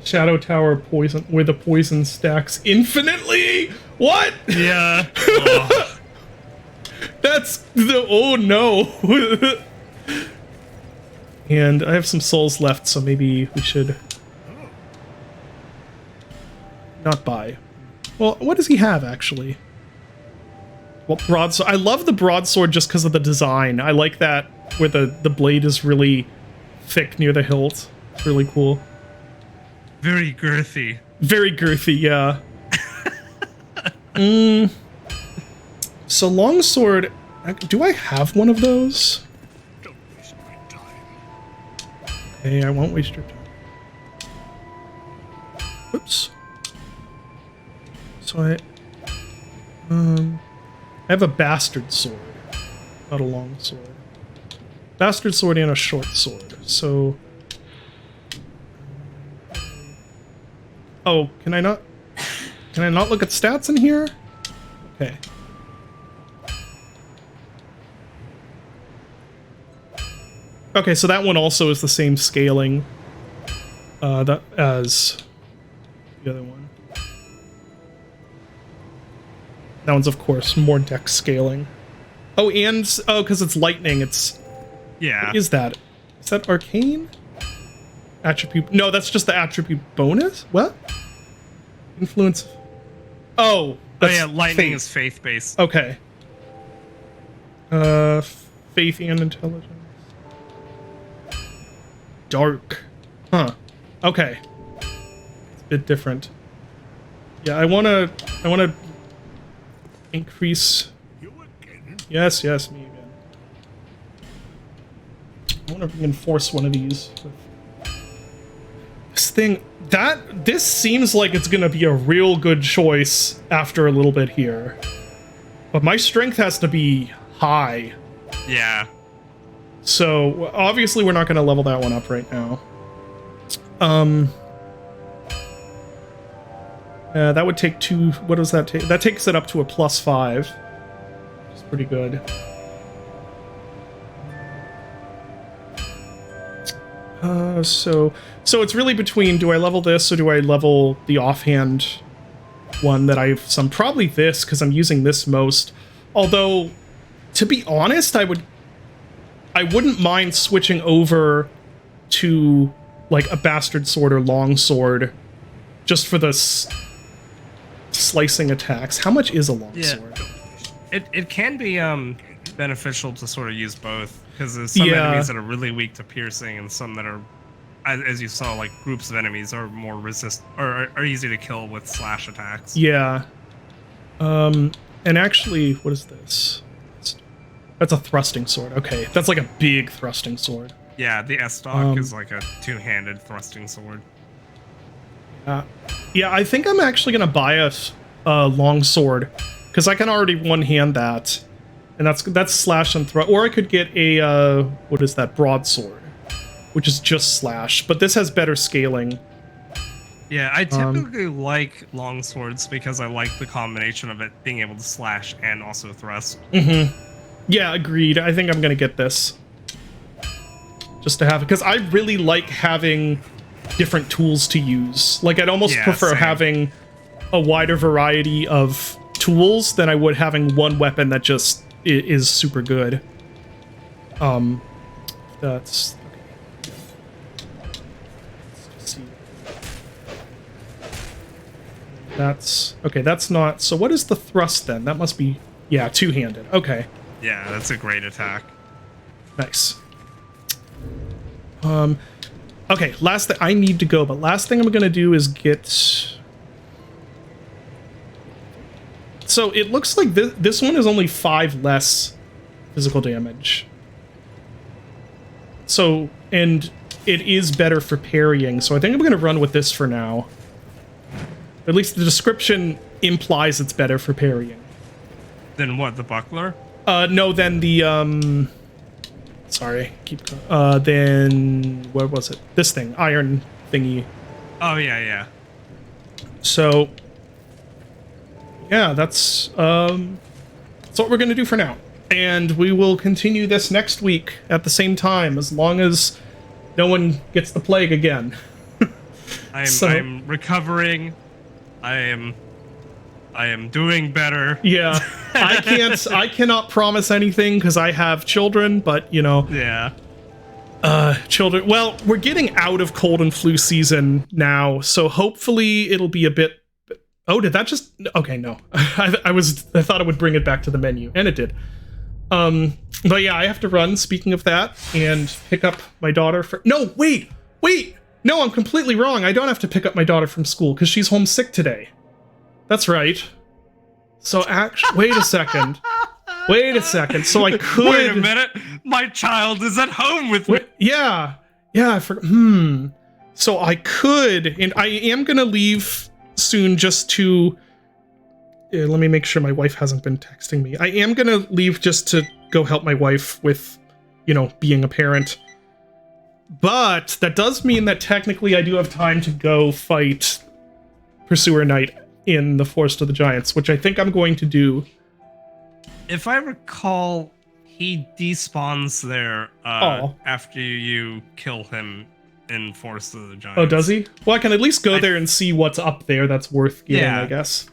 Shadow Tower poison, where the poison stacks infinitely? What? Yeah. Oh. That's the... Oh, no. And I have some souls left, so maybe we should... not buy. Well, what does he have, actually? Well, broadsword. I love the broadsword just because of the design. I like that where the blade is really thick near the hilt. It's really cool. Very girthy. Very girthy, yeah. So longsword, do I have one of those? Don't waste my time. Okay, I won't waste your time. Oops. So I have a bastard sword, not a long sword. Bastard sword and a short sword. So, oh, can I not look at stats in here? Okay. Okay, so that one also is the same scaling as the other one. That one's, of course, more dex scaling. Oh, and... oh, because it's lightning, it's... Yeah. What is that? Is that arcane? Attribute... no, that's just the attribute bonus? What? Influence... oh! Oh yeah, lightning is faith-based. Okay. Faith and intelligence. Dark. Huh. Okay. It's a bit different. Yeah, I wanna increase... yes, me again. I wanna reinforce one of these. This thing... this seems like it's gonna be a real good choice after a little bit here. But my strength has to be high. Yeah. So, obviously we're not gonna level that one up right now. That would take two... what does that take? That takes it up to a +5. Which is pretty good. So it's really between, do I level this or do I level the offhand one that I've some? Probably this, because I'm using this most. Although, to be honest, I wouldn't mind switching over to like a bastard sword or long sword just for the slicing attacks. How much is a long sword? It can be beneficial to sort of use both, because there's some enemies that are really weak to piercing and some that are, as you saw, like groups of enemies are more are easy to kill with slash attacks. Yeah. And actually, what is this? That's a thrusting sword. Okay, that's like a big thrusting sword. Yeah, the S-Stock is like a two-handed thrusting sword. Yeah, I think I'm actually gonna buy a long sword, because I can already one-hand that, and that's slash and thrust. Or I could get a what is that, broadsword, which is just slash, but this has better scaling. Yeah, I typically like long swords because I like the combination of it being able to slash and also thrust. Yeah, agreed. I think I'm gonna get this just to have it, because I really like having different tools to use. Like, I'd almost prefer having a wider variety of tools than I would having one weapon that just is super good. That's okay. Let's see. That's okay. That's not. So what is the thrust then? That must be, yeah, two-handed. Okay. Yeah, that's a great attack. Nice. Okay, last thing, I need to go, but last thing I'm gonna do is get... So it looks like this one is only 5 less physical damage. So, and it is better for parrying, so I think I'm gonna run with this for now. At least the description implies it's better for parrying. Then what, the buckler? No, then the, sorry, keep going. Then, where was it? This thing, iron thingy. Oh, yeah. So, yeah, that's what we're going to do for now. And we will continue this next week at the same time, as long as no one gets the plague again. I'm recovering. I am doing better. Yeah, I cannot promise anything because I have children, but you know. Yeah. Children. Well, we're getting out of cold and flu season now, so hopefully it'll be a bit. Oh, did that just? Okay, no. I thought it would bring it back to the menu, and it did. But yeah, I have to run. Speaking of that, and pick up my daughter for. No, wait. No, I'm completely wrong. I don't have to pick up my daughter from school because she's homesick today. That's right. So actually, wait a second. So I could. Wait a minute. My child is at home with me. Yeah, I forgot. So I could, and I am gonna leave soon just to. Let me make sure my wife hasn't been texting me. I am gonna leave just to go help my wife with, you know, being a parent. But that does mean that technically I do have time to go fight Pursuer Knight in the Forest of the Giants, which I think I'm going to do. If I recall, he despawns there after you kill him in Forest of the Giants. Oh, does he? Well, I can at least go there and see what's up there that's worth getting, I guess.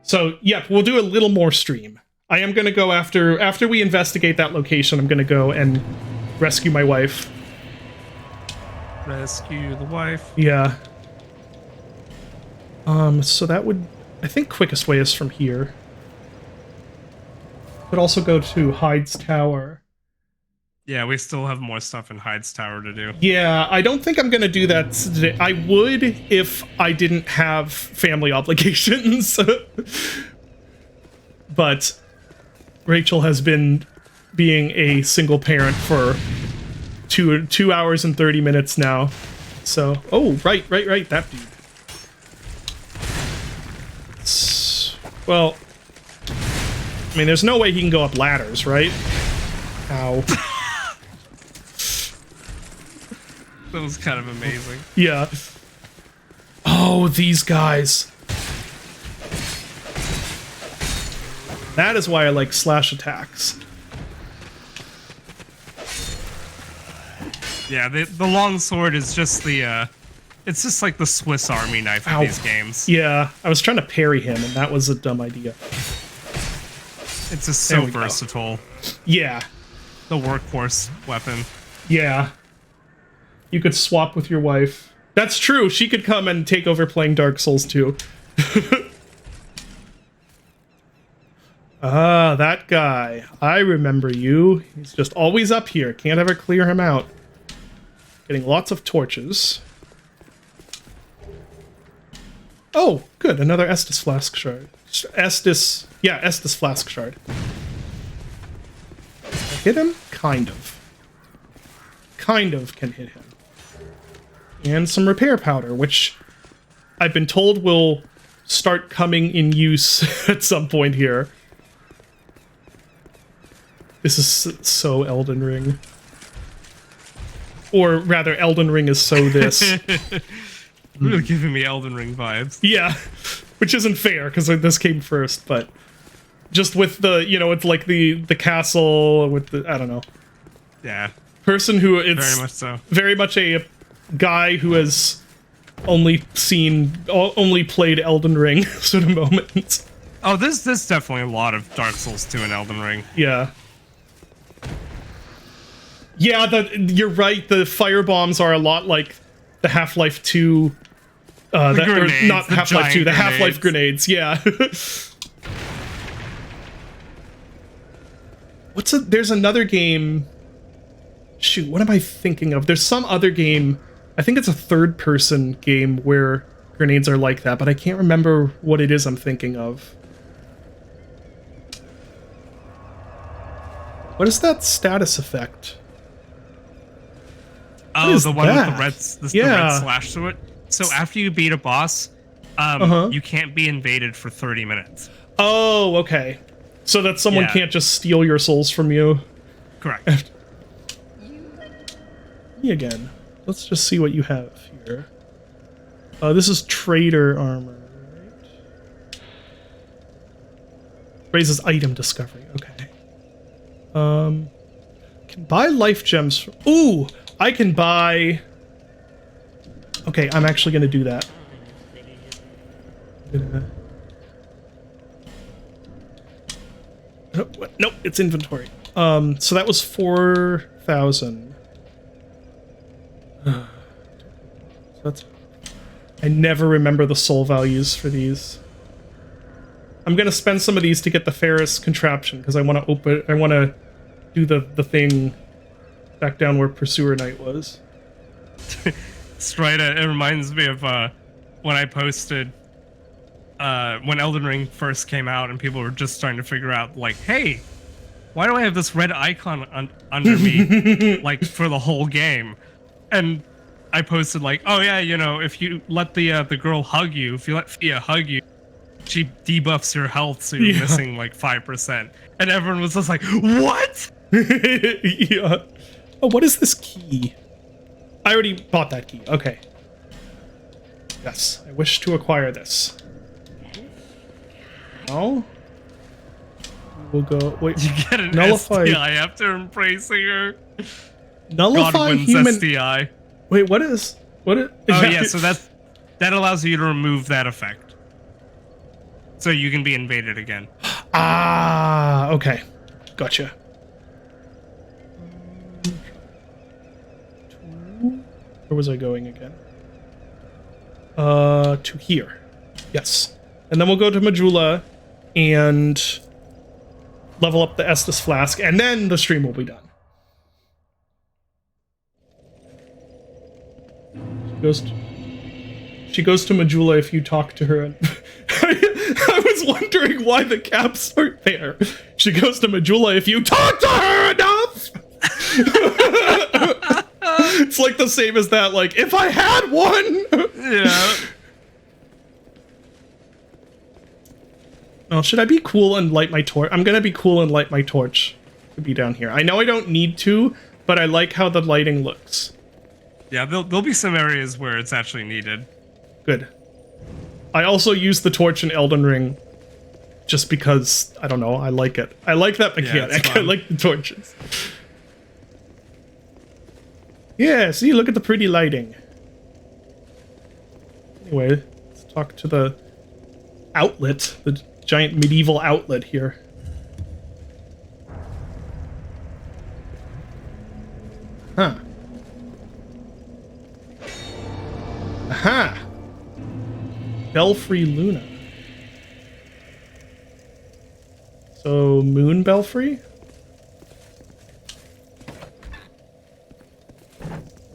So, yeah, we'll do a little more stream. I am going to go after we investigate that location, I'm going to go and rescue my wife. Rescue the wife. Yeah. So that would, I think quickest way is from here. Could also go to Hyde's Tower. Yeah, we still have more stuff in Hyde's Tower to do. Yeah, I don't think I'm going to do that today. I would if I didn't have family obligations. But Rachel has been being a single parent for 2 hours and 30 minutes now. So, oh, right, that dude. Well, I mean, there's no way he can go up ladders, right? Ow. That was kind of amazing. Yeah. Oh, these guys. That is why I like slash attacks. Yeah, the long sword is just the it's just like the Swiss Army knife of these games. Yeah, I was trying to parry him, and that was a dumb idea. It's just so versatile. Yeah. The workhorse weapon. Yeah. You could swap with your wife. That's true. She could come and take over playing Dark Souls too. Ah, that guy. I remember you. He's just always up here. Can't ever clear him out. Getting lots of torches. Oh, good. Another Estus Flask Shard. Estus Flask Shard. I hit him? Kind of. Kind of can hit him. And some repair powder, which I've been told will start coming in use at some point here. This is so Elden Ring. Or rather, Elden Ring is so this. Really giving me Elden Ring vibes. Yeah, which isn't fair, because this came first, but just with the, you know, it's like the castle with the, I don't know. Yeah. Person who, it's very much so. Very much a guy who has only played Elden Ring sort of moment. Oh, there's definitely a lot of Dark Souls 2 and Elden Ring. Yeah. Yeah, you're right, the firebombs are a lot like the Half-Life 2... grenades, not Half-Life 2, the Half-Life grenades, yeah. There's another game... Shoot, what am I thinking of? There's some other game, I think it's a third-person game where grenades are like that, but I can't remember what it is I'm thinking of. What is that status effect? Oh, the one with the red slash to it. So after you beat a boss, you can't be invaded for 30 minutes. Oh, okay. So that someone can't just steal your souls from you. Correct. Me again. Let's just see what you have here. This is trader armor, right? Raises item discovery. Okay. Can buy life gems. Ooh, I can buy. Okay, I'm actually gonna do that. Nope, it's inventory. So that was 4,000. So that's. I never remember the soul values for these. I'm gonna spend some of these to get the Ferris contraption because I want to open. I want to do the thing back down where Pursuer Knight was. Straight. It reminds me of when I posted when Elden Ring first came out and people were just starting to figure out, like, hey, why do I have this red icon under me like for the whole game? And I posted like, oh yeah, you know, if you let the girl hug you, if you let Fia hug you, she debuffs your health, so you're missing like 5%. And everyone was just like, what? Yeah. Oh, what is this key? I already bought that key. Okay. Yes, I wish to acquire this. Oh. We'll go. Wait. You get an nullify STI after embracing her. Nullify Godwin's human STI. Wait, what is? What? Oh yeah, so that allows you to remove that effect, so you can be invaded again. Ah, okay, gotcha. Where was I going again? To here. Yes, and then we'll go to Majula and level up the Estus Flask, and then the stream will be done. She goes to Majula if you talk to her. And I was wondering why the caps aren't there. She goes to Majula if you talk to her enough. It's like the same as that. Like, if I had one. Yeah. Oh, should I be cool and light my torch? I'm gonna be cool and light my torch to be down here. I know I don't need to, but I like how the lighting looks. Yeah, there'll be some areas where it's actually needed. Good. I also use the torch in Elden Ring just because, I don't know, I like it. I like that mechanic. I like the torches. Yeah, see, look at the pretty lighting. Anyway, let's talk to the outlet, the giant medieval outlet here. Huh. Aha! Belfry Luna. So, Moon Belfry?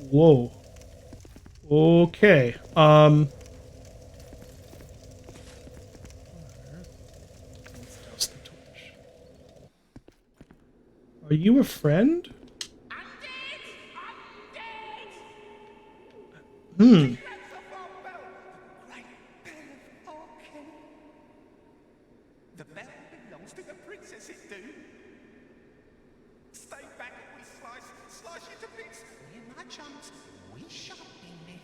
Whoa. Okay. Let's douse the torch. Are you a friend? Hmm. The bell belongs to the princess, it do. Stay back or we slice you to bits. We're my chums, we shan't be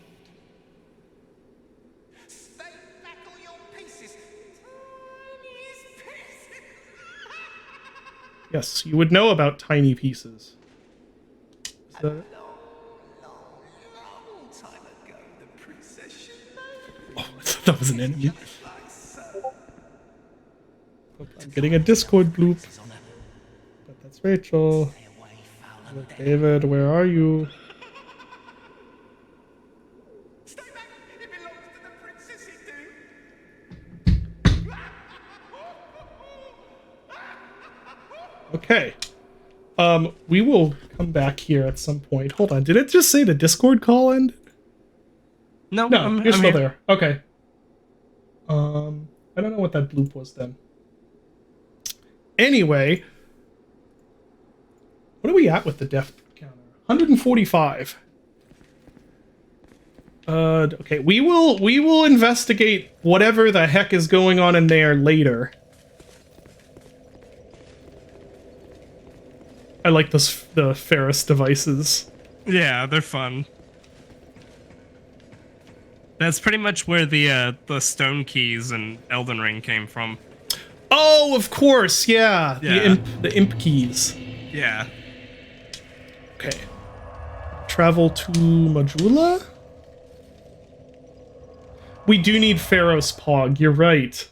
left. Stay back or your pieces. Tiniest pieces. Yes, you would know about tiny pieces. Is that it? Long time ago, the princess should Oh, I thought that was an enemy. I'm getting a Discord bloop. But that's Rachel. Look, David, where are you? Stay back, it belongs to the princess, it do. Okay. We will come back here at some point. Hold on, did it just say the Discord call ended? No, No, you're I'm still here. there. Okay. I don't know what that bloop was then. Anyway, what are we at with the death counter? 145. Okay, we will investigate whatever the heck is going on in there later. I like the Ferris devices. Yeah, they're fun. That's pretty much where the stone keys and Elden Ring came from. Oh, of course, yeah. Yeah. The imp keys. Yeah. Okay. Travel to Majula? We do need Pharaoh's Pog, you're right.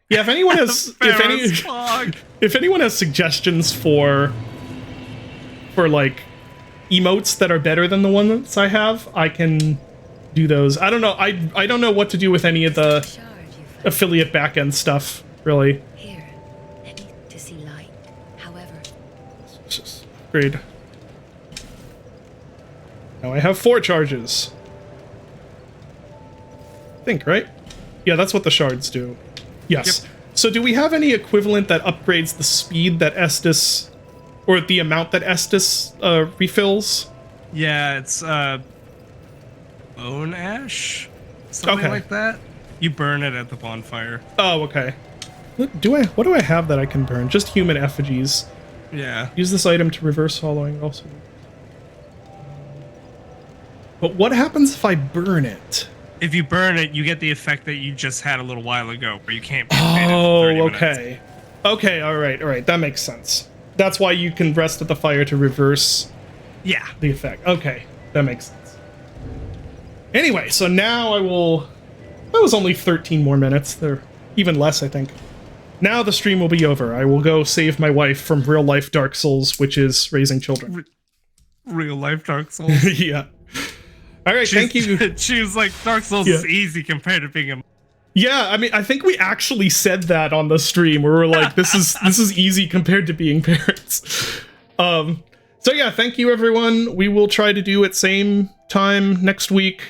Yeah, if anyone has Pharaoh's Pog. if anyone has suggestions for like emotes that are better than the ones I have, I can do those. I don't know. I don't know what to do with any of the affiliate backend stuff, really. Here, let me to see light. However, Let's just upgrade. Now I have 4 charges. I think, right? Yeah, that's what the shards do. Yes. Yep. So do we have any equivalent that upgrades the speed that Estus, or the amount that Estus refills? Yeah, it's bone ash, something Okay. like that. You burn it at the bonfire. Oh, okay. What do I have that I can burn? Just human effigies. Yeah. Use this item to reverse hollowing also. But what happens if I burn it? If you burn it, you get the effect that you just had a little while ago, where you can't be faded for 30 Oh, minutes. okay. Okay, all right. That makes sense. That's why you can rest at the fire to reverse Yeah. the effect. Okay, that makes sense. Anyway, so now I will... That was only 13 more minutes. They're even less, I think. Now the stream will be over. I will go save my wife from real-life Dark Souls, which is raising children. Real life Dark Souls. Yeah. All right, thank you. She was like, Dark Souls Yeah. is easy compared to being a... Yeah, I mean, I think we actually said that on the stream where we're like, this is easy compared to being parents. So yeah, thank you everyone. We will try to do it same time next week.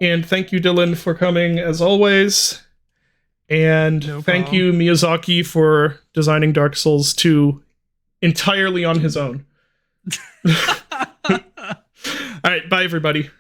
And thank you, Dylan, for coming as always. And No thank problem. you, Miyazaki, for designing Dark Souls 2 entirely on his own. All right, bye everybody.